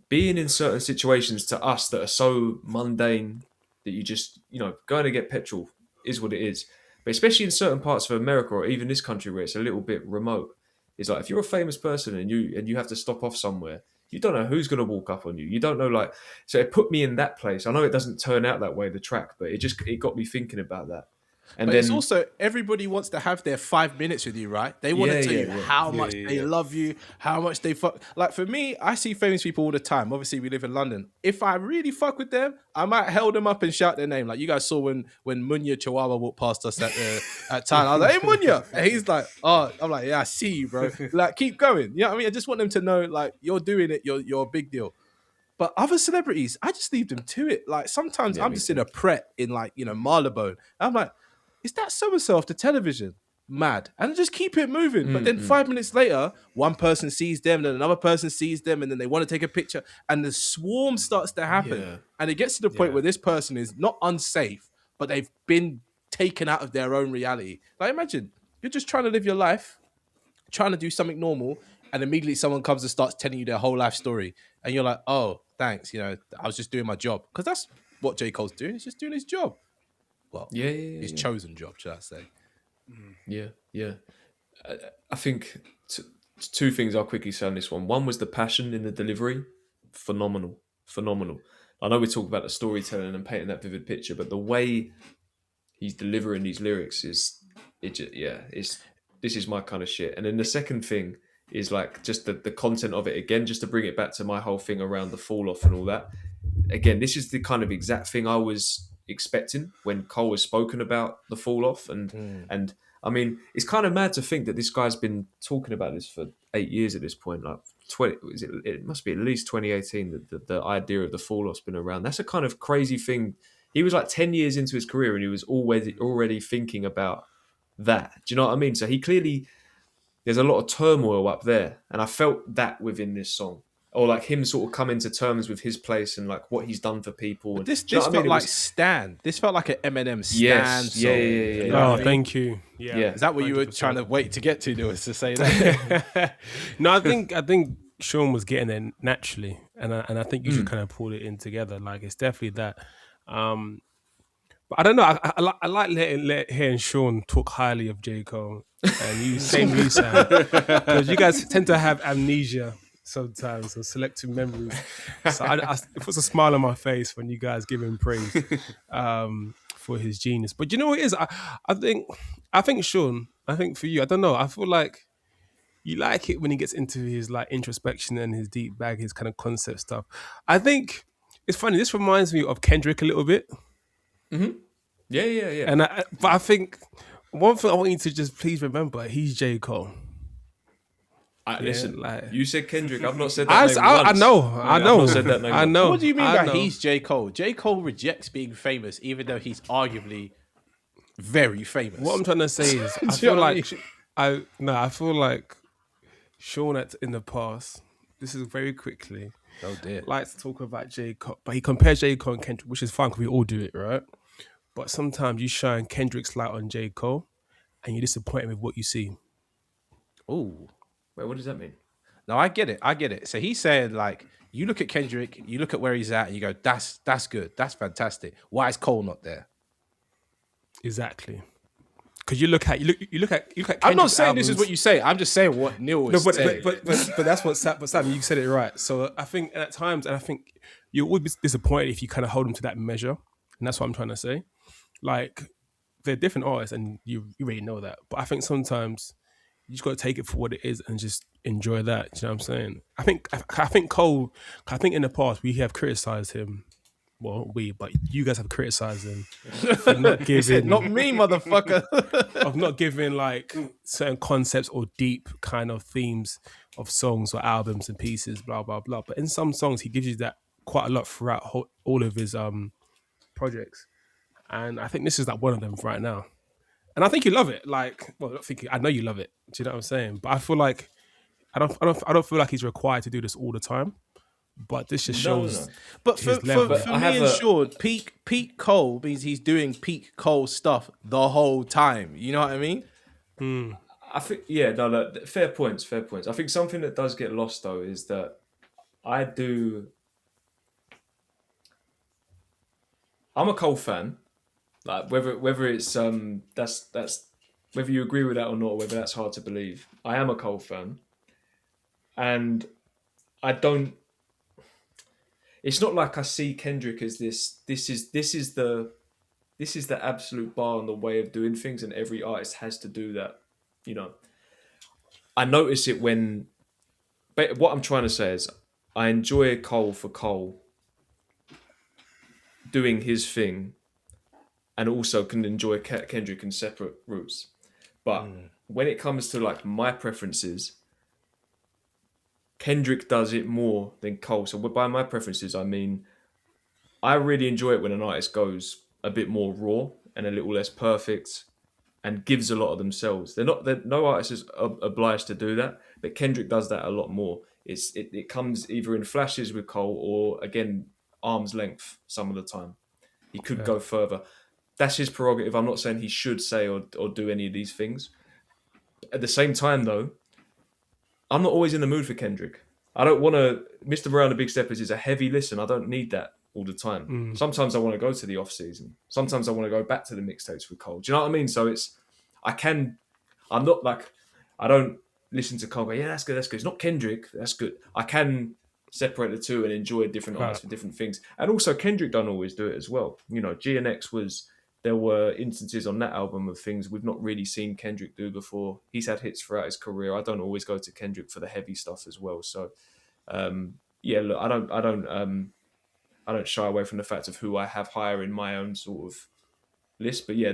being in certain situations to us that are so mundane that you just going to get petrol is what it is. But especially in certain parts of America or even this country where it's a little bit remote. It's like, if you're a famous person and you have to stop off somewhere, you don't know who's going to walk up on you. You don't know, so it put me in that place. I know it doesn't turn out that way, the track, but it got me thinking about that. And but then, it's also, everybody wants to have their 5 minutes with you, right? They want to tell you how much they love you, how much they fuck. Like for me, I see famous people all the time. Obviously, we live in London. If I really fuck with them, I might hold them up and shout their name. Like you guys saw when Munya Chihuahua walked past us at town. I was like, hey, Munya. And he's like, oh, I'm like, yeah, I see you, bro. Like, keep going. You know what I mean? I just want them to know, like, you're doing it. You're a big deal. But other celebrities, I just leave them to it. Like sometimes I'm just in a Pret in Marylebone. I'm like, is that so-and-so off the television? mad, and just keep it moving. But then 5 minutes later, one person sees them, then another person sees them, and then they want to take a picture, and the swarm starts to happen. Yeah. And it gets to the point where this person is not unsafe, but they've been taken out of their own reality. Like, imagine you're just trying to live your life, trying to do something normal, and immediately someone comes and starts telling you their whole life story, and you're like, oh, thanks, I was just doing my job. Because that's what J. Cole's doing. He's just doing his job. Well, his chosen job, should I say. Yeah. I think two things I'll quickly say on this one. One was the passion in the delivery. Phenomenal. I know we talk about the storytelling and painting that vivid picture, but the way he's delivering these lyrics this is my kind of shit. And then the second thing is like just the content of it again, just to bring it back to my whole thing around the fall off and all that. Again, this is the kind of exact thing I was expecting when Cole was spoken about the fall off, and I mean, it's kind of mad to think that this guy's been talking about this for 8 years at this point. Like it must be at least 2018 that the idea of the fall off's been around. That's a kind of crazy thing. He was like 10 years into his career and he was already thinking about that. Do you know what I mean? So he clearly, there's a lot of turmoil up there, and I felt that within this song. Or like him sort of coming to terms with his place and like what he's done for people. But this felt like Stan. This felt like an Eminem Stan song. Yeah. You know what I mean? Thank you. Yeah. Is that what 100%. You were trying to wait to get to, was to say that? No, I think Sean was getting there naturally, and I think you just kind of pulled it in together. Like, it's definitely that. But I don't know. I like hearing Sean talk highly of J. Cole, and you, same you, Sam, because you guys tend to have amnesia sometimes or selective memories. So it puts a smile on my face when you guys give him praise for his genius. But you know what it is? I think Sean, I think for you, I don't know. I feel like you like it when he gets into his like introspection and his deep bag, his kind of concept stuff. I think it's funny. This reminds me of Kendrick a little bit. Mm-hmm. Yeah. And but I think one thing I want you to just please remember, he's J. Cole. Listen, like, you said Kendrick. I've not said that name once. I know. I've not said that name I know. What do you mean by he's J. Cole? J. Cole rejects being famous, even though he's arguably very famous. What I'm trying to say is, I feel like Sean in the past, this is very quickly, likes to talk about J. Cole, but he compares J. Cole and Kendrick, which is fine because we all do it, right? But sometimes you shine Kendrick's light on J. Cole and you're disappointed with what you see. Ooh. Wait, what does that mean? No, I get it. So he's saying, like, you look at Kendrick, you look at where he's at, and you go, that's good, that's fantastic. Why is Cole not there? Exactly. Because you look at Kendrick's I'm not saying albums. this is what you say. I'm just saying what Neil was saying. But that's what Sam, you said it right. So I think at times, and I think you'll always be disappointed if you kind of hold them to that measure. And that's what I'm trying to say. Like, they're different artists, and you already know that. But I think sometimes you just got to take it for what it is and just enjoy that. Do you know what I'm saying? I think Cole, I think in the past we have criticized him. Well, but you guys have criticized him for not giving. Not me, motherfucker. Of not giving like certain concepts or deep kind of themes of songs or albums and pieces, blah blah blah. But in some songs, he gives you that quite a lot throughout all of his projects, and I think this is like one of them right now. And I think you love it. Like, well, I know you love it. Do you know what I'm saying? But I feel like I don't feel like he's required to do this all the time. But this just shows. No. But for me and Sean, peak Cole means he's doing peak Cole stuff the whole time. You know what I mean? I think fair points. I think something that does get lost though is that I'm a Cole fan. Like whether it's that's whether you agree with that or not, or whether that's hard to believe. I am a Cole fan, and I don't. It's not like I see Kendrick as this. This is the absolute bar on the way of doing things, and every artist has to do that. You know, I notice it when. But what I'm trying to say is, I enjoy Cole for Cole doing his thing, and also can enjoy Kendrick in separate routes. But when it comes to like my preferences, Kendrick does it more than Cole. So by my preferences, I mean, I really enjoy it when an artist goes a bit more raw and a little less perfect. and gives a lot of themselves. No artist is obliged to do that, but Kendrick does that a lot more. It comes either in flashes with Cole or again arm's length some of the time. He could go further. That's his prerogative. I'm not saying he should say or do any of these things. At the same time, though, I'm not always in the mood for Kendrick. I don't want to. Mr. Morale and the Big Steppers is a heavy listen. I don't need that all the time. Sometimes I want to go to the off season. Sometimes I want to go back to the mixtapes with Cole. Do you know what I mean? So I'm not like, I don't listen to Cole. Go, yeah, that's good. That's good. It's not Kendrick. That's good. I can separate the two and enjoy different artists for different things. And also Kendrick don't always do it as well. You know, GNX there were instances on that album of things we've not really seen Kendrick do before. He's had hits throughout his career. I don't always go to Kendrick for the heavy stuff as well. So, look, I don't shy away from the fact of who I have higher in my own sort of list. But yeah,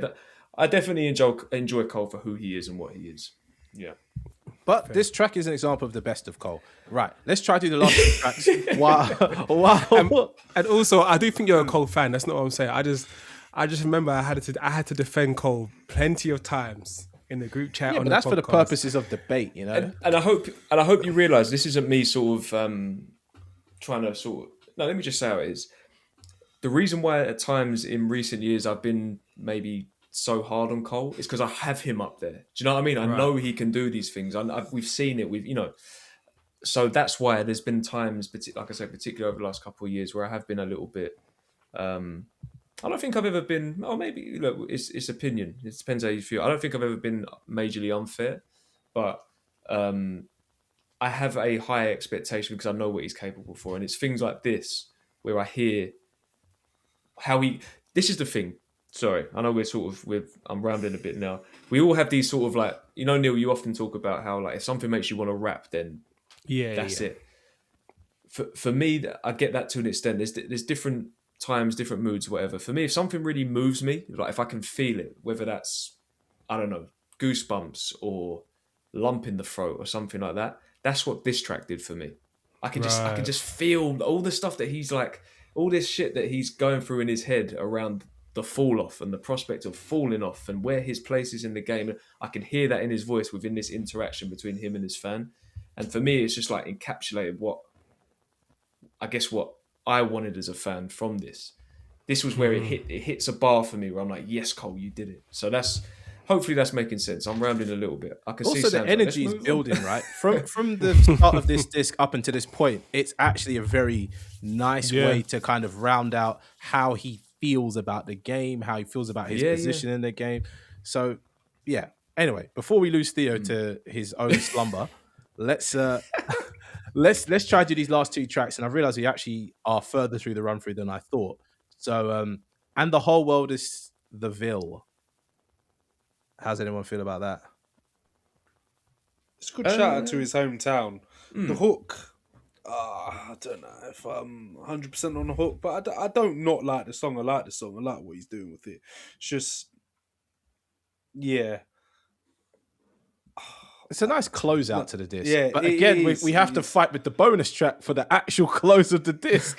I definitely enjoy Cole for who he is and what he is. Yeah. But this track is an example of the best of Cole. Right. Let's try to do the last two tracks. Wow. And also, I do think you're a Cole fan. That's not what I'm saying. I just remember I had to defend Cole plenty of times in the group chat. Yeah, but that's for the purposes of debate, you know. And I hope you realise this isn't me sort of trying to sort of. No, let me just say how it is. The reason why at times in recent years I've been maybe so hard on Cole is because I have him up there. Do you know what I mean? I know he can do these things. We've seen it. So that's why there's been times, like I said, particularly over the last couple of years, where I have been a little bit. I don't think I've ever been. Oh, maybe look, it's opinion. It depends how you feel. I don't think I've ever been majorly unfair, but I have a high expectation because I know what he's capable for, and it's things like this where I hear how he. This is the thing. Sorry, I know I'm rambling a bit now. We all have these sort of like, Neil, you often talk about how like if something makes you want to rap, then that's it. For me, I get that to an extent. There's different times, different moods, whatever. For me, if something really moves me, like if I can feel it, whether that's, I don't know, goosebumps or lump in the throat or something like that, that's what this track did for me. I can just feel all the stuff that he's like, all this shit that he's going through in his head around the fall off and the prospect of falling off and where his place is in the game. I can hear that in his voice within this interaction between him and his fan. And for me, it's just like encapsulated what I wanted as a fan from this. This was where it hits a bar for me where I'm like, yes, Cole, you did it. So hopefully that's making sense. I'm rambling a little bit. I can also see the energy is building, right? From the start of this disc up until this point, it's actually a very nice way to kind of round out how he feels about the game, how he feels about his position in the game. So yeah. Anyway, before we lose Theo to his own slumber, let's try to do these last two tracks. And I realized we actually are further through the run through than I thought. So and the whole world is the Ville. How's anyone feel about that? It's a good shout out to his hometown. The hook, I don't know if I'm 100% on the hook, but I don't not like the song. I like the song. I like what he's doing with it. It's just, yeah. It's a nice closeout to the disc. Yeah, but again, we have to fight with the bonus track for the actual close of the disc.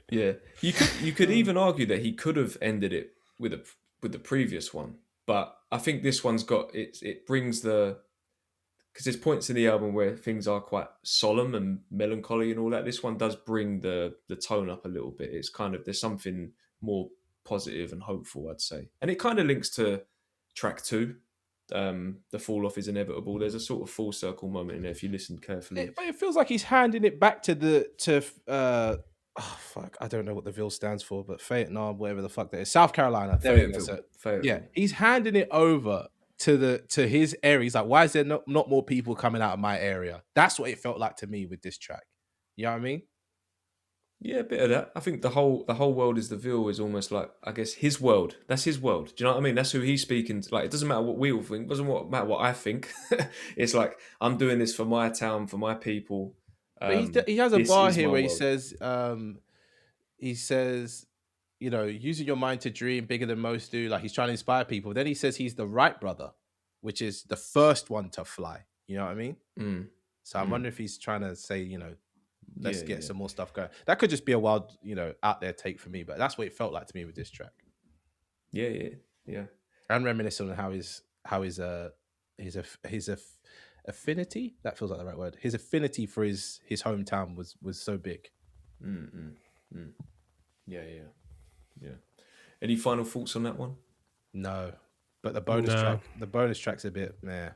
Yeah. You could even argue that he could have ended it with the previous one, but I think this one's got it brings because there's points in the album where things are quite solemn and melancholy and all that. This one does bring the tone up a little bit. It's kind of, there's something more positive and hopeful, I'd say, and it kind of links to track 2. The fall off is inevitable. There's a sort of full circle moment in there if you listen carefully. But it feels like he's handing it back I don't know what the Ville stands for, but Fayetteville, whatever the fuck that is, South Carolina. Fayetteville. Yeah, he's handing it over to his area. He's like, why is there not more people coming out of my area? That's what it felt like to me with this track. You know what I mean? Yeah, a bit of that. I think the whole world is the Ville is almost like, I guess, his world. That's his world. Do you know what I mean? That's who he's speaking to. Like, it doesn't matter what we all think. It doesn't matter what I think. It's like, I'm doing this for my town, for my people. But he has a bar here where he says, using your mind to dream bigger than most do. Like, he's trying to inspire people. Then he says he's the Wright brother, which is the first one to fly. You know what I mean? So I'm wondering if he's trying to say, let's get some more stuff going. That could just be a wild, out there take for me, but that's what it felt like to me with this track. Yeah. and reminiscent on his affinity, that feels like the right word. His affinity for his hometown was so big. Yeah. Any final thoughts on that one? No, but the No. bonus track's a bit meh.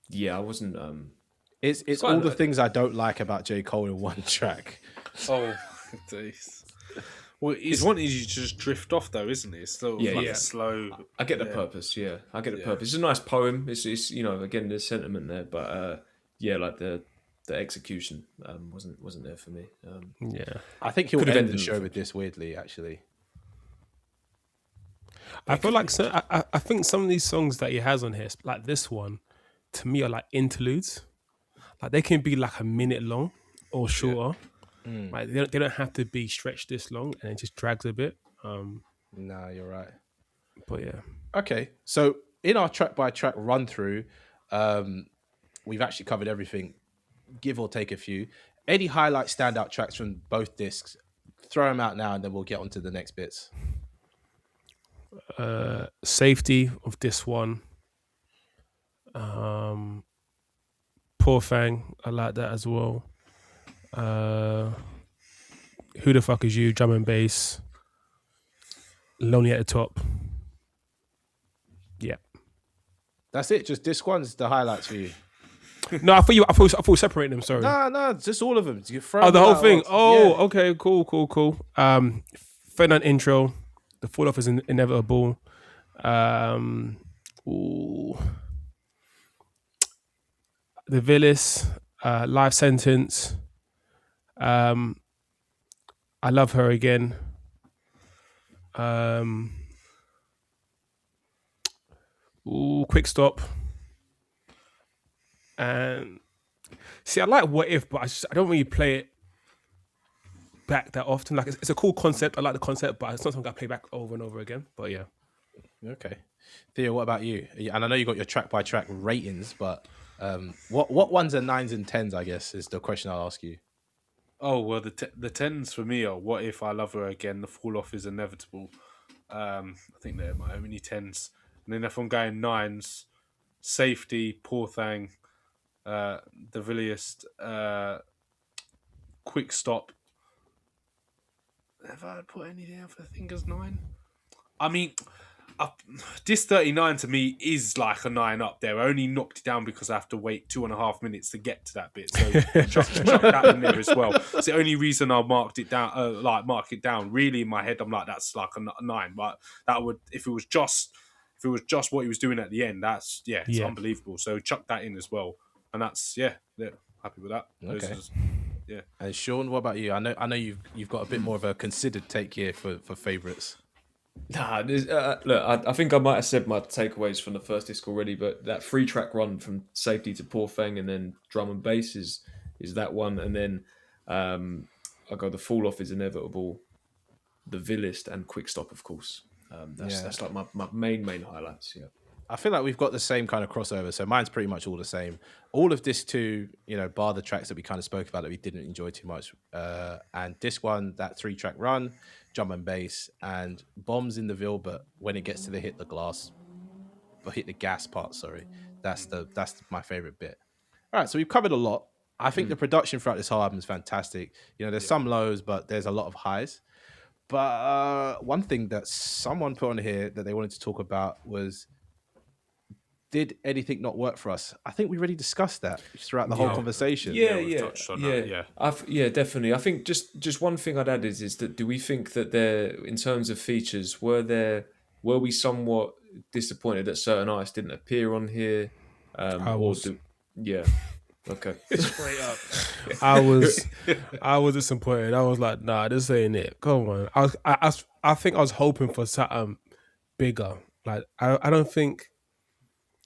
Yeah, I wasn't. It's quite all the like- things I don't like about J. Cole in one track. Oh, days. Well, it's wanting you to just drift off, though, isn't it? It's sort of like a slow. I get the purpose. Yeah, I get the purpose. It's a nice poem. It's again there's sentiment there, but like the execution wasn't there for me. Yeah. I think he'll Could have end ended the in show the with this weirdly, actually. I feel like I think some of these songs that he has on here, like this one, to me are like interludes. Like they can be like a minute long or shorter. Like they don't have to be stretched this long, and it just drags a bit. No, you're right. But yeah, Okay, so in our track by track run through, we've actually covered everything, give or take a few. Any highlight standout tracks from both discs? Throw them out now, and then we'll get on to the next bits. Safety of this one. Poor Fang, I like that as well. Who the fuck is you? Drum and bass. Lonely at the top. Yeah. That's it. Just disc one's the highlights for you. No, I thought separating them. Sorry. No, just all of them. You throw Oh, the them whole out thing. once. Oh, Yeah. okay, cool. Ferdinand intro. The fall off is inevitable. Ooh. The Villis, life sentence. I love her again. Quick stop. And see, I like What If, but I don't really play it back that often. Like it's a cool concept. I like the concept, but it's not something I play back over and over again. But yeah. Okay. Theo, what about you? And I know you got your track by track ratings, but what ones are 9s and 10s, I guess, is the question I'll ask you. Oh, well, the tens for me are What If, I Love Her Again, The Fall Off Is Inevitable. I think they're my only tens. And then if I'm going 9s, Safety, Poor Thang, The Villiest, Quick Stop. Have I put anything else I think as 9? I mean, this 39 to me is like a 9 up there. I only knocked it down because I have to wait 2.5 minutes to get to that bit. So chuck that in there as well. It's the only reason I marked it down. Mark it down. Really, in my head, I'm like, that's like a 9. But that would, if it was just what he was doing at the end, it's unbelievable. So chuck that in as well, and that's happy with that. Okay. Yeah. And Sean, what about you? I know you've got a bit more of a considered take here for favourites. Nah, look, I think I might have said my takeaways from the first disc already, but that 3-track run from Safety to Poor Fang and then drum and bass is that one, and then I go The Fall Off Is Inevitable, The Villist, and Quick Stop, of course. That's like my main highlights. Yeah. I feel like we've got the same kind of crossover, so mine's pretty much all the same. All of this too, bar the tracks that we kind of spoke about that we didn't enjoy too much. And disc one, that 3-track run, drum and bass, and Bombs in the Ville, but when it gets to the hit the gas part, sorry, that's my favorite bit. All right, so we've covered a lot. I think the production throughout this whole album is fantastic. There's some lows, but there's a lot of highs. But one thing that someone put on here that they wanted to talk about was, did anything not work for us? I think we already discussed that throughout the whole conversation. we've touched on that, yeah, definitely. I think just one thing I'd add is that do we think that there, in terms of features, were we somewhat disappointed that certain artists didn't appear on here? I was. Okay. Straight up. I was disappointed. I was like, nah, this ain't it. Come on. I think I was hoping for something bigger. Like I don't think.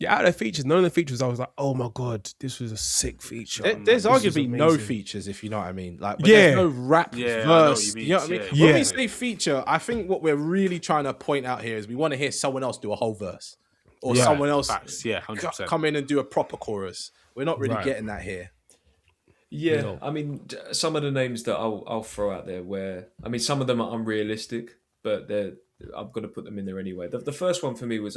Yeah, out of the features, none of the features, I was like, oh my God, this was a sick feature. There's arguably no features, if you know what I mean. Like, but there's no rap verse. You know what I mean? Yeah. When we say feature, I think what we're really trying to point out here is we want to hear someone else do a whole verse. Or someone else 100%. come in and do a proper chorus. We're not really getting that here. Yeah, No. I mean, some of the names that I'll throw out there some of them are unrealistic, but I'm going to put them in there anyway. The first one for me was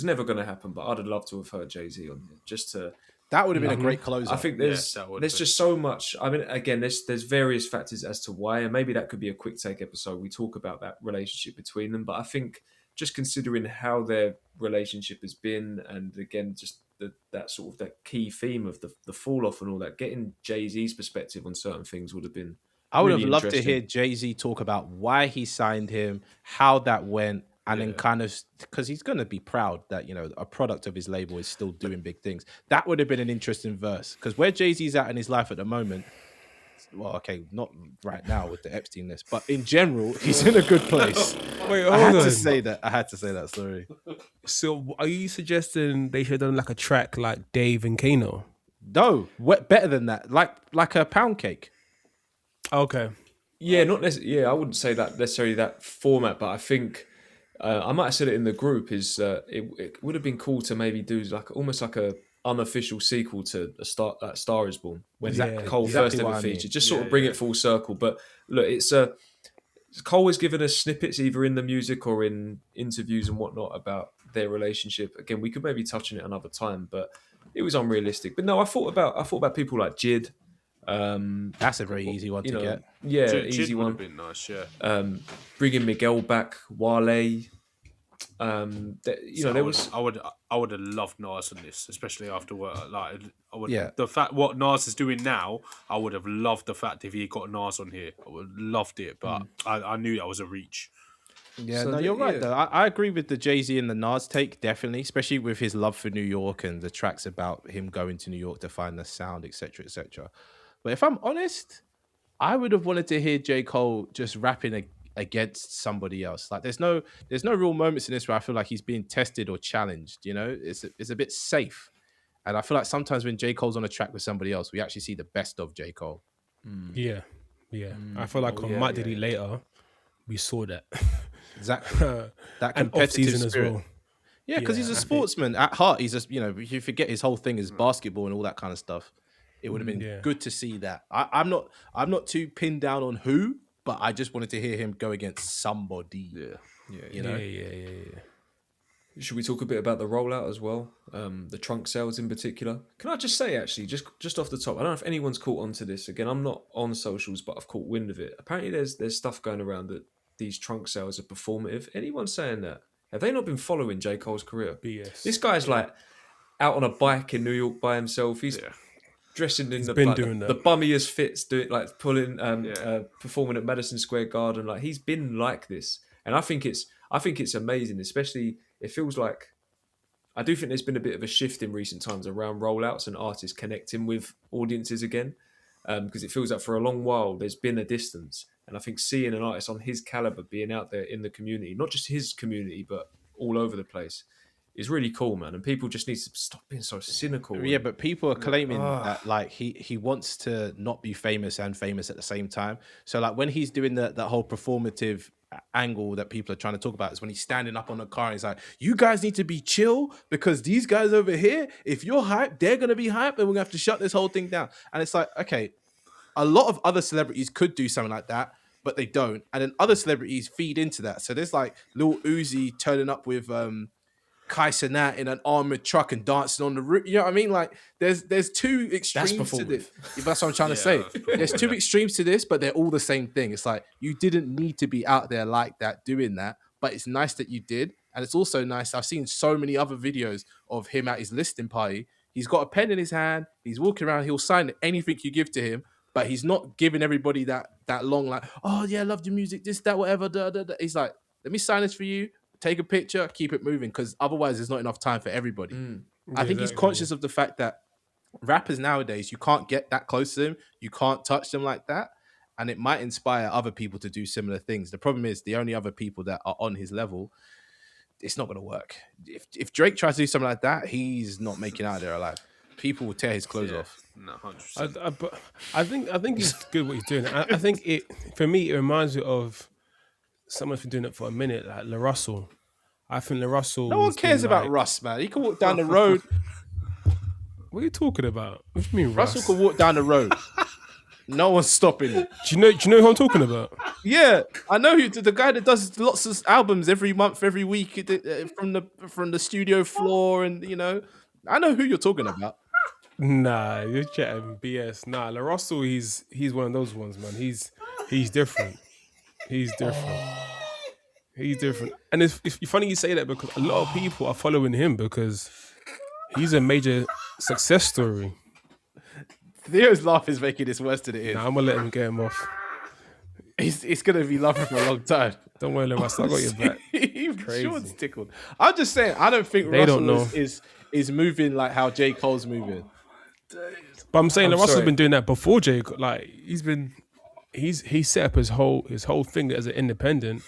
never going to happen, but I'd have loved to have heard Jay-Z on here just to. That would have been a great closer. I think Yes, that would there's be. just so much. I mean, again, there's various factors as to why, and maybe that could be a quick take episode. We talk about that relationship between them, but I think just considering how their relationship has been, and again, just that sort of that key theme of the fall off and all that, getting Jay-Z's perspective on certain things would have been. I would really have loved to interesting. hear Jay-Z talk about why he signed him, how that went, and then kind of, because he's going to be proud that, you know, a product of his label is still doing big things. That would have been an interesting verse, because where Jay-Z's at in his life at the moment, well, okay, not right now with the Epstein list, but in general, he's in a good place. Wait, I had hold to on. say that. I had to say that. Sorry. So, are you suggesting they should have done like a track like Dave and Kano? No, better than that. Like a pound cake. Okay. Yeah, not necessarily. Yeah, I wouldn't say that necessarily that format, but I think I might have said it in the group. Is it would have been cool to maybe do like almost like a unofficial sequel to Star Is Born when Exactly. Cole Exactly first ever what I mean. featured. Just sort of bring it full circle. But look, Cole has given us snippets either in the music or in interviews and whatnot about their relationship. Again, we could maybe touch on it another time, but it was unrealistic. But no, I thought about people like Jid. That's a very easy one to get. Yeah, Jid easy would one. have been nice, yeah. Bringing Miguel back, Wale. There was. I would have loved Nas on this, especially after what like I would. Yeah. The fact what Nas is doing now, I would have loved the fact if he got Nas on here. I would have loved it, but I knew that was a reach. Yeah, So no, the- you're right yeah. though. I agree with the Jay-Z and the Nas take, definitely, especially with his love for New York and the tracks about him going to New York to find the sound, etc., etc. But if I'm honest, I would have wanted to hear J. Cole just rapping against somebody else. Like there's no real moments in this where I feel like he's being tested or challenged, you know? It's a bit safe. And I feel like sometimes when J. Cole's on a track with somebody else, we actually see the best of J. Cole. Yeah. I feel like on Might Did He Later, we saw that. Exactly. That And competitive off-season as spirit. well. Yeah, because he's a I think- sportsman at heart. He's just, you know, if you forget his whole thing is basketball and all that kind of stuff, it would have been good to see that. I'm not too pinned down on who, but I just wanted to hear him go against somebody. Yeah. You know? Yeah. Should we talk a bit about the rollout as well? The trunk sales in particular. Can I just say, actually, just off the top, I don't know if anyone's caught on to this. Again, I'm not on socials, but I've caught wind of it. Apparently, there's stuff going around that these trunk sales are performative. Anyone saying that? Have they not been following J. Cole's career? BS. This guy's like out on a bike in New York by himself. He's dressing in the bummiest fits, doing like performing at Madison Square Garden. Like he's been like this, and I think it's amazing. Especially, it feels like I do think there's been a bit of a shift in recent times around rollouts and artists connecting with audiences again, because it feels like for a long while there's been a distance, and I think seeing an artist on his caliber being out there in the community, not just his community but all over the place, is really cool, man. And people just need to stop being so cynical. Yeah, but people are claiming that like he wants to not be famous and famous at the same time. So like when he's doing that whole performative angle that people are trying to talk about is when he's standing up on the car and he's like, you guys need to be chill because these guys over here, if you're hyped, they're gonna be hyped and we're gonna have to shut this whole thing down. And it's like, okay, a lot of other celebrities could do something like that, but they don't. And then other celebrities feed into that. So there's like Lil Uzi turning up with Kai Cenat in an armored truck and dancing on the roof. You know what I mean? Like there's two extremes to this. That's what I'm trying to say. There's two extremes to this, but they're all the same thing. It's like you didn't need to be out there like that doing that, but it's nice that you did. And it's also nice. I've seen so many other videos of him at his listing party. He's got a pen in his hand. He's walking around. He'll sign anything you give to him, but he's not giving everybody that long like, oh yeah, I love your music, this, that, whatever. Da, da, da. He's like, let me sign this for you. Take a picture, keep it moving, because otherwise there's not enough time for everybody. I think he's conscious of the fact that rappers nowadays, you can't get that close to them. You can't touch them like that. And it might inspire other people to do similar things. The problem is the only other people that are on his level, it's not going to work. If Drake tries to do something like that, he's not making out of there alive. People will tear his clothes off. No, 100%. But I think he's good what he's doing. I think for me it reminds me of someone's been doing it for a minute, like La Russell. I think La Russell. No one cares about Russ, man. He can walk down the road. What are you talking about? What do you mean, Russell Russ? can walk down the road. No one's stopping him. Do you know who I'm talking about? Yeah, I know who the guy that does lots of albums every month, every week from the studio floor, and I know who you're talking about. Nah, you're chatting BS. Nah, La Russell, he's one of those ones, man. He's different. He's different. He's different. And it's funny you say that because a lot of people are following him because he's a major success story. Theo's laugh is making this worse than it is. Nah, I'm gonna let him get him off. It's gonna be laughing for a long time. Don't worry, Russell, I got your back. Crazy. Sean's tickled. I'm just saying, I don't think They don't Russell know. is moving like how J. Cole's moving. But I'm saying that Russell's sorry. been doing that before J. Cole. Like he's set up his whole thing as an independent.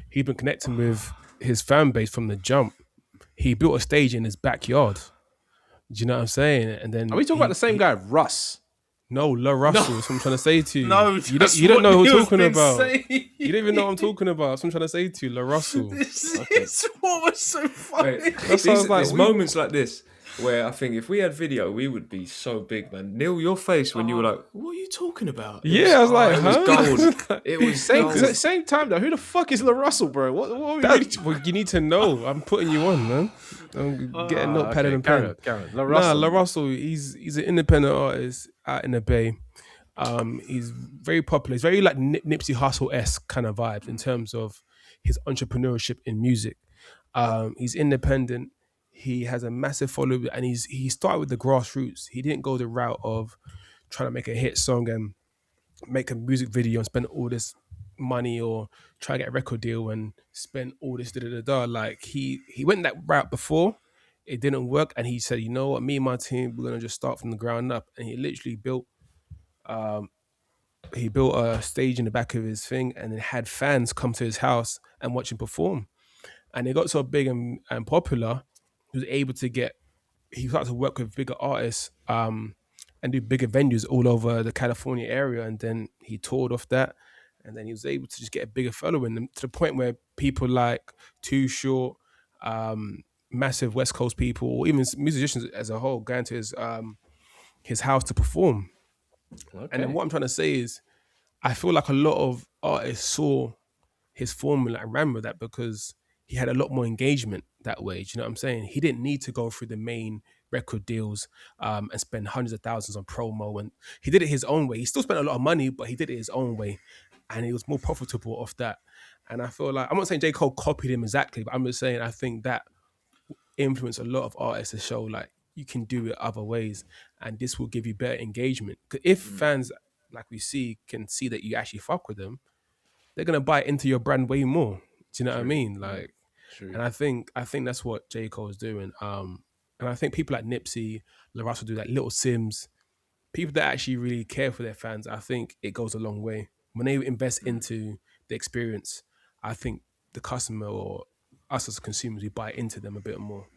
He's been connecting with his fan base from the jump. He built a stage in his backyard. Do you know what I'm saying? And then Are we talking about the same guy, Russ? No, La Russell. That's what I'm trying to say to you. No, you that's don't know what who I'm you've talking been about. saying. You don't even know what I'm talking about. That's what I'm trying to say to you, La Russell. This is what was so funny. Wait, That's what I was like, there's moments like this where I think if we had video, we would be so big, man. Neil, your face when you were like, "What are you talking about?" Yeah, I was like, it was gold. It was gold. Same time though. Who the fuck is La Russell, bro? What are we Well, you need to know. I'm putting you on, man. I'm getting notepad and pen. Karen. Nah, La Russell, he's an independent artist out in the Bay. He's very popular. He's very like Nipsey Hussle-esque kind of vibes in terms of his entrepreneurship in music. He's independent. He has a massive following, and he started with the grassroots. He didn't go the route of trying to make a hit song and make a music video and spend all this money, or try to get a record deal and spend all this da. Like he went that route before. It didn't work, and he said, "You know what? Me and my team, we're gonna just start from the ground up." And he literally built a stage in the back of his thing, and then had fans come to his house and watch him perform. And it got so big and popular, he started to work with bigger artists and do bigger venues all over the California area. And then he toured off that, and then he was able to just get a bigger following, and to the point where people like Too Short, massive West Coast people, or even musicians as a whole, going to his house to perform. Okay. And then what I'm trying to say is, I feel like a lot of artists saw his formula and ran with that because he had a lot more engagement that way. Do you know what I'm saying? He didn't need to go through the main record deals and spend hundreds of thousands on promo. And he did it his own way. He still spent a lot of money, but he did it his own way. And he was more profitable off that. And I feel like, I'm not saying J. Cole copied him exactly, but I'm just saying I think that influenced a lot of artists to show like you can do it other ways, and this will give you better engagement. Because if fans, like we see, can see that you actually fuck with them, they're gonna buy into your brand way more. Do you know what I mean? Like, True. and I think that's what J. Cole is doing. And I think people like Nipsey, La Russell do that, Little Sims, people that actually really care for their fans. I think it goes a long way when they invest into the experience. I think the customer, or us as consumers, we buy into them a bit more.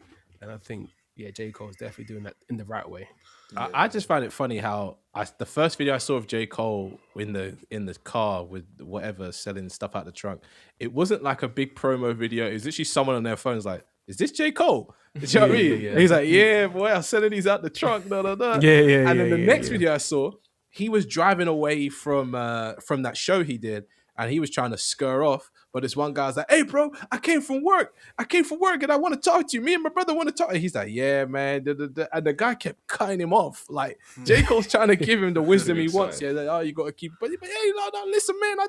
And I think, yeah, J. Cole is definitely doing that in the right way. I just find it funny how the first video I saw of J. Cole in the car with whatever selling stuff out the trunk, it wasn't like a big promo video. It was literally someone on their phones like, "Is this J. Cole?" Do you know what I mean? Yeah. He's like, "Yeah, boy, I'm selling these out the trunk." Yeah. And then the next video I saw, he was driving away from that show he did, and he was trying to scur off. But this one guy's like, "Hey, bro, I came from work, and I want to talk to you. Me and my brother want to talk." And he's like, "Yeah, man." And the guy kept cutting him off. Like, J. Cole's trying to give him the wisdom he wants. Yeah, like, "Oh, you got to keep." But hey, no, listen, man.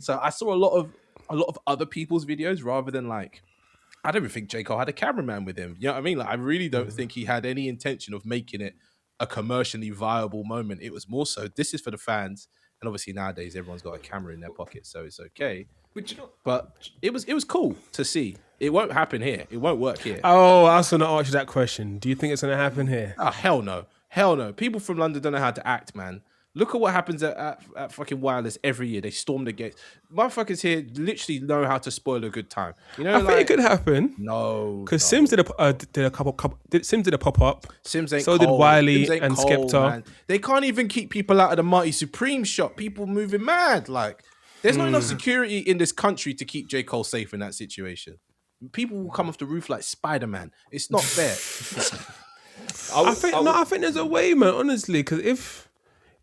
So I saw a lot of other people's videos rather than like. I don't even think J. Cole had a cameraman with him. You know what I mean? Like, I really don't think he had any intention of making it a commercially viable moment. It was more so, this is for the fans. And obviously nowadays everyone's got a camera in their pocket, so it's okay. But it was cool to see. It won't happen here. It won't work here. Oh, I was going to ask you that question. Do you think it's going to happen here? Oh, hell no. Hell no. People from London don't know how to act, man. Look at what happens at fucking Wireless every year. They storm the gates. Motherfuckers here literally know how to spoil a good time. You know, I think it could happen. No, because Sims did a couple. Sims did a pop up. Sims ain't so cold. did Wiley Sims ain't and cold, Skepta. Man. They can't even keep people out of the Marty Supreme shop. People moving mad. Like, there's not enough security in this country to keep J. Cole safe in that situation. People will come off the roof like Spider-Man. It's not fair. I think there's a way, man. Honestly, because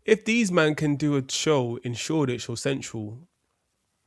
if these men can do a show in Shoreditch or Central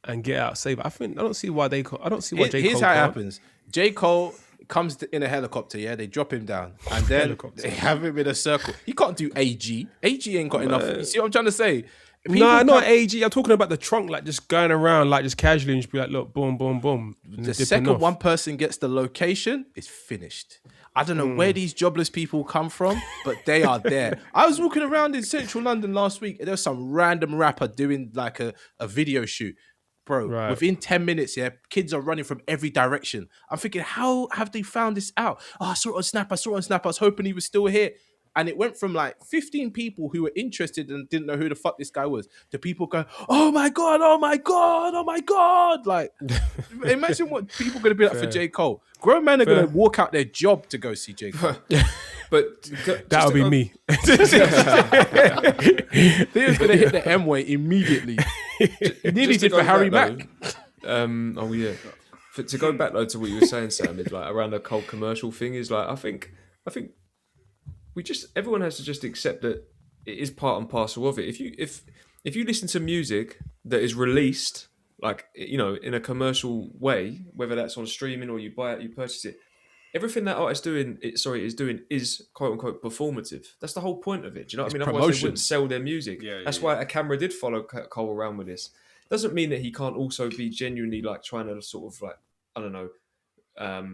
and get out safe, I don't see why they can't. I don't see why J. Cole Here's how it can't. happens. J. Cole comes in a helicopter, yeah? They drop him down. And then Helicopter. they have him in a circle. He can't do AG. AG ain't got enough. You see what I'm trying to say? Nah, not AG. I'm talking about the trunk, like just going around, like just casually, and just be like, look, boom, boom, boom. The second one person gets the location, it's finished. I don't know where these jobless people come from, but they are there. I was walking around in central London last week, and there was some random rapper doing like a video shoot. Bro, Right. within 10 minutes, yeah, kids are running from every direction. I'm thinking, how have they found this out? Oh, I saw it on Snap. I was hoping he was still here. And it went from like 15 people who were interested and didn't know who the fuck this guy was to people going, oh my God, oh my God, oh my God. Like, imagine what people are going to be like for J. Cole. Grown men are going to walk out their job to go see J. Cole. But That would be me. They was going to hit the M way immediately. Nearly did for Harry Mack. Oh yeah. To go back though to what you were saying, Sam, is like around the Cole commercial thing is like I think everyone has to just accept that it is part and parcel of it. If you listen to music that is released like in a commercial way, whether that's on streaming or you buy it, you purchase it, everything that artist is doing is quote unquote performative. That's the whole point of it. Do you know what I mean? Otherwise promotion. they wouldn't sell their music. That's why a camera did follow Cole around with this. Doesn't mean that he can't also be genuinely like trying to sort of like, I don't know,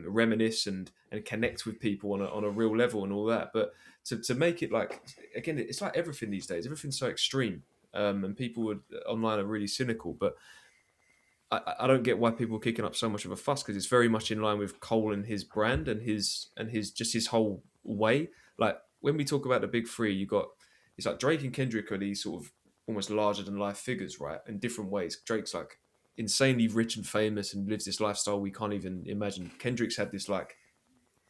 reminisce and connect with people on a real level and all that. But to make it like, again, it's like everything these days. Everything's so extreme, and people online are really cynical. But I don't get why people are kicking up so much of a fuss, because it's very much in line with Cole and his brand and his just his whole way. Like when we talk about the big three, it's like Drake and Kendrick are these sort of almost larger than life figures, right? In different ways. Drake's like insanely rich and famous and lives this lifestyle we can't even imagine. Kendrick's had this like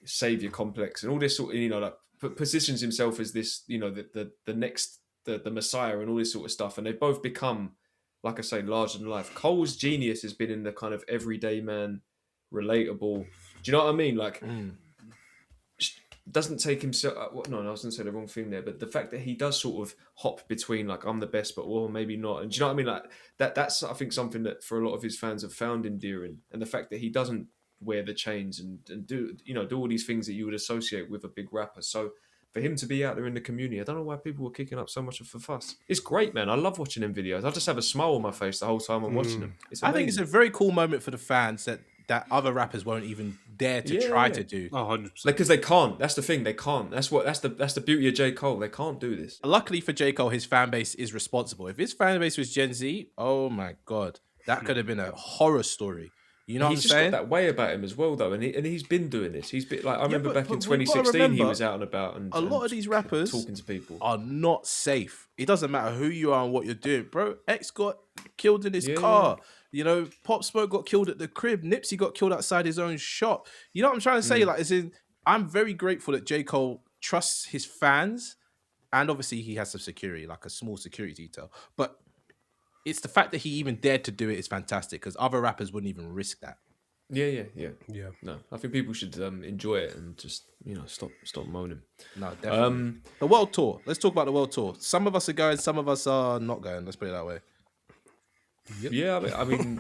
savior complex and all this sort of, like positions himself as this, the next, the messiah and all this sort of stuff. And they've both become, like I say, larger than life. Cole's genius has been in the kind of everyday man, relatable. Do you know what I mean? Like, doesn't take himself. No, I was going to say the wrong thing there. But the fact that he does sort of hop between, like, I'm the best, but well, maybe not. And do you know what I mean? Like that's I think something that for a lot of his fans have found endearing. And the fact that he doesn't wear the chains and do all these things that you would associate with a big rapper. So for him to be out there in the community, I don't know why people were kicking up so much of a fuss. It's great, man. I love watching them videos. I just have a smile on my face the whole time I'm watching them. I think it's a very cool moment for the fans that other rappers won't even dare to try to do. 100%. Because they can't. That's the thing. They can't. That's the beauty of J. Cole. They can't do this. Luckily for J. Cole, his fan base is responsible. If his fan base was Gen Z, oh my God, that could have been a horror story. You know what I'm He's saying? just got that way about him as well, though, and he's been doing this. He's been like I remember back in but we've gotta 2016, he remember, was out and about, and a lot of these rappers talking to people are not safe. It doesn't matter who you are and what you're doing, bro. X got killed in his car. Pop Smoke got killed at the crib. Nipsey got killed outside his own shop. You know what I'm trying to say? Like, I'm very grateful that J. Cole trusts his fans, and obviously he has some security, like a small security detail. But it's the fact that he even dared to do it is fantastic, because other rappers wouldn't even risk that. Yeah. Yeah. No, I think people should enjoy it and just stop moaning. No, definitely. The world tour. Let's talk about the world tour. Some of us are going, some of us are not going. Let's put it that way. Yep. Yeah, I mean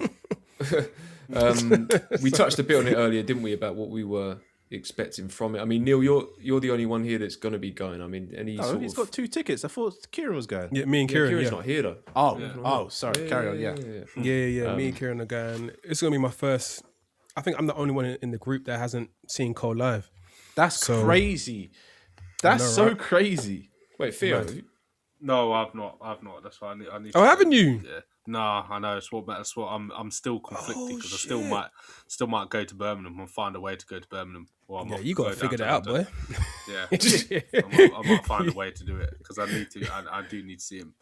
we touched a bit on it earlier, didn't we, about what we were expecting from it. I mean, Neil, you're the only one here that's going to be going. I mean, he's got 2 tickets. I thought Kieran was going. Yeah, me and Kieran. Kieran's not here though. Oh, sorry. Carry on. Yeah. Me and Kieran are going. It's gonna be my first. I think I'm the only one in the group that hasn't seen Cole live. That's crazy. That's so right? Crazy. Wait, Theo. No, I've not. That's why I need. Oh, haven't you? Yeah. Nah, I know. That's what I'm still conflicted, because I still might go to Birmingham and find a way to go to Birmingham. Yeah, you got to figure that out, boy. Yeah, I might find a way to do it, because I need to. I do need to see him.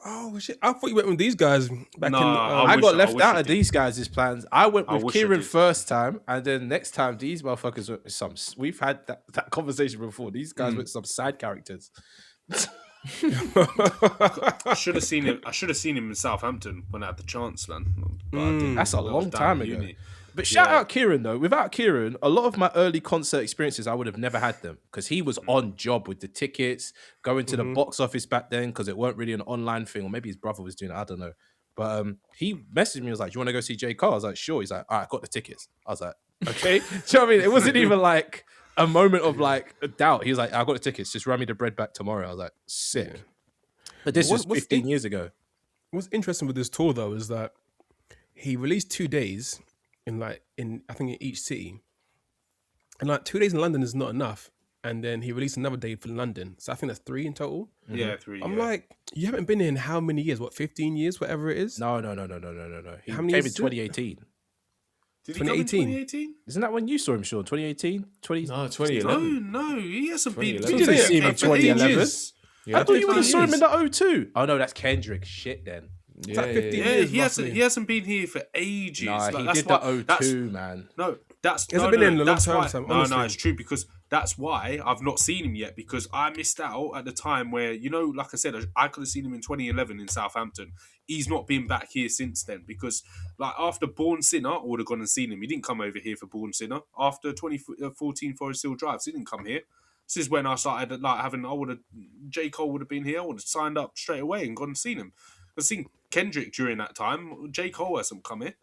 Oh shit! I thought you went with these guys back in. I got left out of these guys' plans. I went with Kieran did. first time, and then next time these motherfuckers went with some. We've had that conversation before. These guys with some side characters. I should have seen him. I should have seen him in Southampton when I had the chance, man. But I didn't. That's a long time ago. But shout out Kieran though. Without Kieran, a lot of my early concert experiences, I would have never had them because he was on job with the tickets, going to the box office back then because it weren't really an online thing, or maybe his brother was doing it. I don't know. But he messaged me. He was like, "Do you want to go see J. Cole?" I was like, "Sure." He's like, "All right, I got the tickets." I was like, "Okay." Do you know what I mean? It wasn't even like a moment of like a doubt. He was like, "I got the tickets. Just run me the bread back tomorrow." I was like, "Sick." Yeah. But this was 15 years ago. What's interesting with this tour though is that he released 2 days I think in each city, and like 2 days in London is not enough. And then he released another day for London, so I think that's 3 in total. Yeah, 3. I'm like, you haven't been in how many years? What, 15 years? Whatever it is. No. He How many came in years 2018. Did he come in 2018? Isn't that when you saw him, Sean? 2018? No, 2011. No, he hasn't been. 2011. You didn't see him in 2011. Yeah, I thought you would have saw him in years. the O2. Oh no, that's Kendrick. Shit then. It's like 15 Yeah, years. he roughly. hasn't been here for ages. Nah, Like, he that's did why- the that's- O2, man. No, that's He hasn't been in a long that's time, why- Sam, No, honestly. it's true because that's why I've not seen him yet because I missed out at the time where like I said, I could have seen him in 2011 in Southampton. He's not been back here since then because like after Born Sinner, I would have gone and seen him. He didn't come over here for Born Sinner. After 2014 Forest Hill Drives, he didn't come here. This is when I started like having. J. Cole would have been here. I would have signed up straight away and gone and seen him. I've seen Kendrick during that time. J. Cole hasn't come here.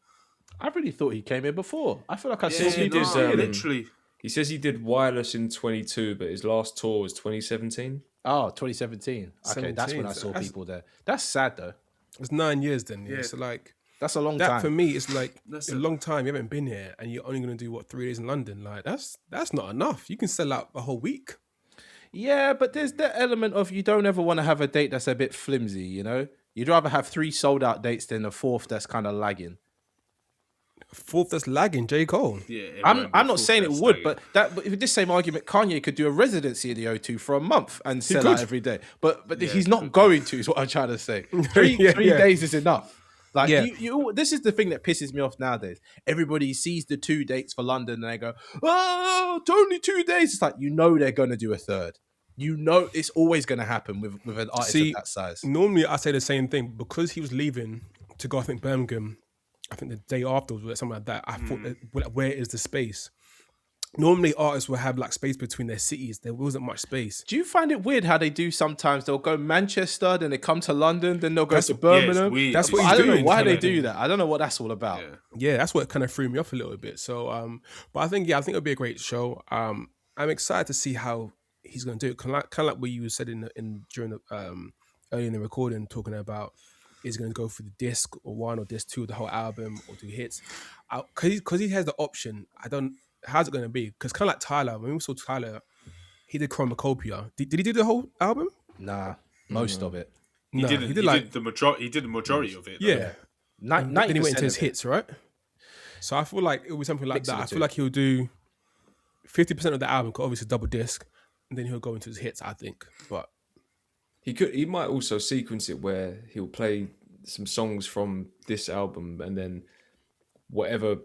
I really thought he came here before. I feel like I saw he people. did, literally. He says he did Wireless in 22, but his last tour was 2017. Oh, 2017. Okay, that's when I saw people there. That's sad though. It's 9 years then. Yeah. Yeah. So like That's a long that time. for me, it's like That's a long time. You haven't been here, and you're only going to do 3 days in London. Like that's not enough. You can sell out a whole week. Yeah, but there's the element of you don't ever want to have a date that's a bit flimsy, you know? You'd rather have 3 sold out dates than a 4th that's kind of lagging. 4th that's lagging, J. Cole. Yeah, I'm not saying it would, but with this same argument, Kanye could do a residency at the O2 for a month and sell out every day. But he's not going to, is what I'm trying to say. Three days is enough. Like this is the thing that pisses me off nowadays. Everybody sees the 2 dates for London and they go, "Oh, it's only 2 days." It's like they're going to do a third. It's always going to happen with an artist of that size. Normally, I say the same thing because he was leaving to go. I think Birmingham. I think the day afterwards or something like that. I thought, where is the space? Normally, artists will have like space between their cities. There wasn't much space. Do you find it weird how they do sometimes? They'll go Manchester, then they come to London, then they'll go to Birmingham. weird. That's what I he's don't know doing. why they do that. I don't know what that's all about. Yeah, that's what kind of threw me off a little bit. So, but I think it'll be a great show. I'm excited to see how he's going to do it. Kind of like what you said during the early in the recording, talking about is going to go for the disc or 1 or disc 2, the whole album, or do hits. Because he has the option. How's it going to be? Because kind of like Tyler, when we saw Tyler, he did Chromacopia. Did he do the whole album? Nah, most of it. He did the majority of it. Though. Yeah. Then he went into his of it. hits, right? So I feel like it was something like Mix of that. the I feel two. like he'll do 50% of the album, because obviously double disc, and then he'll go into his hits, I think. But He might also sequence it where he'll play some songs from this album and then whatever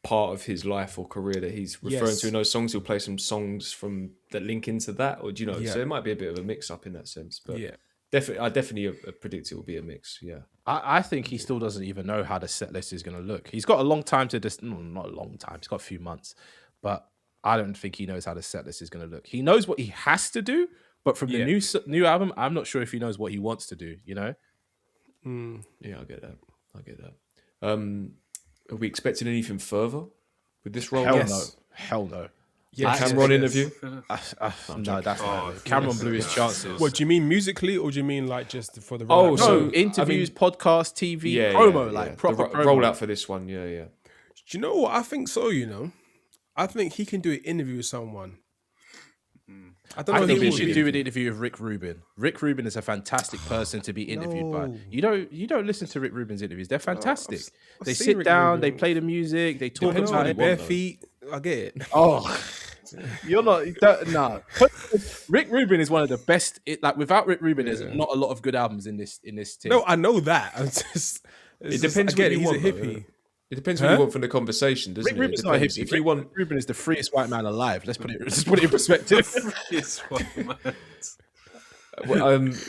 part of his life or career that he's referring to in those songs, he'll play some songs from that link into that, or so it might be a bit of a mix up in that sense. But yeah. I definitely predict it will be a mix. Yeah. I think he still doesn't even know how the set list is going to look. He's got a long time to just, not a long time. He's got a few months, but I don't think he knows how the set list is going to look. He knows what he has to do, but from the new album, I'm not sure if he knows what he wants to do. You know? Yeah, I get that. Are we expecting anything further with this role? Hell no. Yeah, Cameron interview? No, that's not. Cameron blew his chances. What do you mean musically, or do you mean like just for the Oh, rollout? so interviews, podcasts, TV, Yeah, promo, yeah. proper the promo. rollout for this one. Yeah. Do you know what? I think so. I think he can do an interview with someone. I don't know. I think who he would should be. do an interview with Rick Rubin. Rick Rubin is a fantastic person to be interviewed by. You don't listen to Rick Rubin's interviews. They're fantastic. I've They seen sit Rick down, they Rubin. play the music, they talk Depends about on it. bare feet. I get it. Oh, you're not. No, Rick Rubin is one of the best. Without Rick Rubin, there's not a lot of good albums in this team. No, I know that. It depends Again, what you he's want, a though, hippie. yeah. It depends what you want from the conversation, doesn't Rick it? Rubin's not a Depends. hippie. If you want, Rick Rubin is the freest white man alive. Let's put it in perspective. It's one man.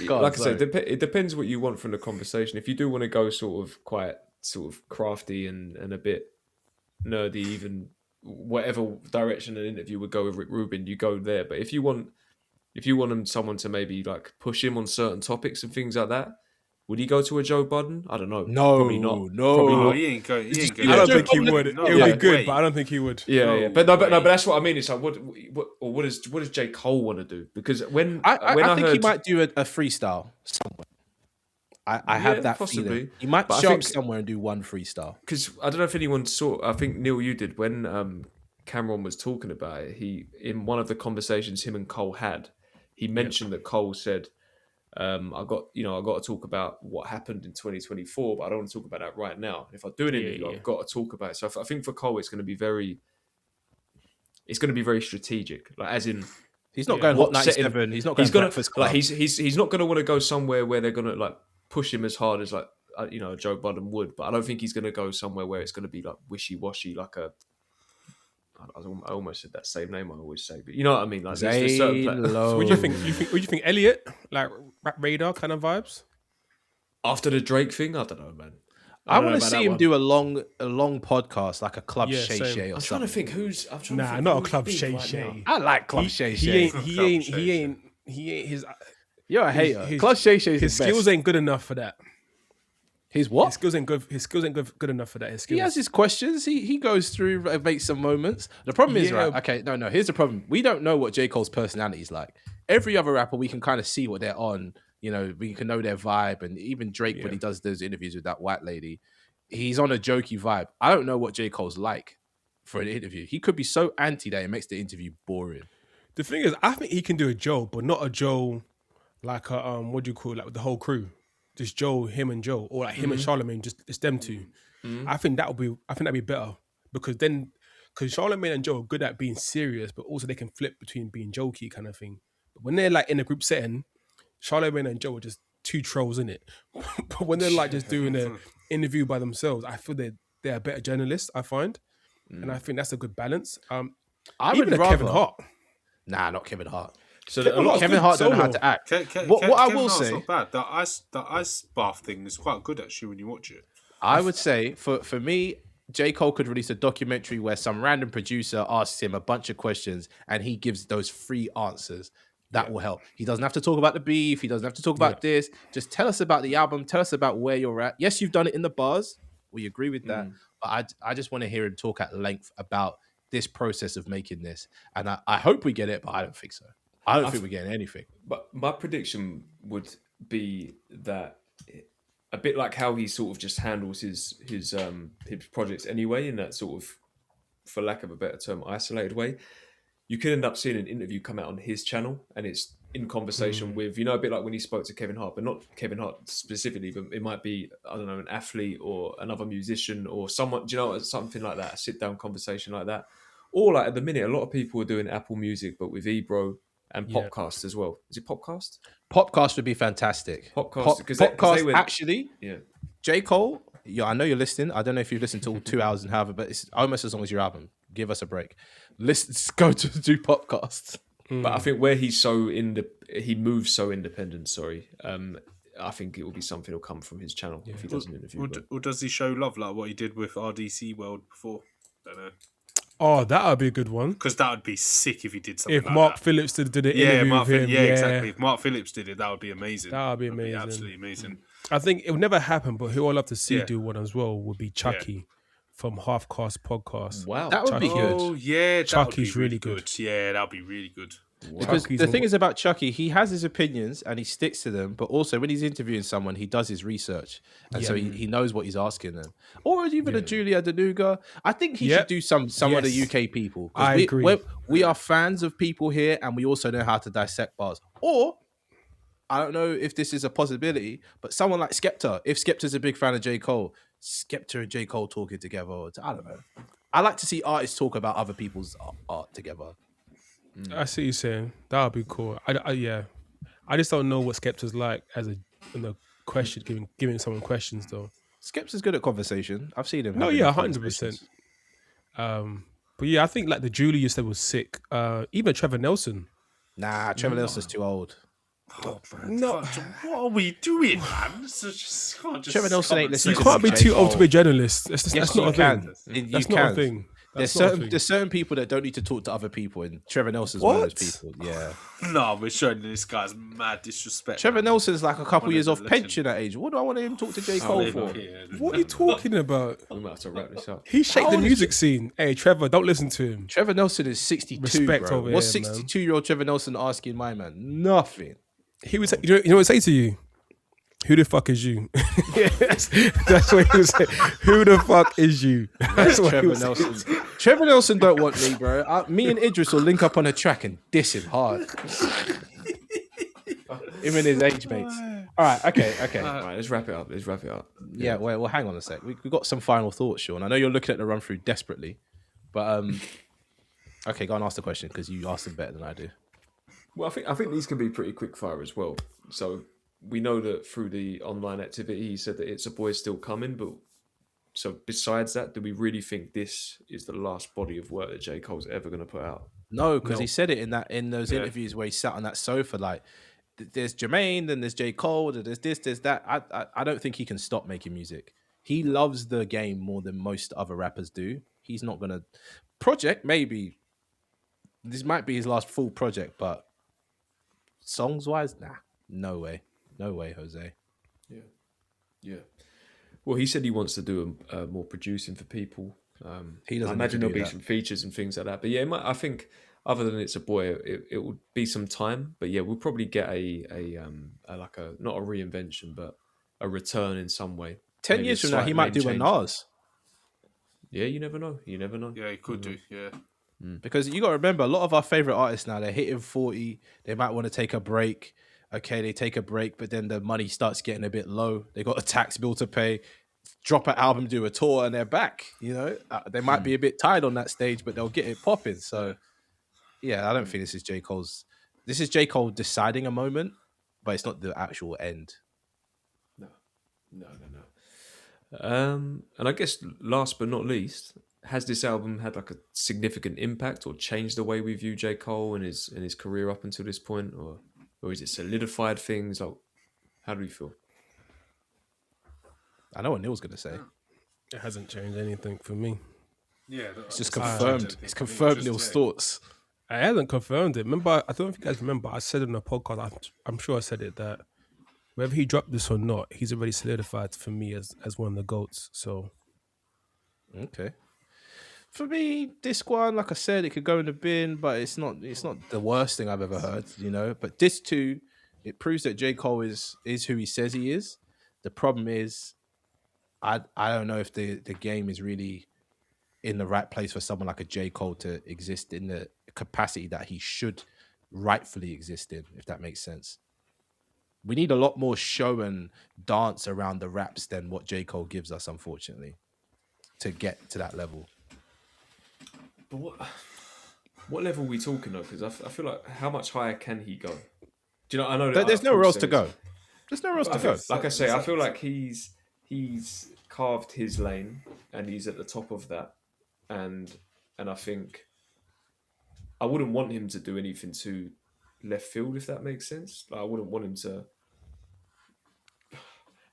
like I said, it depends what you want from the conversation. If you do want to go sort of quite sort of crafty and a bit nerdy, even whatever direction an interview would go with Rick Rubin, you go there. But if you want someone to maybe like push him on certain topics and things like that, would he go to a Joe Budden? I don't know. No, Probably not. no. Probably No, not. he ain't going. He ain't I going. don't Joe think he Budden- would. No It would be good, way. but I don't think he would. Yeah, No yeah, but way. that's what I mean. It's like what does J. Cole want to do? Because when I think heard, he might do a freestyle somewhere. I have that possibly. feeling. He might But I show up think- somewhere and do one freestyle. because I don't know if anyone saw. I think Neil, you did when Cameron was talking about it. He in one of the conversations him and Cole had, he mentioned that Cole said, I got to talk about what happened in 2024, but I don't want to talk about that right now. If I do an interview, I've got to talk about it. So I think for Cole, it's going to be very strategic. Like as in, He's not going Hot what setting- 97. He's not going he's gonna Breakfast Club. like he's not going to want to go somewhere where they're going to like push him as hard as like Joe Budden would. But I don't think he's going to go somewhere where it's going to be like wishy washy, like a. I almost said that same name I always say, but you know what I mean. Like there's certain So what do you think? What do you think? Elliot, like Rap Radar kind of vibes. after the Drake thing, I don't know, man. I don't know want to about see that him one. do a long podcast, like a Club Yeah, Shay same. Shay or I'm trying something. to think who's. I'm trying to Nah, think not a who's Club big Shay right Shay. now. I like Club Shay Shay. He ain't his. You're a hater. Club Shay Shay's His the skills best. ain't good enough for that. His what? His skills ain't good. His skills ain't good enough for that. His skills. He has his questions. He goes through, makes some moments. The problem is, Yeah. right? Okay, no. Here's the problem. We don't know what J. Cole's personality is like. Every other rapper, we can kind of see what they're on. You know, we can know their vibe. And even Drake, when he does those interviews with that white lady, he's on a jokey vibe. I don't know what J. Cole's like for an interview. He could be so anti that it makes the interview boring. The thing is, I think he can do a Joe, but not a Joe like a what do you call it, like with the whole crew. Just Joe, him and Joe, or like him and Charlemagne, just it's them two. I think that'd be better because Charlemagne and Joe are good at being serious, but also they can flip between being jokey kind of thing. But when they're like in a group setting, Charlemagne and Joe are just two trolls in it. But when they're like just doing an interview by themselves, I feel they're better journalists. I find, and I think that's a good balance. I Even would a rather Kevin Hart. Nah, not Kevin Hart. So Kevin Hart don't know how to act. What I will Hart's say, not bad. The ice bath thing is quite good actually when you watch it. I would say for me, J. Cole could release a documentary where some random producer asks him a bunch of questions and he gives those free answers. That will help. He doesn't have to talk about the beef. He doesn't have to talk about this. Just tell us about the album. Tell us about where you're at. Yes, you've done it in the bars. We agree with that. But I just want to hear him talk at length about this process of making this. And I hope we get it, but I don't think so. I don't think we're getting anything. But my prediction would be that a bit like how he sort of just handles his projects anyway, in that sort of, for lack of a better term, isolated way. You could end up seeing an interview come out on his channel, and it's in conversation with, a bit like when he spoke to Kevin Hart, but not Kevin Hart specifically, but it might be, I don't know, an athlete or another musician or someone, something like that, a sit down conversation like that. Or like at the minute, a lot of people are doing Apple Music, but with Ebro and Popcast as well. Is it Popcast? Popcast would be fantastic. Popcast, because Popcast they went, actually. yeah. J. Cole, I know you're listening. I don't know if you've listened to all 2 hours and however, but it's almost as long as your album. Give us a break. Let's go to do podcasts. But I think where he moves so independent. Sorry, I think it will be something will come from his channel if he does an interview. Or does he show love like what he did with RDC World before? Don't know. Oh, that would be a good one. Because that would be sick if he did something If like Mark that. Phillips did an interview with him, exactly. If Mark Phillips did it, that would be amazing. That would be That'd amazing. absolutely amazing. I think it would never happen, but who I'd love to see Yeah. do one as well would be Chucky from Half Cast Podcast. Wow, That would be good. Oh yeah, that Chucky's would be really good. Yeah, that'd be really good. Because Chucky's the thing is about Chucky, he has his opinions and he sticks to them, but also when he's interviewing someone, he does his research. And so he knows what he's asking them. Or even a Julia Denuga. I think he should do some of the UK people. I agree. We are fans of people here and we also know how to dissect bars. Or, I don't know if this is a possibility, but someone like Skepta, if Skepta's a big fan of J. Cole, Skepta and J. Cole talking together. I don't know. I like to see artists talk about other people's art together. I see you saying that would be cool. I just don't know what Skepta's like as question giving someone questions though. Skepta's good at conversation. I've seen him. No, having yeah, conversations. 100%. But yeah, I think like the Julie you said was sick. Even Trevor Nelson. Nah, Trevor Nelson's too old. Oh, man, No. what are we doing, man? So just, can't just Trevor Nelson ain't come and listening You say to can't some be J. too old to be a Cole. journalist. That's Yes, not you a thing. can. That's You not a can. thing. There's That's not a certain thing. there's certain people that don't need to talk to other people, and Trevor Nelson's one of those What? people. Yeah, No, we're showing this guy's mad disrespect. Trevor man. Nelson's like a couple One years of off the legends. pension at age. What do I want him to talk to J. Oh, Cole there for? you go. Yeah. What are you talking about? We might have to wrap this up. He shaped How the old is music scene. Hey, Trevor, don't listen to him. Trevor Nelson is 62, Respect bro. over What's here, man. 62-year-old Trevor Nelson asking my man? Nothing. He would say, you know what he'd say to you? Who the fuck is you? that's what he would say. Who the fuck is you? That's what he Trevor would say. Nelson. Trevor Nelson don't want me, bro. Me and Idris will link up on a track and diss him hard. Him and his age mates. All right, okay. All right, let's wrap it up. Yeah, well, hang on a sec. We got some final thoughts, Sean. I know you're looking at the run through desperately, but okay, go and ask the question because you asked them better than I do. Well, I think these can be pretty quick fire as well. So we know that through the online activity, he said that It's a Boy still coming. But so besides that, do we really think this is the last body of work that J. Cole's ever going to put out? No, because No. he said it in those interviews where he sat on that sofa like, there's Jermaine, then there's J. Cole, there's this, there's that. I don't think he can stop making music. He loves the game more than most other rappers do. He's not gonna project, maybe. This might be his last full project, but songs wise, nah. No way, Jose. Yeah. Well, he said he wants to do more producing for people. He doesn't I need imagine to there'll do be that. some features and things like that. But yeah, I think other than It's a Boy, it would be some time. But yeah, we'll probably get a like a not a reinvention, but a return in some way. 10 Maybe years a from now, he slight might do name a change. Nas. Yeah, you never know. Yeah, he could do. Yeah. Because you got to remember, a lot of our favorite artists now, they're hitting 40. They might want to take a break. Okay, they take a break, but then the money starts getting a bit low. They got a tax bill to pay. Drop an album, do a tour, and they're back. You know, they might be a bit tired on that stage, but they'll get it popping. So, yeah, I don't think this is J. Cole's. This is J. Cole deciding a moment, but it's not the actual end. No. And I guess last but not least, has this album had like a significant impact or changed the way we view J. Cole and his career up until this point, or is it solidified things? Like, how do we feel? I know what Neil's gonna say. It hasn't changed anything for me. Yeah. It's just confirmed. It's confirmed Neil's thoughts. I hasn't confirmed it. Remember, I don't know if you guys remember, I said on the podcast, I'm sure I said it, that whether he dropped this or not, he's already solidified for me as one of the GOATs. So, Okay. For me, this one, like I said, it could go in the bin, but it's not the worst thing I've ever heard, you know. But this too, it proves that J. Cole is who he says he is. The problem is, I don't know if the game is really in the right place for someone like a J. Cole to exist in the capacity that he should rightfully exist in, if that makes sense. We need a lot more show and dance around the raps than what J. Cole gives us, unfortunately, to get to that level. But what level are we talking of? Because I feel like how much higher can he go? Do you know? I know that There's nowhere else to go. There's nowhere else to go. Like I say, I feel like he's carved his lane and he's at the top of that, and I think I wouldn't want him to do anything too left field, if that makes sense. Like, I wouldn't want him to.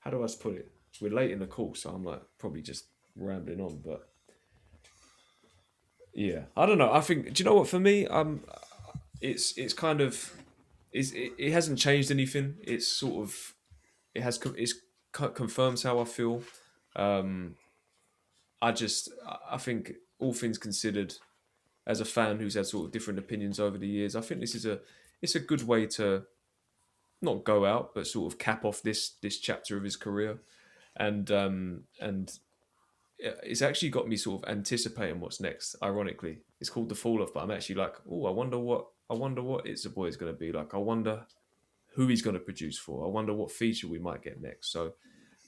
How do I put it? We're late in the call, so I'm like probably just rambling on, but yeah, I don't know. I think. Do you know what? For me, it's kind of, it hasn't changed anything. It's sort of, confirms how I feel. I think all things considered, as a fan who's had sort of different opinions over the years, I think it's a good way to not go out, but sort of cap off this chapter of his career, and it's actually got me sort of anticipating what's next. Ironically, it's called The Fall Off, but I'm actually like, oh, I wonder what It's a Boy is going to be like. I wonder who he's going to produce for. I wonder what feature we might get next. So,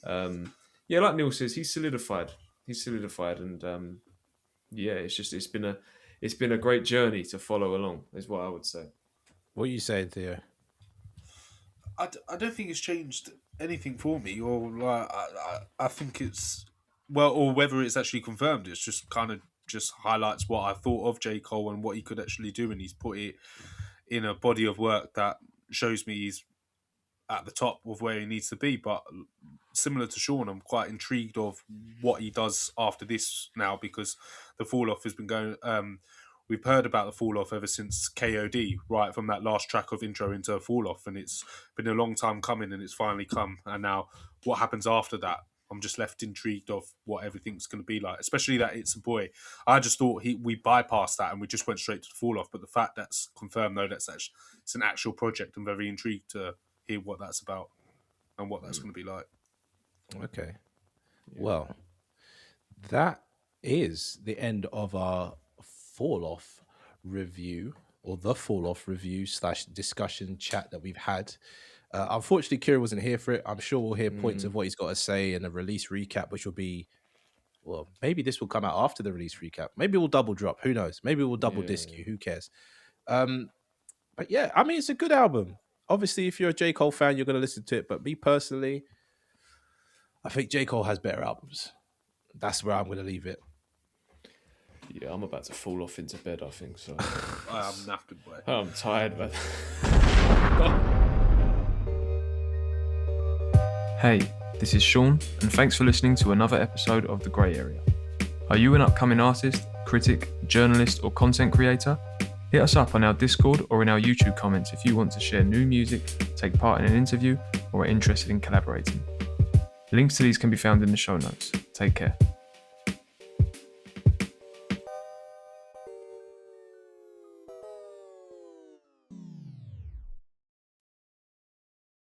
yeah, like Neil says, he's solidified, and yeah, it's been a great journey to follow along, is what I would say. What are you saying, Theo? I don't think it's changed anything for me, or like I think it's or whether it's actually confirmed. It's just kind of just highlights what I thought of J. Cole and what he could actually do, and he's put it in a body of work that shows me he's at the top of where he needs to be. But similar to Sean, I'm quite intrigued of what he does after this now, because the fall off has been going. We've heard about the fall off ever since KOD, right from that last track of Intro into Fall Off, and it's been a long time coming, and it's finally come. And now, what happens after that? I'm just left intrigued of what everything's going to be like, especially that It's a Boy. I just thought we bypassed that and we just went straight to the Fall Off. But the fact that's confirmed, though, it's an actual project. I'm very intrigued to hear what that's about and what that's going to be like. Okay. Well, that is the end of our Fall Off review, or the Fall Off review / discussion chat that we've had. Unfortunately, Kieran wasn't here for it. I'm sure we'll hear points of what he's got to say in a release recap, which will be, well, maybe this will come out after the release recap. Maybe we'll double drop. Who knows? Maybe we'll double disc you. Who cares? But yeah, I mean, it's a good album. Obviously, if you're a J. Cole fan, you're going to listen to it. But me personally, I think J. Cole has better albums. That's where I'm going to leave it. Yeah, I'm about to fall off into bed, I think. So I am knackered, boy. I'm tired, man. Hey, this is Sean, and thanks for listening to another episode of The Grey Area. Are you an upcoming artist, critic, journalist, or content creator? Hit us up on our Discord or in our YouTube comments if you want to share new music, take part in an interview, or are interested in collaborating. Links to these can be found in the show notes. Take care.